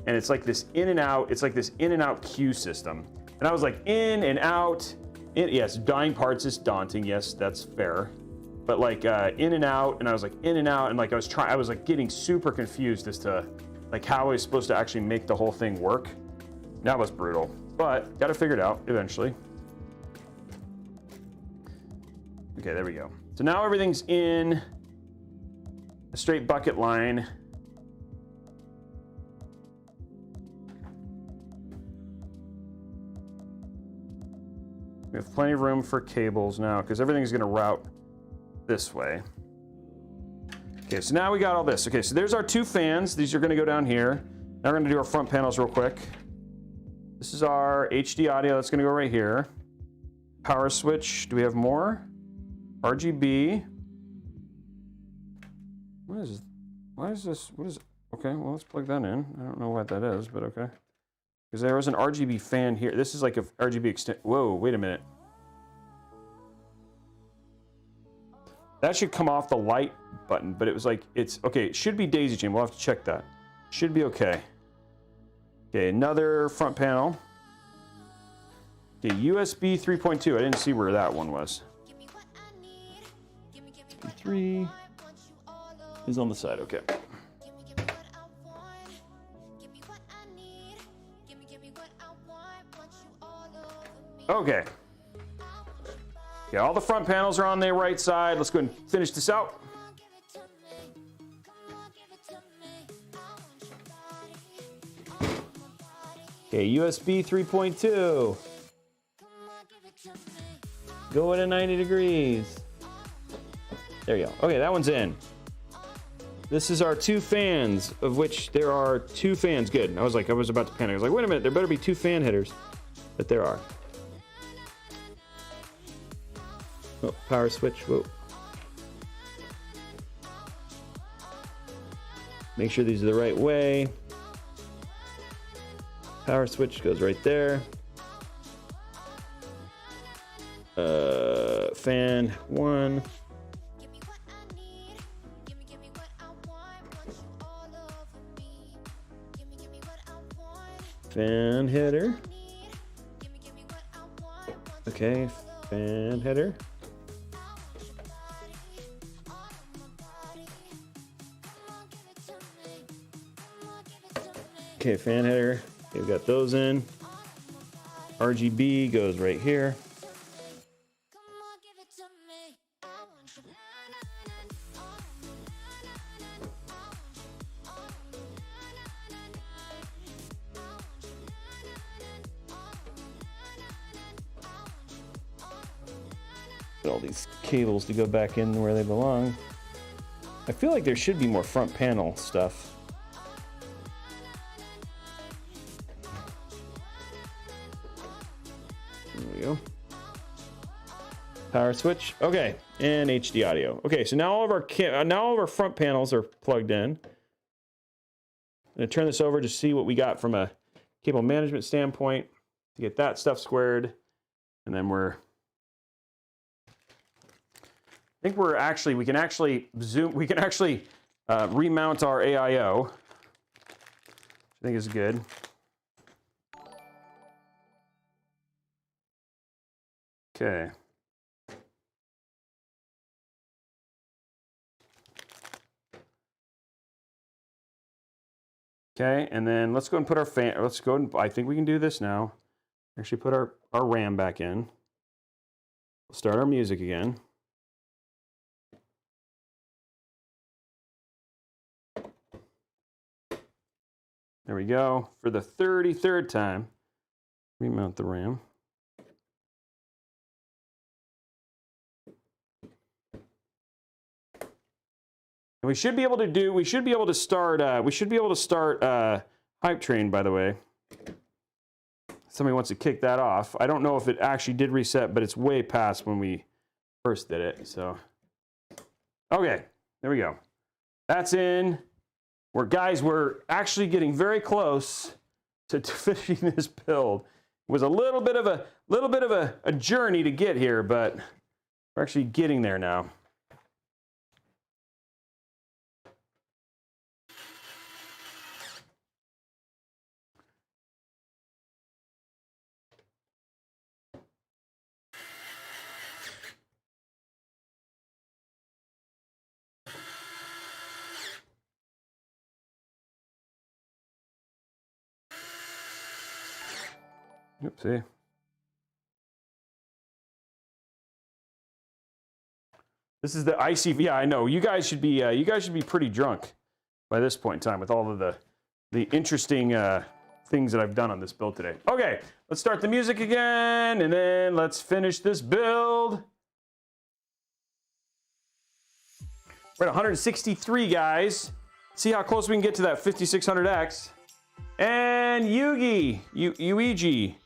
Speaker 1: And it's like this in and out, it's like this in and out queue system. And I was like in and out. Yes, dying parts is daunting. Yes, that's fair. But like in and out, and I was like in and out, and like I was like getting super confused as to like how I was supposed to actually make the whole thing work. That was brutal, but got to figure it out eventually. Okay, there we go. So now everything's in a straight bucket line. We have plenty of room for cables now because everything's going to route this way. Okay, so now we got all this. Okay, so there's our two fans. These are going to go down here. Now we're going to do our front panels real quick. This is our HD audio. That's going to go right here. Power switch. Do we have more? RGB. What is this? Why is this? What is it? Okay, well, let's plug that in. I don't know what that is, but okay. Because there was an RGB fan here. This is like a RGB extent. Whoa, wait a minute. That should come off the light button, but it was like, it's okay. It should be daisy chain. We'll have to check that. Should be okay. Okay, another front panel. Okay, USB 3.2. I didn't see where that one was. 3 is on the side. Okay. Okay. Okay, all the front panels are on the right side. Let's go ahead and finish this out. Okay, USB 3.2. Going at 90 degrees. There you go. Okay, that one's in. This is our two fans, of which there are two fans. Good. I was about to panic. I was like, wait a minute, there better be two fan headers. But there are. Oh, power switch. Whoa. Make sure these are the right way. Power switch goes right there. Fan 1. Fan header. Okay, fan header. Okay, fan header. Okay, we've got those in. RGB goes right here.
Speaker 2: All these cables to go back in where they belong. I feel like there should be more front panel stuff. There we go. Power switch. Okay, and HD audio. Okay, so now all of our front panels are plugged in. I'm gonna turn this over to see what we got from a cable management standpoint to get that stuff squared, and then I think we can actually remount our AIO, which I think is good. Okay. Okay, and then let's go and put our fan, I think we can do this now. Actually put our RAM back in. We'll start our music again. There we go. For the 33rd time, remount the RAM. And we should be able to start Hype Train, by the way. Somebody wants to kick that off. I don't know if it actually did reset, but it's way past when we first did it, so. Okay, there we go. That's in. We're actually getting very close to finishing this build. It was a little bit of a journey to get here, but we're actually getting there now. Oopsie. This is the IC. Yeah, I know. You guys should be pretty drunk by this point in time with all of the interesting things that I've done on this build today. Okay, let's start the music again, and then let's finish this build. We're at 163, guys. See how close we can get to that 5600X. And Yuigi.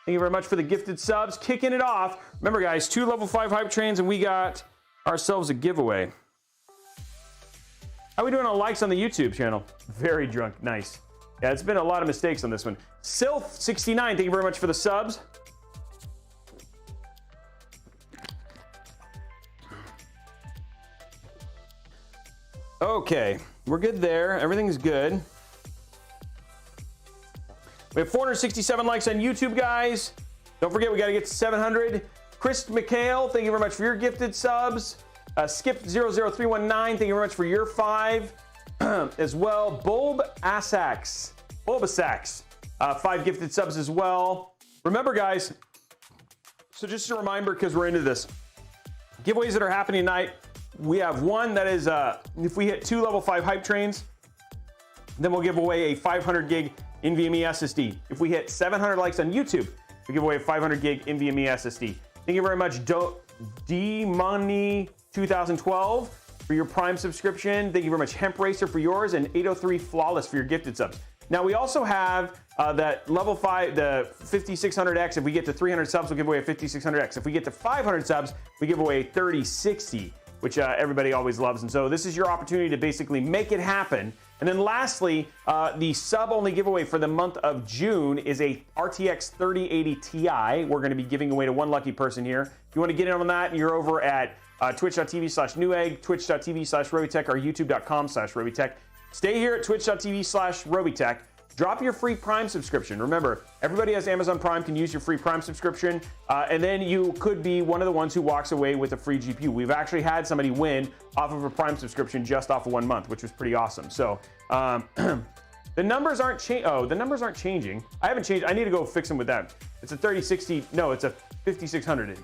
Speaker 2: Thank you very much for the gifted subs. Kicking it off. Remember, guys, 2 level 5 hype trains, and we got ourselves a giveaway. How are we doing on likes on the YouTube channel? Very drunk. Nice. Yeah, it's been a lot of mistakes on this one. Sylph69, thank you very much for the subs. Okay, we're good there. Everything's good. We have 467 likes on YouTube, guys. Don't forget, we got to get to 700. Chris McHale, thank you very much for your gifted subs. Skip00319, thank you very much for your 5 as well. Bulbasax, 5 gifted subs as well. Remember, guys, so just a reminder, because we're into this, giveaways that are happening tonight. We have one that is, if we hit 2 level 5 hype trains, then we'll give away a 500 gig NVMe SSD. If we hit 700 likes on YouTube, we give away a 500 gig NVMe SSD. Thank you very much, DMoney2012 for your Prime subscription. Thank you very much, Hemp Racer for yours, and 803 Flawless for your gifted subs. Now we also have that level 5, the 5600X. If we get to 300 subs, we'll give away a 5600X. If we get to 500 subs, we give away a 3060, which everybody always loves. And so this is your opportunity to basically make it happen. And then lastly, the sub-only giveaway for the month of June is a RTX 3080 Ti. We're gonna be giving away to one lucky person here. If you wanna get in on that, you're over at twitch.tv/Newegg, twitch.tv/Robeytech, or youtube.com/Robeytech. Stay here at twitch.tv/Robeytech. Drop your free Prime subscription. Remember, everybody has Amazon Prime, can use your free Prime subscription, and then you could be one of the ones who walks away with a free GPU. We've actually had somebody win off of a Prime subscription just off of 1 month, which was pretty awesome. So the numbers aren't the numbers aren't changing. I haven't changed. I need to go fix them with that. It's a 3060. No, it's a 5600.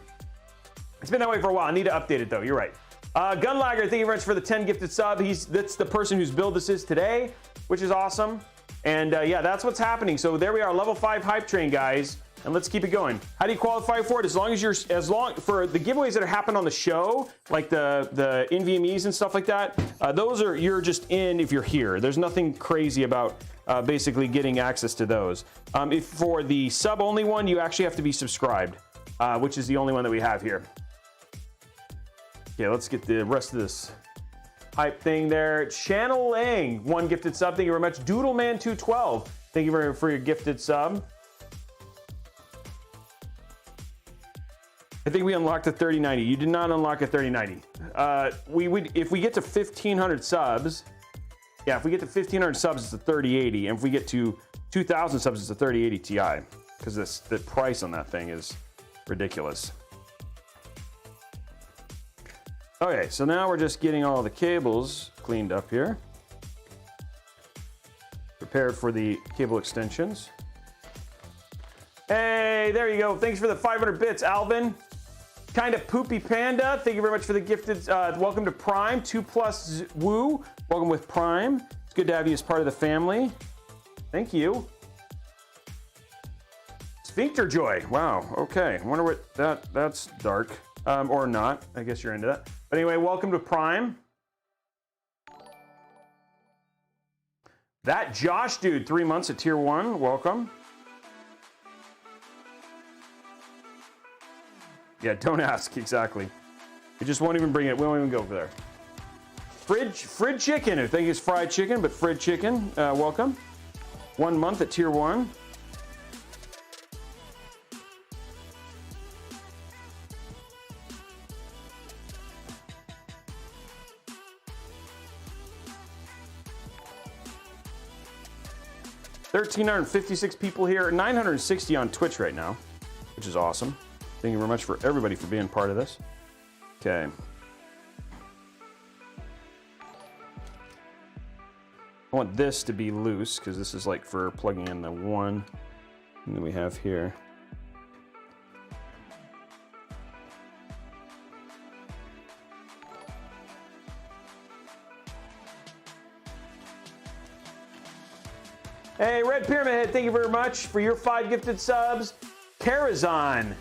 Speaker 1: It's been that way for a while. I need to update it though. You're right. Gunlagger, thank you very much for the 10 gifted sub. That's the person whose build this is today, which is awesome. And yeah, that's what's happening. So there we are, level 5 hype train, guys. And let's keep it going. How do you qualify for it? As long as for the giveaways that happen on the show, like the NVMEs and stuff like that, you're just in if you're here. There's nothing crazy about basically getting access to those. If for the sub only one, you actually have to be subscribed, which is the only one that we have here. Okay, let's get the rest of this hype thing there. Channel Lang, 1 gifted sub. Thank you very much. Doodleman212, thank you very much for your gifted sub. I think we unlocked the 3090. You did not unlock a 3090. If we get to 1,500 subs, yeah, if we get to 1,500 subs, it's a 3080, and if we get to 2,000 subs, it's a 3080 Ti, because the price on that thing is ridiculous. Okay, so now we're just getting all the cables cleaned up here. Prepared for the cable extensions. Hey, there you go. Thanks for the 500 bits, Alvin. Kind of Poopy Panda, thank you very much for the gifted. Welcome to Prime. 2+ Woo, welcome with Prime. It's good to have you as part of the family. Thank you. Sphincter Joy, wow, okay. I wonder what that's dark. Or not, I guess you're into that. But anyway, welcome to Prime. That Josh dude, 3 months at tier 1, welcome. Yeah, don't ask, exactly. We just won't even bring it, we won't even go over there. Frid Chicken, I think it's fried chicken, but Frid Chicken, welcome. 1 month at tier 1. $1,356 people here, 960 on Twitch right now, which is awesome. Thank you very much for everybody for being part of this. Okay. I want this to be loose because this is like for plugging in the one and then we have here. Hey, Red Pyramid Head, thank you very much for your 5 gifted subs. Karazhan,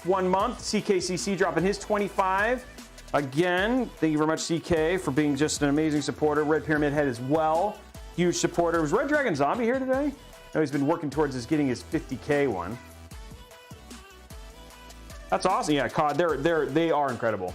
Speaker 1: 1 month. CKCC dropping his 25. Again, thank you very much, CK, for being just an amazing supporter. Red Pyramid Head as well, huge supporter. Was Red Dragon Zombie here today? No, he's been working towards getting his 50K one. That's awesome. Yeah, COD, they are incredible.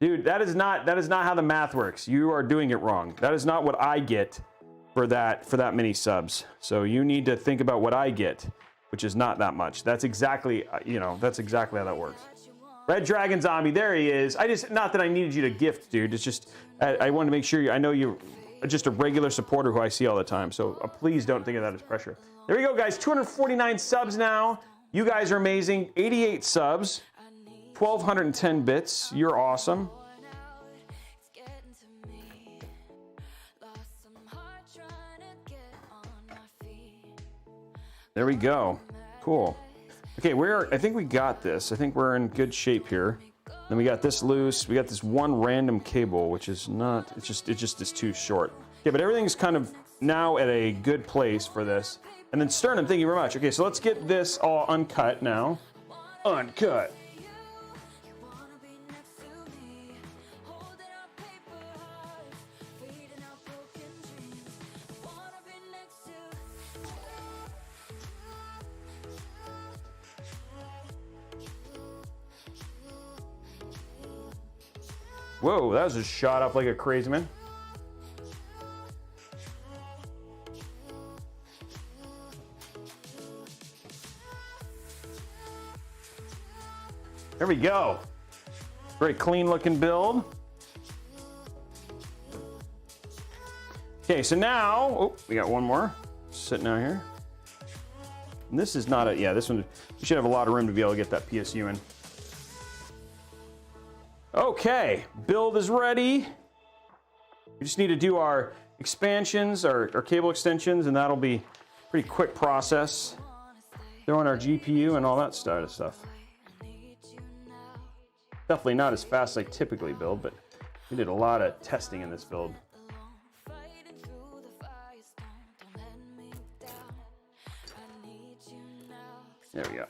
Speaker 1: Dude, that is not how the math works. You are doing it wrong. That is not what I get for that many subs. So you need to think about what I get, which is not that much. That's exactly, that's exactly how that works. Red Dragon Zombie, there he is. Not that I needed you to gift, dude. It's just, I wanted to make sure I know you're just a regular supporter who I see all the time. So please don't think of that as pressure. There we go, guys. 249 subs now. You guys are amazing. 88 subs. 1,210 bits. You're awesome. There we go. Cool. Okay, I think we got this. I think we're in good shape here. Then we got this loose. We got this one random cable, which is not, it just is too short. Okay, but everything's kind of now at a good place for this. And then Sternum, thank you very much. Okay, so let's get this all uncut now. Uncut. Whoa, that was just shot up like a crazy man. There we go. Very clean looking build. Okay, so now, oh, we got one more sitting out here. And this is not this one, you should have a lot of room to be able to get that PSU in. Okay, build is ready. We just need to do our expansions, our cable extensions, and that'll be a pretty quick process. Throw in our GPU and all that stuff. Definitely not as fast as I typically build, but we did a lot of testing in this build. There we go.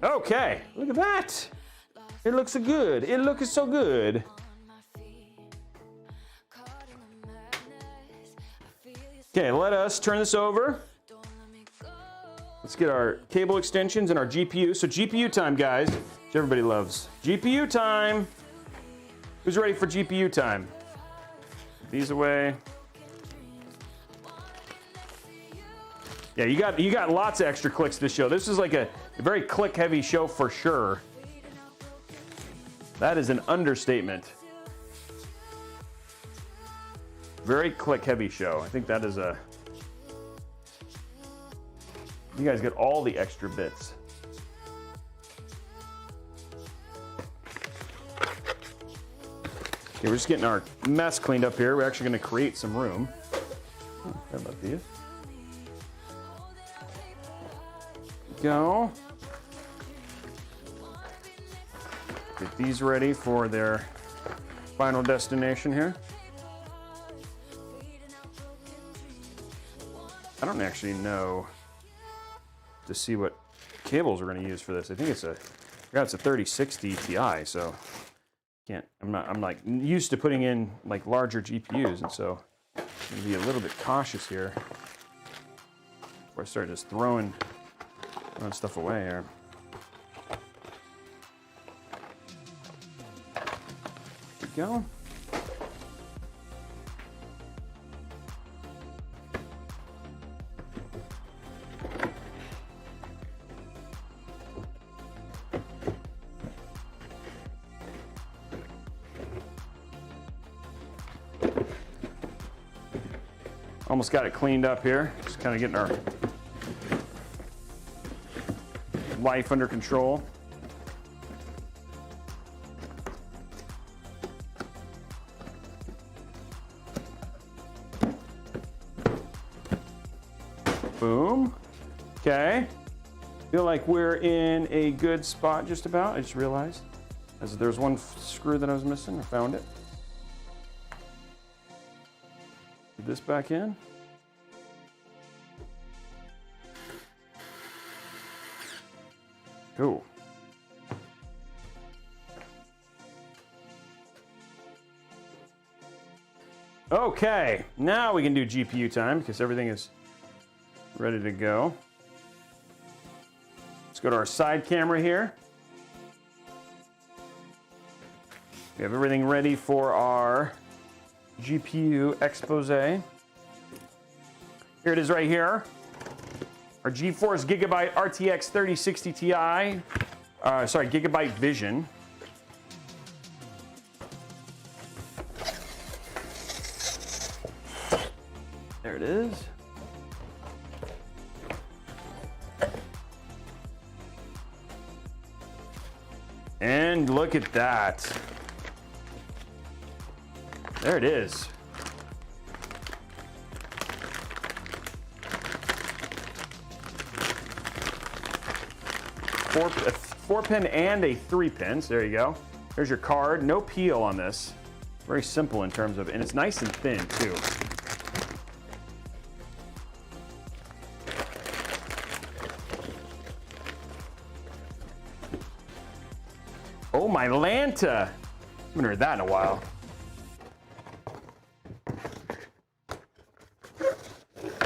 Speaker 1: Okay, look at that. It looks so good. It looks so good. Okay, let us turn this over. Let's get our cable extensions and our GPU. So GPU time, guys, which everybody loves. GPU time. Who's ready for GPU time? These away. Yeah, you got lots of extra clicks this show. This is like a very click-heavy show for sure. That is an understatement. Very click-heavy show. I think that is a... You guys get all the extra bits. Okay, we're just getting our mess cleaned up here. We're actually going to create some room. Oh, how about these? Go. Get these ready for their final destination here. I don't actually know to see what cables we're going to use for this. I think it's a 3060 Ti, so I'm like used to putting in like larger GPUs, and so I'm going to be a little bit cautious here before I start just throwing stuff away here. There we go. Almost got it cleaned up here. Just kind of getting our life under control. Boom. Okay. Feel like we're in a good spot just about. I just realized there's one screw that I was missing. I found it. Put this back in. Cool. Okay, now we can do GPU time because everything is ready to go. Let's go to our side camera here. We have everything ready for our GPU expose. Here it is right here. Our GeForce Gigabyte RTX 3060 Ti, Gigabyte Vision. There it is. And look at that. There it is. A 4-pin and a 3-pin. So there you go. There's your card. No peel on this. Very simple in terms of, and it's nice and thin too. Oh my Lanta! Haven't heard that in a while.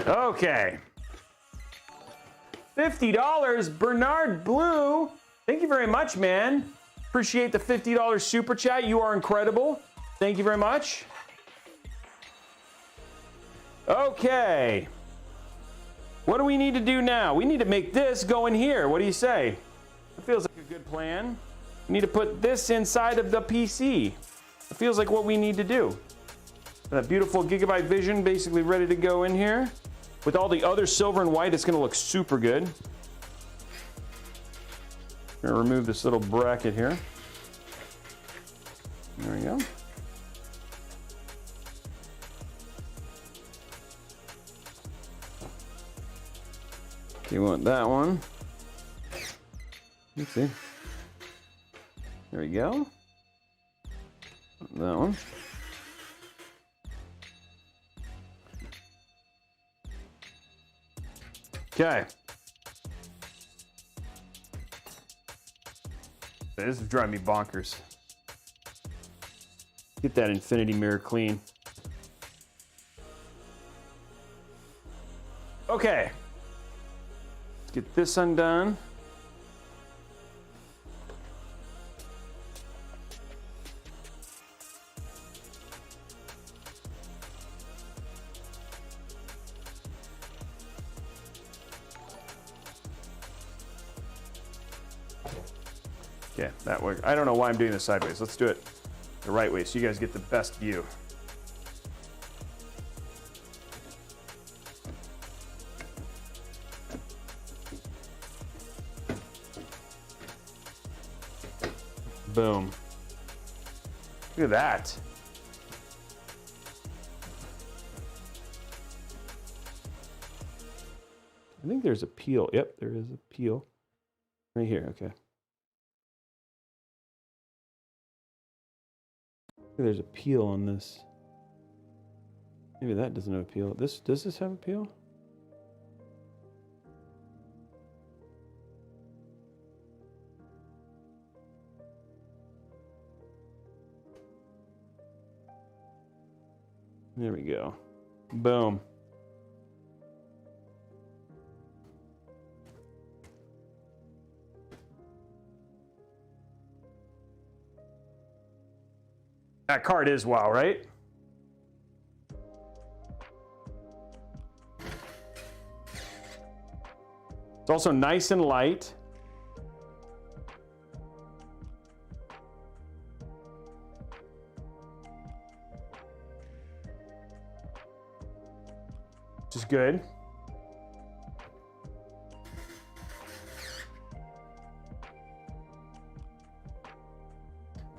Speaker 1: Okay. $50, Bernard Blue. Thank you very much, man. Appreciate the $50 super chat. You are incredible. Thank you very much. Okay. What do we need to do now? We need to make this go in here. What do you say? It feels like a good plan. We need to put this inside of the PC. It feels like what we need to do. That beautiful Gigabyte Vision basically ready to go in here. With all the other silver and white, it's going to look super good. I'm going to remove this little bracket here. There we go. You want that one? Let's see. There we go. That one. Okay. This is driving me bonkers. Get that infinity mirror clean. Okay. Let's get this undone. Okay, that works. I don't know why I'm doing this sideways. Let's do it the right way so you guys get the best view. Boom. Look at that. I think there's a peel. Yep, there is a peel. Right here, okay. There's a peel on this. Maybe that doesn't have a peel. Does this have a peel? There we go. Boom. That card is wow, right? It's also nice and light. Which is good.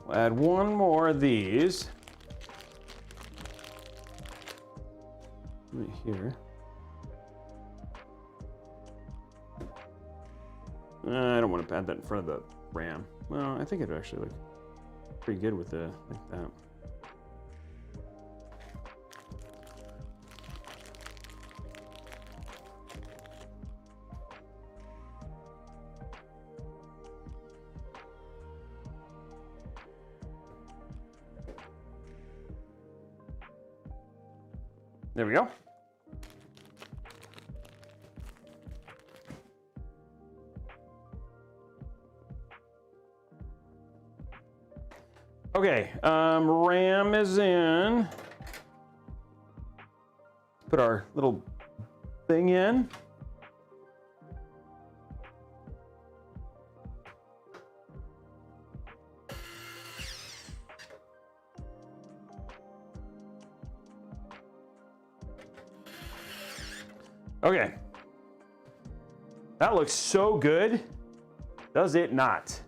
Speaker 1: We'll add one more of these. Right here. I don't want to add that in front of the RAM. Well, I think it would actually look pretty good with the like that. There we go. Okay, RAM is in. Put our little thing in. Okay. That looks so good. Does it not?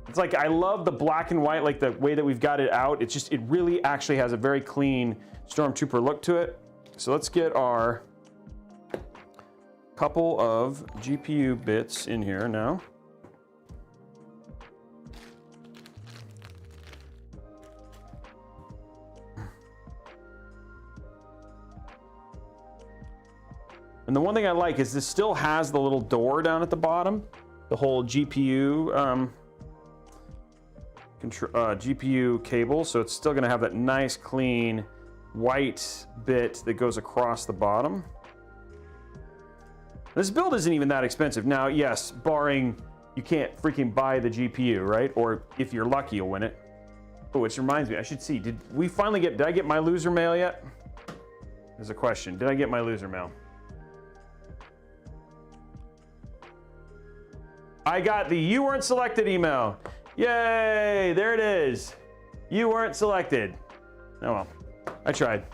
Speaker 1: It's like, I love the black and white, like the way that we've got it out. It's just, it really actually has a very clean Stormtrooper look to it. So let's get our couple of GPU bits in here now. And the one thing I like is this still has the little door down at the bottom, the whole GPU GPU cable, so it's still going to have that nice clean white bit that goes across the bottom. This build isn't even that expensive. Now, yes, barring you can't freaking buy the GPU, right? Or if you're lucky, you'll win it. Oh, which reminds me, I should see, did I get my loser mail yet? There's a question. Did I get my loser mail? I got the "you weren't selected" email. Yay, there it is. You weren't selected. Oh well, I tried.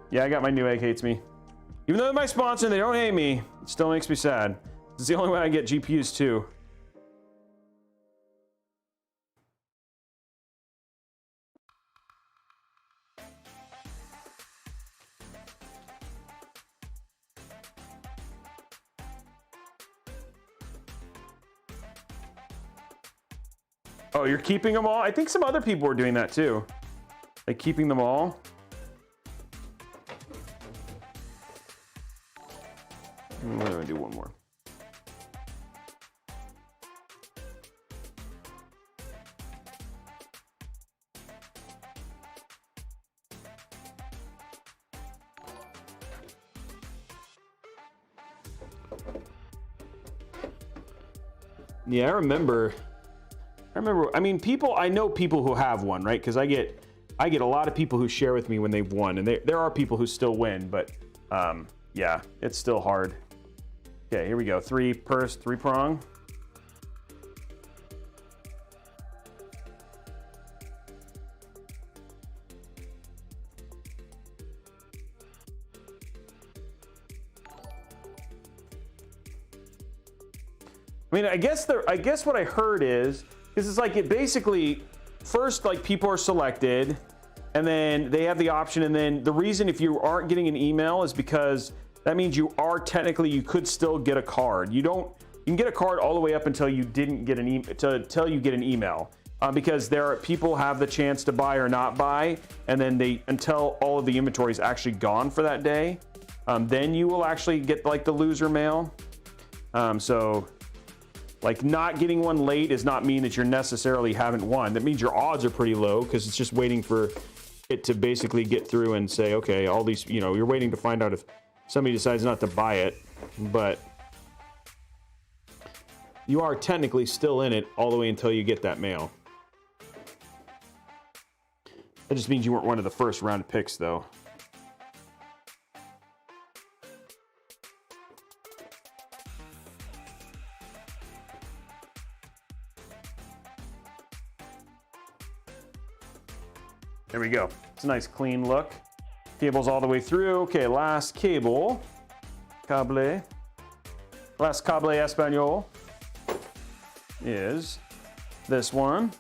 Speaker 1: Yeah, I got my Newegg hates me. Even though they're my sponsor and they don't hate me, it still makes me sad. It's the only way I get GPUs too. Oh, you're keeping them all? I think some other people were doing that too. Like keeping them all. I'm gonna do one more. Yeah, I remember, I mean, I know people who have one, right? Because I get a lot of people who share with me when they've won, and there are people who still win, but yeah, it's still hard. Okay, here we go. 3 purse, 3 prong. I mean, I guess what I heard is it's like it basically first, like, people are selected and then they have the option, and then the reason if you aren't getting an email is because that means you could still get a card. You can get a card all the way up until you didn't get until you get an email, because people have the chance to buy or not buy, and then until all of the inventory is actually gone for that day, then you will actually get like the loser mail. So like not getting one late does not mean that you're necessarily haven't won. That means your odds are pretty low because it's just waiting for it to basically get through and say, okay, all these, you're waiting to find out if somebody decides not to buy it, but you are technically still in it all the way until you get that mail. That just means you weren't one of the first round picks though. There we go. It's a nice clean look. Cable's all the way through. Okay, last cable. Cable. Last cable español is this one.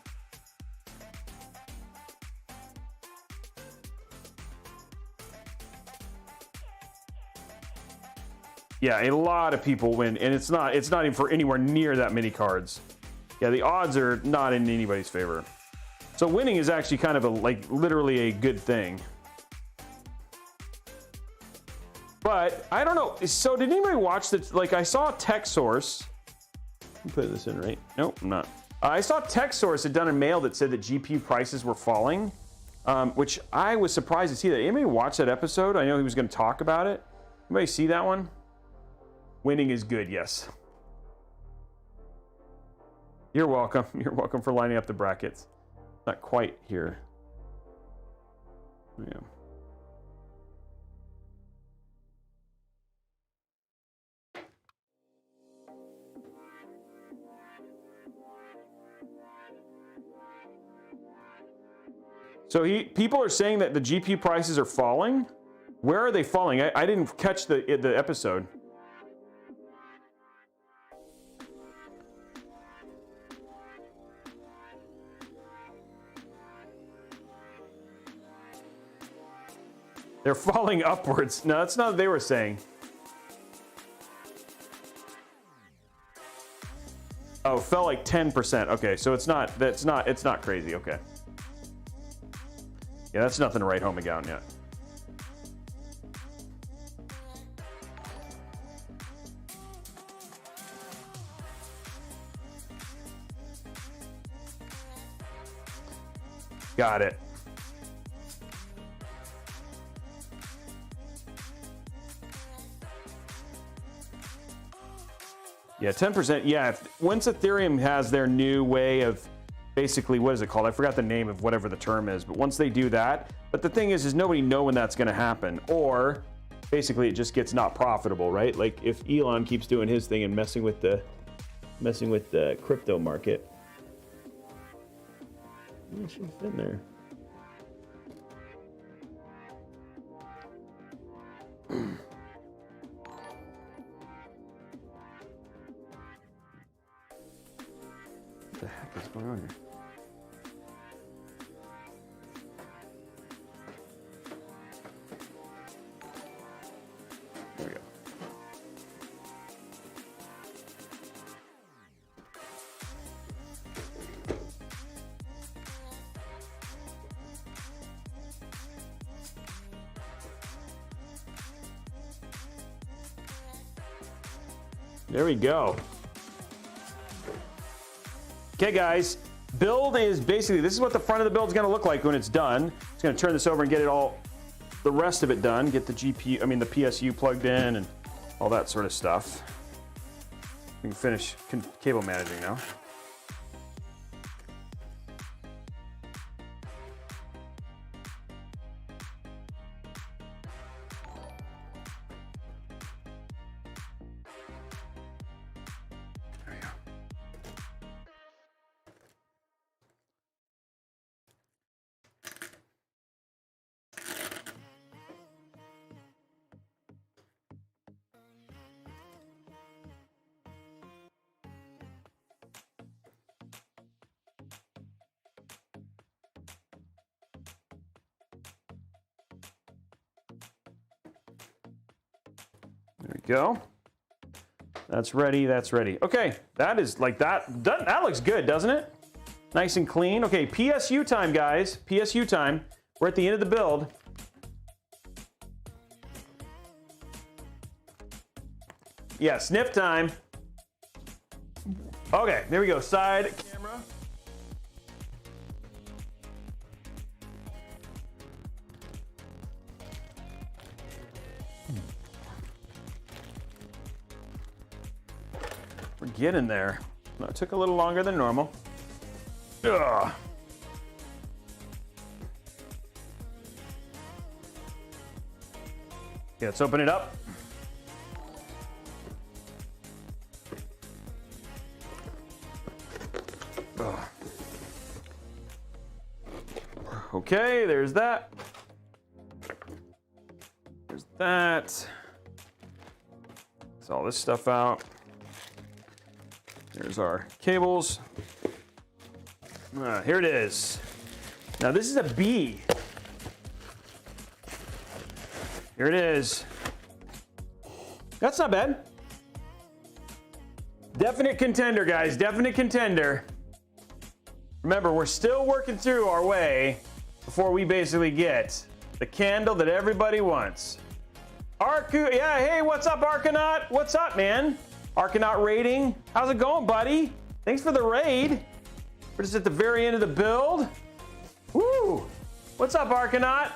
Speaker 1: Yeah, a lot of people win, and it's not even for anywhere near that many cards. Yeah, the odds are not in anybody's favor. So winning is actually kind of literally a good thing. But I don't know. So did anybody watch that? Like, I saw Tech Source. I'm putting this in right. Nope, I'm not. I saw Tech Source had done a mail that said that GPU prices were falling, which I was surprised to see that. Anybody watch that episode? I know he was going to talk about it. Anybody see that one? Winning is good, yes. You're welcome. You're welcome for lining up the brackets. Not quite here. Yeah. So people are saying that the GPU prices are falling. Where are they falling? I didn't catch the episode. They're falling upwards. No, that's not what they were saying. Oh, fell like 10%. Okay, so it's not crazy. Okay. Yeah, that's nothing to write home about yet. Got it. Yeah, 10%. Yeah, once Ethereum has their new way of basically, what is it called? I forgot the name of whatever the term is, but once they do that, but the thing is nobody know when that's going to happen, or basically it just gets not profitable, right? Like if Elon keeps doing his thing and messing with the crypto market. It should have been there. What the heck is going on here? There we go. There we go. Okay, guys. Build is basically, this is what the front of the build is going to look like when it's done. It's going to turn this over and get it all, the rest of it done. Get the GPU, I mean the PSU plugged in and all that sort of stuff. We can finish cable managing now. There we go. That's ready, that's ready. Okay, that is like that looks good, doesn't it? Nice and clean. Okay, PSU time, guys. PSU time. We're at the end of the build. Yeah, sniff time. Okay, there we go. Side camera. We're getting there. It took a little longer than normal. Ugh. Okay, let's open it up. Ugh. Okay, there's that. There's that. Let's all this stuff out. There's our cables. Here it is. Now this is a B. Here it is. That's not bad. Definite contender, guys. Definite contender. Remember, we're still working through our way before we basically get the candle that everybody wants. Yeah, hey, what's up, Arcanaut? What's up, man? Arcanaut rating. How's it going, buddy? Thanks for the raid. We're just at the very end of the build. Woo! What's up, Arcanaut?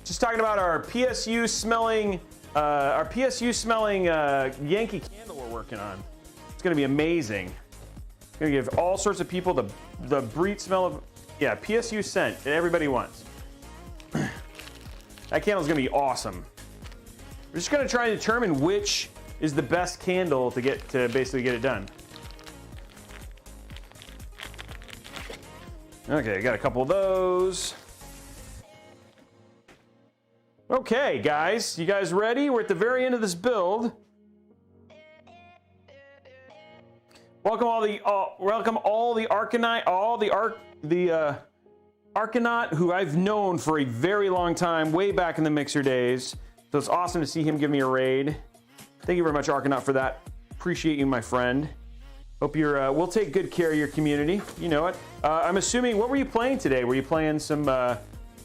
Speaker 1: Just talking about our PSU smelling Yankee candle we're working on. It's gonna be amazing. It's gonna give all sorts of people the Breet smell of, yeah, PSU scent that everybody wants. That candle's gonna be awesome. We're just gonna try to determine which is the best candle to basically get it done. Okay, I got a couple of those. Okay, guys, you guys ready? We're at the very end of this build. Welcome all the Arcanaut who I've known for a very long time, way back in the Mixer days. So it's awesome to see him give me a raid. Thank you very much, Arcanaut, for that. Appreciate you, my friend. Hope you're. We'll take good care of your community. You know it. I'm assuming. What were you playing today? Were you playing some? Were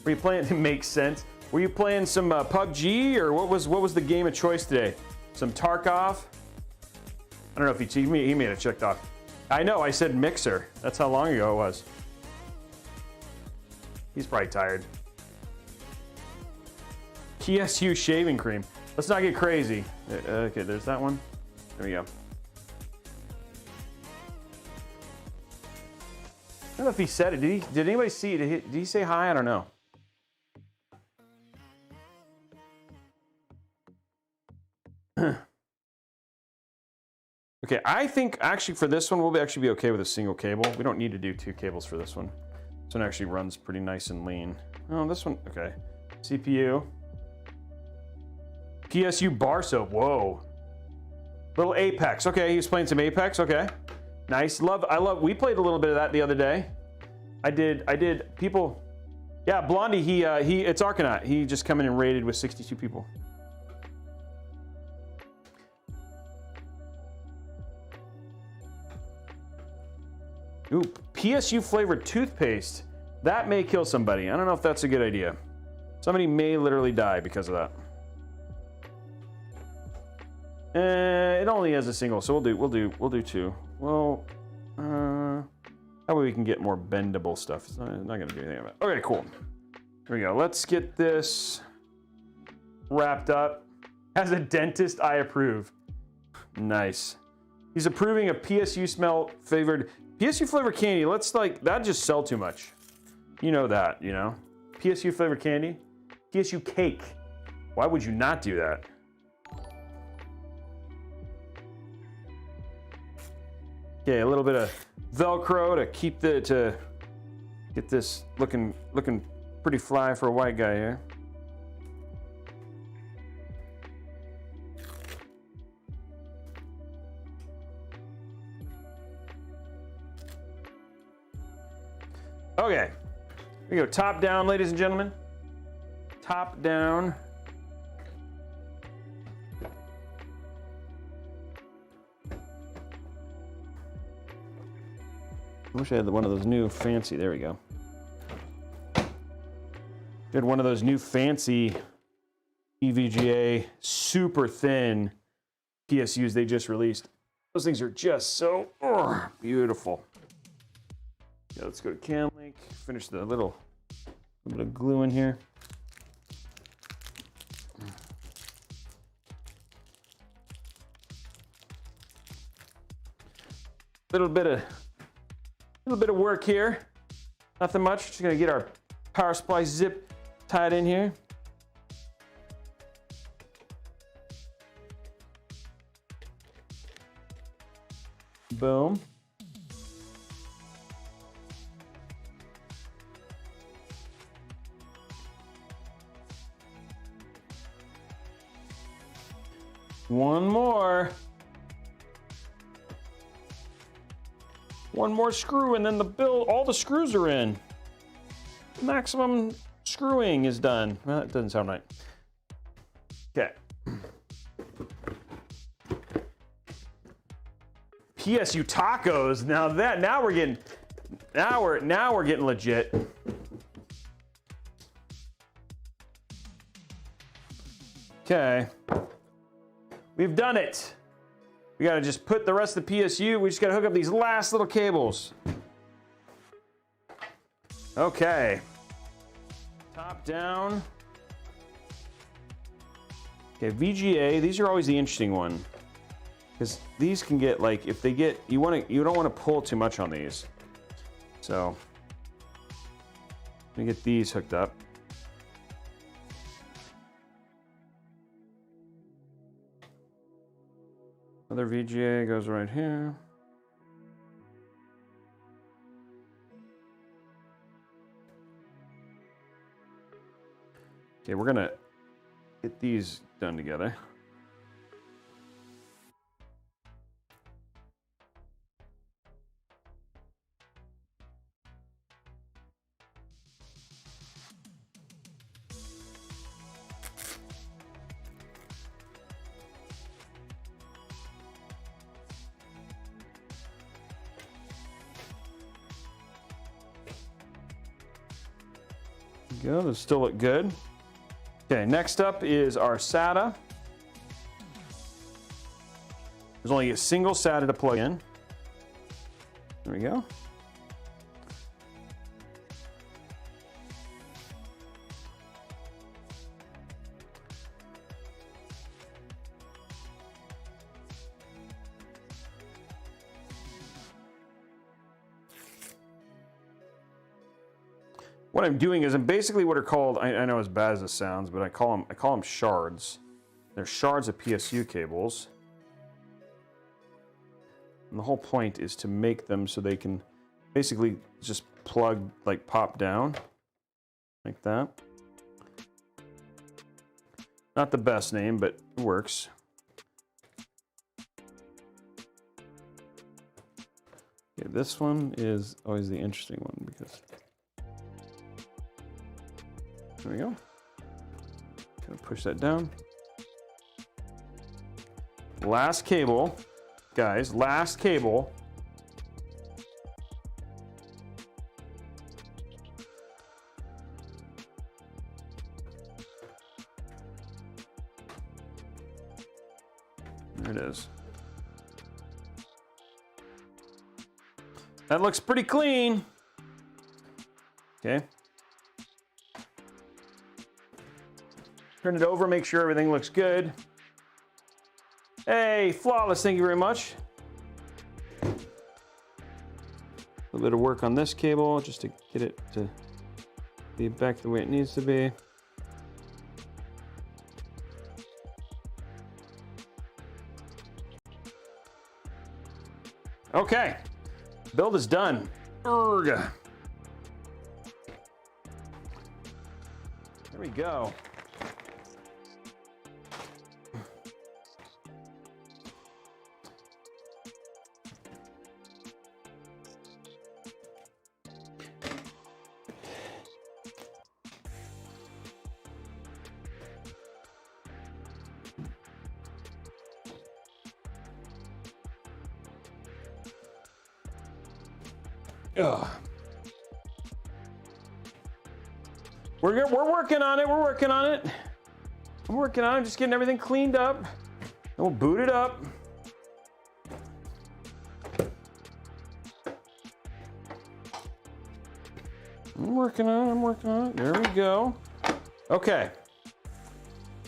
Speaker 1: you playing? It makes sense. Were you playing some PUBG, or what was the game of choice today? Some Tarkov? I don't know if he may have checked off. I know. I said Mixer. That's how long ago it was. He's probably tired. PSU shaving cream. Let's not get crazy. Okay, there's that one. There we go. I don't know if he said it. Did anybody see it? Did he say hi? I don't know. Okay, I think actually for this one, we'll actually be okay with a single cable. We don't need to do two cables for this one. This one actually runs pretty nice and lean. Oh, this one, okay. CPU. PSU bar soap, whoa. Little Apex, okay, he was playing some Apex, okay. Nice, we played a little bit of that the other day. I did, people, yeah, Blondie, it's Arcanaut. He just come in and raided with 62 people. Ooh, PSU flavored toothpaste. That may kill somebody. I don't know if that's a good idea. Somebody may literally die because of that. It only has a single, so we'll do two. Well, that way we can get more bendable stuff. It's not gonna do anything about it. Okay, cool. Here we go. Let's get this wrapped up. As a dentist, I approve. Nice. He's approving a PSU flavored candy. Let's that just sell too much. You know that, you know? PSU flavored candy, PSU cake. Why would you not do that? Okay, a little bit of Velcro to get this looking pretty fly for a white guy here. Okay, here we go. Top down, ladies and gentlemen. Top down. I wish I had one of those new fancy, there we go. Had one of those new fancy EVGA super thin PSUs they just released. Those things are just so beautiful. Yeah, let's go to Cam Link, finish the little bit of glue in here. Little bit of work here. Nothing much. Just gonna get our power supply zip tied in here. Boom. One more. One more screw and then all the screws are in. Maximum screwing is done. Well, that doesn't sound right. Okay. PSU tacos. Now we're getting legit. Okay. We've done it. We gotta just put the rest of the PSU, we just gotta hook up these last little cables. Okay. Top down. Okay, VGA, these are always the interesting one. Because these can get if they get, you don't want to pull too much on these. So, let me get these hooked up. Other VGA goes right here. Okay, we're gonna get these done together. Go, those still look good. Okay, next up is our SATA. There's only a single SATA to plug in. There we go. What I'm doing is I'm basically what are called, I know as bad as it sounds, but I call them shards. They're shards of PSU cables. And the whole point is to make them so they can basically just plug, pop down, like that. Not the best name, but it works. Okay, this one is always the interesting one because there we go. Gonna push that down. Last cable, guys, last cable. There it is. That looks pretty clean. Okay. Turn it over, make sure everything looks good. Hey, flawless, thank you very much. A little bit of work on this cable just to get it to be back the way it needs to be. Okay, build is done. Urgh. There we go. Ugh. We're working on it. We're working on it. I'm working on it. Just getting everything cleaned up. And we'll boot it up. I'm working on it. I'm working on it. There we go. Okay.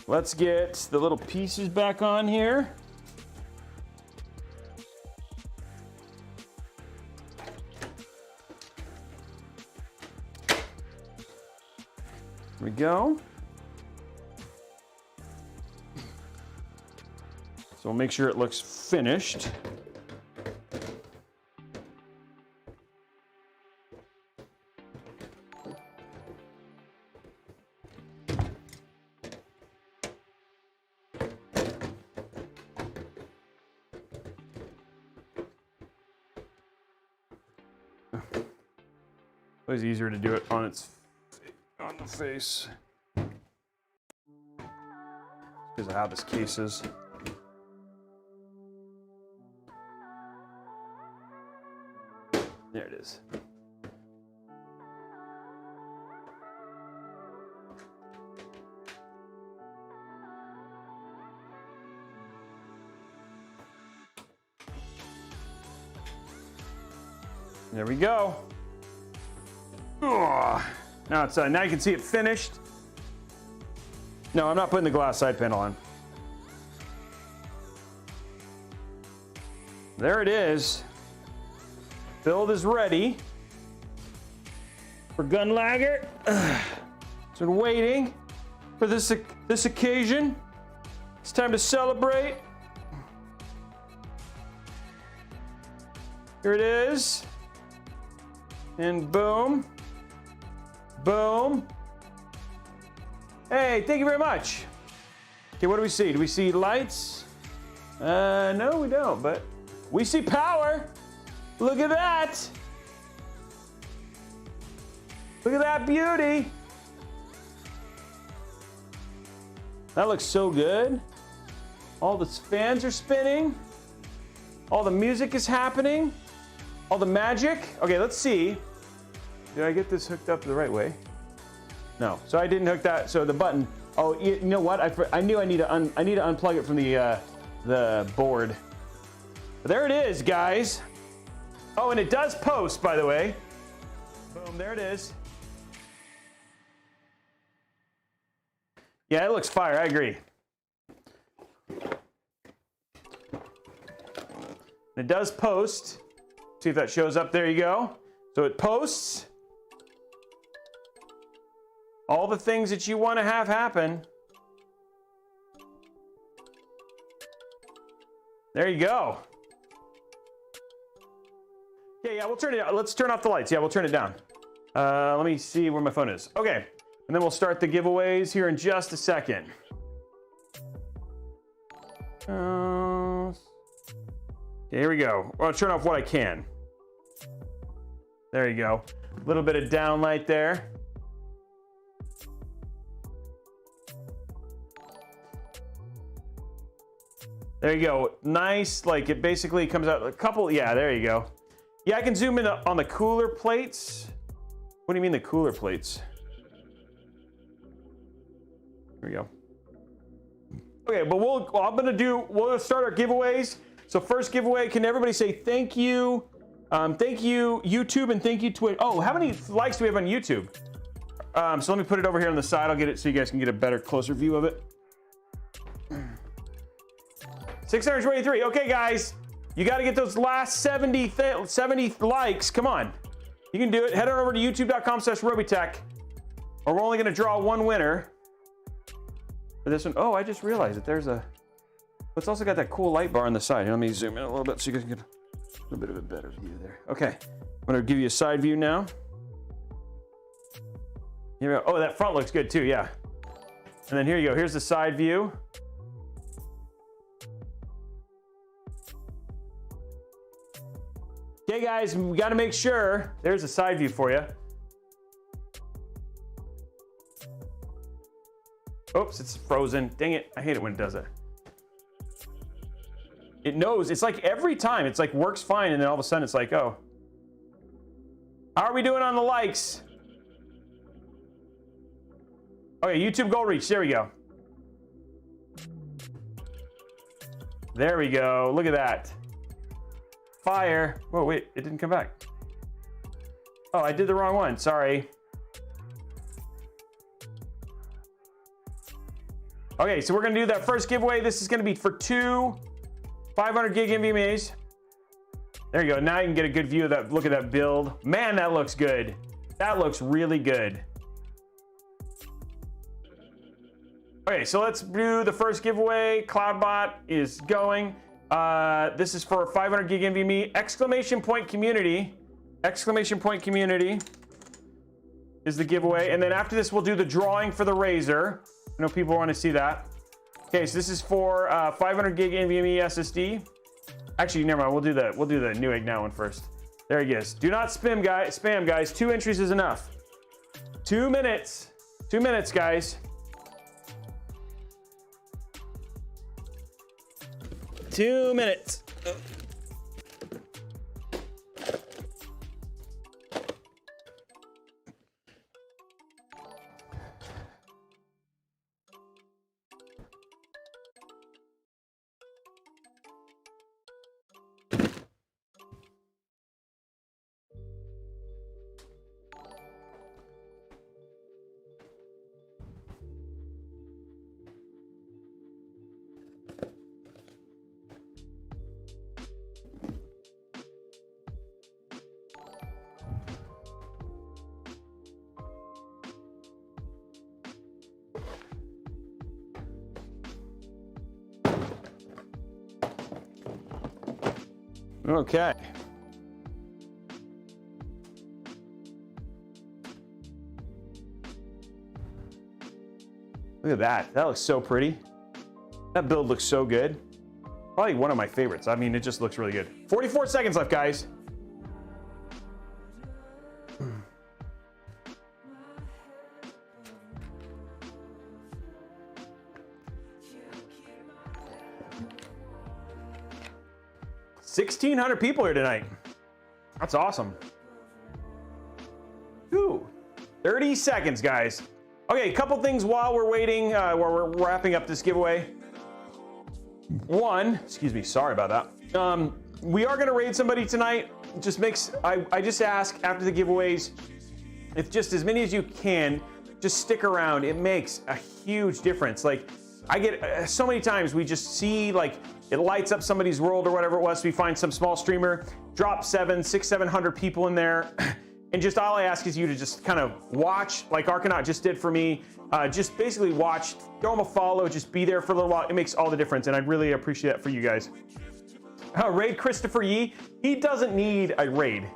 Speaker 1: Let's get the little pieces back on here. There we go. So we'll make sure it looks finished. It's easier to do it on the face because of how this case is. There it is. There we go. Oh, now it's now you can see it finished. No, I'm not putting the glass side panel on. There it is. Build is ready for Gunlagger. So we're waiting for this occasion. It's time to celebrate. Here it is. And boom. Boom. Hey, thank you very much. Okay, what do we see? Do we see lights? No, we don't, but we see power. Look at that. Look at that beauty. That looks so good. All the fans are spinning. All the music is happening. All the magic. Okay, let's see. Did I get this hooked up the right way? No, so I didn't hook that. So the button. Oh, you know what? I knew I need to unplug it from the board. But there it is, guys. Oh, and it does post, by the way. Boom, there it is. Yeah, it looks fire. I agree. It does post. See if that shows up. There you go. So it posts. All the things that you want to have happen. There you go. Yeah, we'll turn it out. Let's turn off the lights. Yeah, we'll turn it down. Let me see where my phone is. Okay, and then we'll start the giveaways here in just a second. Okay, here we go. I'll turn off what I can. There you go. A little bit of downlight there. There you go. Nice, like it basically comes out a couple, yeah, there you go. Yeah, I can zoom in on the cooler plates. What do you mean the cooler plates? Here we go. Okay, but we'll start our giveaways. So first giveaway, can everybody say thank you? Thank you YouTube and thank you Twitch. Oh, how many likes do we have on YouTube? So let me put it over here on the side. I'll get it so you guys can get a better, closer view of it. 623. Okay, guys, you got to get those last 70 likes. Come on, you can do it. Head on over to youtube.com/Robeytech, or we're only going to draw one winner for this one. Oh, I just realized that there's a. It's also got that cool light bar on the side. Here, let me zoom in a little bit so you guys can get a little bit of a better view there. Okay, I'm going to give you a side view now. Here we go. Oh, that front looks good too. Yeah. And then here you go. Here's the side view. Okay, guys, we got to make sure. There's a side view for you. Oops, it's frozen. Dang it. I hate it when it does it. It knows. It's like every time. It's like works fine, and then all of a sudden it's like, oh. How are we doing on the likes? Okay, YouTube goal reach. There we go. There we go. Look at that. Fire. Whoa, wait, it didn't come back. Oh, I did the wrong one. Sorry. Okay, so we're gonna do that first giveaway. This is gonna be for 2 500 gig NVMEs. There you go. Now you can get a good view of that. Look at that build. Man, that looks good. That looks really good. Okay, so let's do the first giveaway. CloudBot is going. This is for 500 gig NVMe. Exclamation point community. Exclamation point community is the giveaway. And then after this, we'll do the drawing for the Razer. I know people want to see that. Okay, so this is for 500 gig NVMe SSD. Actually, never mind. We'll do the Newegg now one first. There he is. Do not spam, guys. 2 entries is enough. 2 minutes. 2 minutes, guys. 2 minutes. Okay. Look at that. That looks so pretty. That build looks so good. Probably one of my favorites. I mean, it just looks really good. 44 seconds left, guys. $1,600 people here tonight. That's awesome. Ooh, 30 seconds, guys. Okay, a couple things while we're waiting, while we're wrapping up this giveaway. One, excuse me, sorry about that. We are gonna raid somebody tonight. I just ask after the giveaways, if just as many as you can, just stick around. It makes a huge difference. Like, I get so many times we just see like it lights up somebody's world or whatever it was. We find some small streamer, drop 700 people in there. And just all I ask is you to just kind of watch, like Arcanaut just did for me. Just basically watch, throw them a follow, just be there for a little while. It makes all the difference, and I really appreciate that for you guys. Raid Christopher Yee. He doesn't need a raid.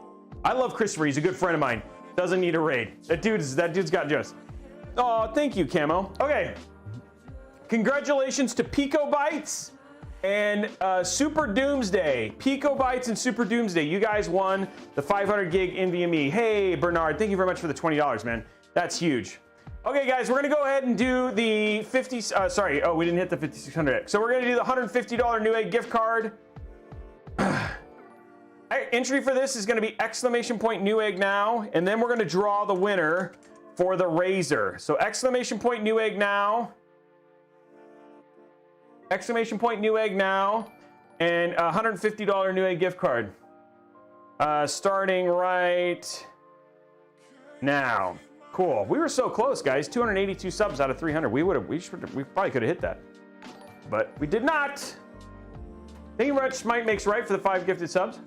Speaker 1: I love Christopher. He's a good friend of mine. Doesn't need a raid. That dude's got just. Oh, thank you, Camo. Okay. Congratulations to Pico Bytes and Super Doomsday. Pico Bytes and Super Doomsday. You guys won the 500 gig NVMe. Hey, Bernard, thank you very much for the $20, man. That's huge. Okay, guys, we're gonna go ahead and do the 50. Sorry, oh, we didn't hit the 5600X. So we're gonna do the $150 Newegg gift card. Entry for this is gonna be exclamation point Newegg now, and then we're gonna draw the winner for the Razer. So exclamation point Newegg now. Exclamation point Newegg now. And a $150 Newegg gift card. Starting right now. Cool. We were so close, guys. 282 subs out of 300. We probably could have hit that. But we did not. Thank you very much. Might makes right for the 5 gifted subs.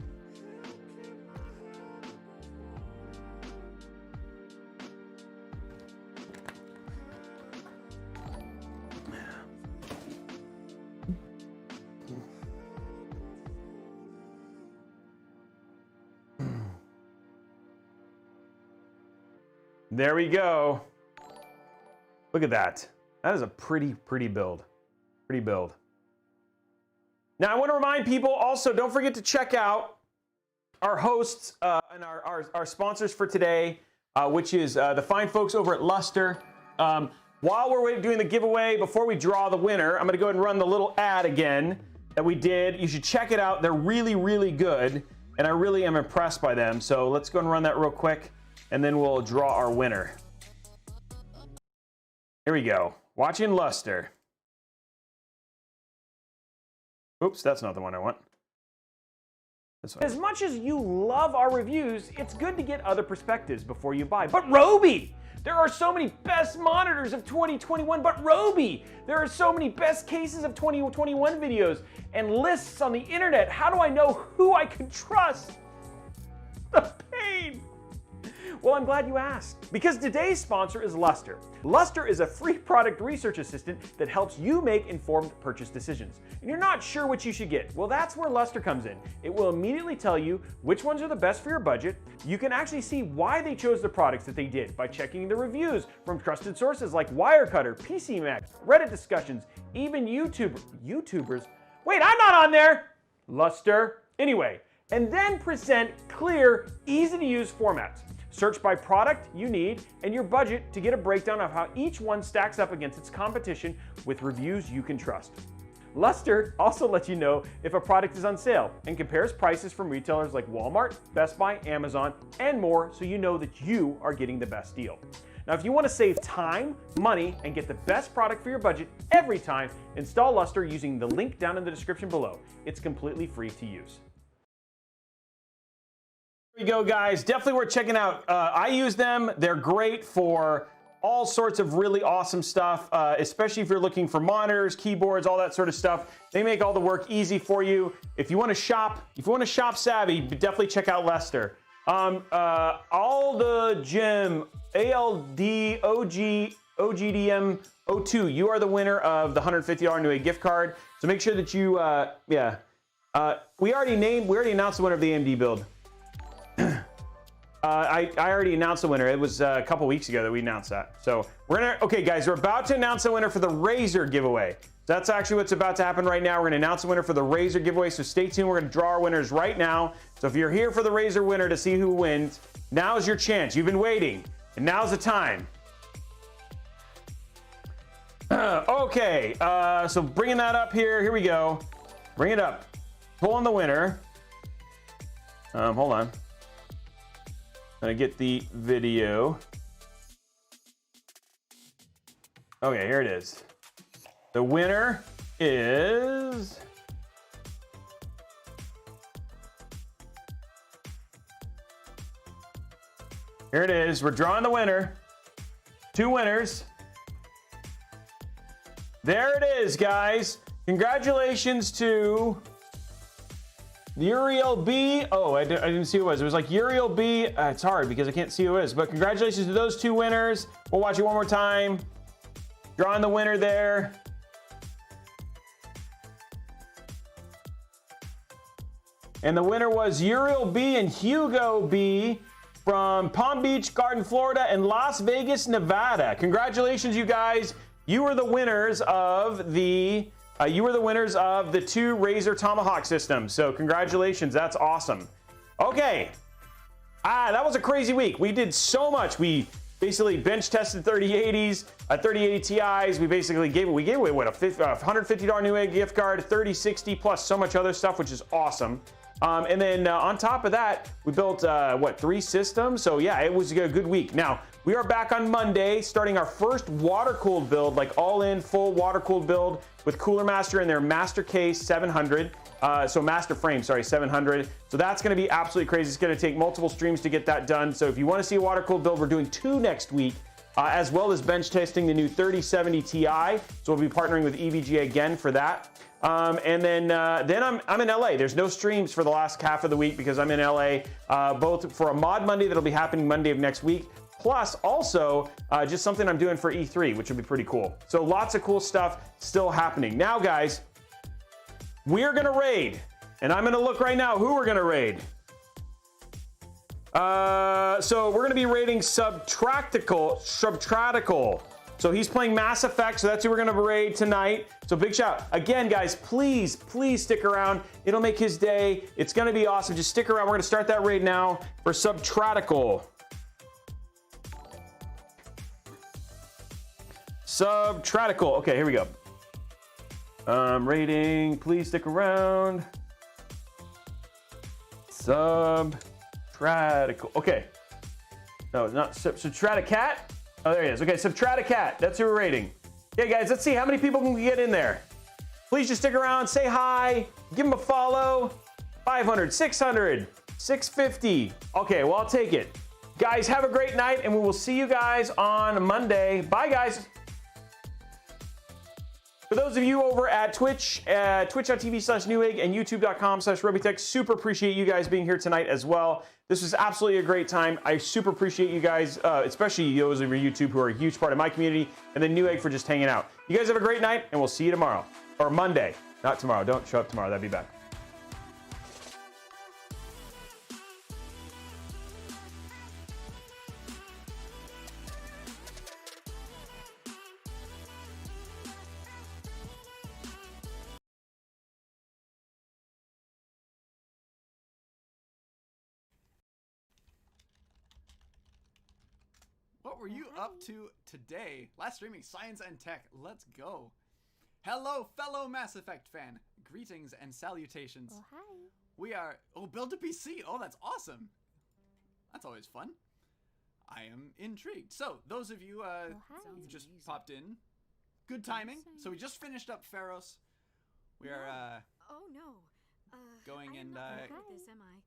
Speaker 1: There we go. Look at that. That is a pretty build. Pretty build. Now, I want to remind people also, don't forget to check out our hosts and our sponsors for today, which is the fine folks over at Luster. While we're doing the giveaway, before we draw the winner, I'm going to go ahead and run the little ad again that we did. You should check it out. They're really good, and I really am impressed by them. So let's go and run that real quick, and then we'll draw our winner. Here we go. Watching Luster. Oops, that's not the one I want. This one.
Speaker 2: As much as you love our reviews, it's good to get other perspectives before you buy. But Robey! There are so many best monitors of 2021, but Robey! There are so many best cases of 2021 videos and lists on the internet. How do I know who I can trust? The pain! Well, I'm glad you asked, because today's sponsor is Luster. Luster is a free product research assistant that helps you make informed purchase decisions. And you're not sure what you should get. Well, that's where Luster comes in. It will immediately tell you which ones are the best for your budget. You can actually see why they chose the products that they did by checking the reviews from trusted sources like Wirecutter, PC Max, Reddit discussions, even YouTubers. Wait, I'm not on there! Luster. Anyway, and then present clear, easy-to-use formats. Search by product you need and your budget to get a breakdown of how each one stacks up against its competition with reviews you can trust. Luster also lets you know if a product is on sale and compares prices from retailers like Walmart, Best Buy, Amazon, and more, so you know that you are getting the best deal. Now, if you want to save time, money, and get the best product for your budget every time, install Luster using the link down in the description below. It's completely free to use.
Speaker 1: There we go, guys. Definitely worth checking out. I use them. They're great for all sorts of really awesome stuff, especially if you're looking for monitors, keyboards, all that sort of stuff. They make all the work easy for you. If you want to shop savvy, definitely check out Luster. All the gym, ALD, OG, OGDM, M.2, you are the winner of the $150 Newegg gift card. So make sure that you, we already announced the winner of the AMD build. I already announced the winner. It was a couple weeks ago that we announced that. So okay, guys, we're about to announce the winner for the Razer giveaway. That's actually what's about to happen right now. We're going to announce the winner for the Razer giveaway. So stay tuned. We're going to draw our winners right now. So if you're here for the Razer winner to see who wins, now's your chance. You've been waiting, and now's the time. Okay, so bringing that up here. Here we go. Bring it up. Pulling the winner. Hold on. I'm gonna get the video. Okay, here it is. The winner is... Here it is. We're drawing the winner. 2 winners. There it is, guys. Congratulations to Uriel B. Oh, I didn't see who it was. It was like Uriel B. It's hard because I can't see who it is. But congratulations to those 2 winners. We'll watch it one more time. Drawing the winner there. And the winner was Uriel B. and Hugo B. from Palm Beach, Garden, Florida, and Las Vegas, Nevada. Congratulations, you guys. You were the winners of the 2 Razer Tomahawk systems. So congratulations, that's awesome. Okay, that was a crazy week. We did so much. We basically bench tested 3080s, 3080 Ti's. We basically gave away what, a $150 Newegg gift card, 3060 plus so much other stuff, which is awesome. And then on top of that, we built, what, 3 systems? So yeah, it was a good week. Now, we are back on Monday, starting our first water-cooled build, like all-in full water-cooled build with Cooler Master and their Master Case 700. So Master Frame, sorry, 700. So that's going to be absolutely crazy. It's going to take multiple streams to get that done. So if you want to see a water-cooled build, we're doing 2 next week. As well as bench testing the new 3070 Ti. So we'll be partnering with EVGA again for that. And then I'm in LA. There's no streams for the last half of the week because I'm in LA, both for a Mod Monday that'll be happening Monday of next week, plus also just something I'm doing for E3, which will be pretty cool. So lots of cool stuff still happening. Now, guys, we're gonna raid, and I'm gonna look right now who we're gonna raid. So we're gonna be raiding Subtractical. So he's playing Mass Effect, so that's who we're gonna raid tonight. So big shout. Again, guys, please stick around. It'll make his day. It's gonna be awesome. Just stick around. We're gonna start that raid now for Subtractical. Okay, here we go. Rating, please stick around. Subtractical. Okay. No, it's not Subtracticat. Oh, there he is. Okay, Subtracticat. That's who we're rating. Okay, guys, let's see how many people can we get in there. Please just stick around, say hi, give him a follow. 500, 600, 650. Okay, well, I'll take it. Guys, have a great night, and we will see you guys on Monday. Bye, guys. For those of you over at Twitch, twitch.tv/Newegg and youtube.com/Robeytech, super appreciate you guys being here tonight as well. This was absolutely a great time. I super appreciate you guys, especially those of your YouTube who are a huge part of my community, and then Newegg for just hanging out. You guys have a great night, and we'll see you tomorrow. Or Monday, not tomorrow. Don't show up tomorrow. That'd be bad.
Speaker 3: What were you up to today? Last streaming science and tech. Let's go. Hello, fellow Mass Effect fan. Greetings and salutations.
Speaker 4: Oh, hi.
Speaker 3: We are... Oh, build a PC. Oh, that's awesome. That's always fun. I am intrigued. So, those of you who just popped in, good timing. So we just finished up Pharos. We are
Speaker 4: Oh no.
Speaker 3: going and
Speaker 4: this, am I?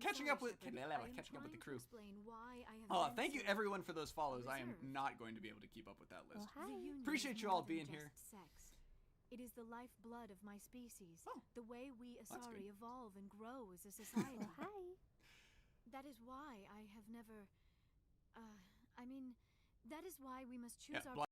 Speaker 3: catching up with the crew. Oh, thank you everyone for those follows. I am not going to be able to keep up with that list. Appreciate you all being here.
Speaker 4: It is the lifeblood of my species.
Speaker 3: Oh,
Speaker 4: the way we
Speaker 3: that's
Speaker 4: Asari
Speaker 3: good.
Speaker 4: evolve and grow as a society. That is why I have never... I mean, that is why we must choose our...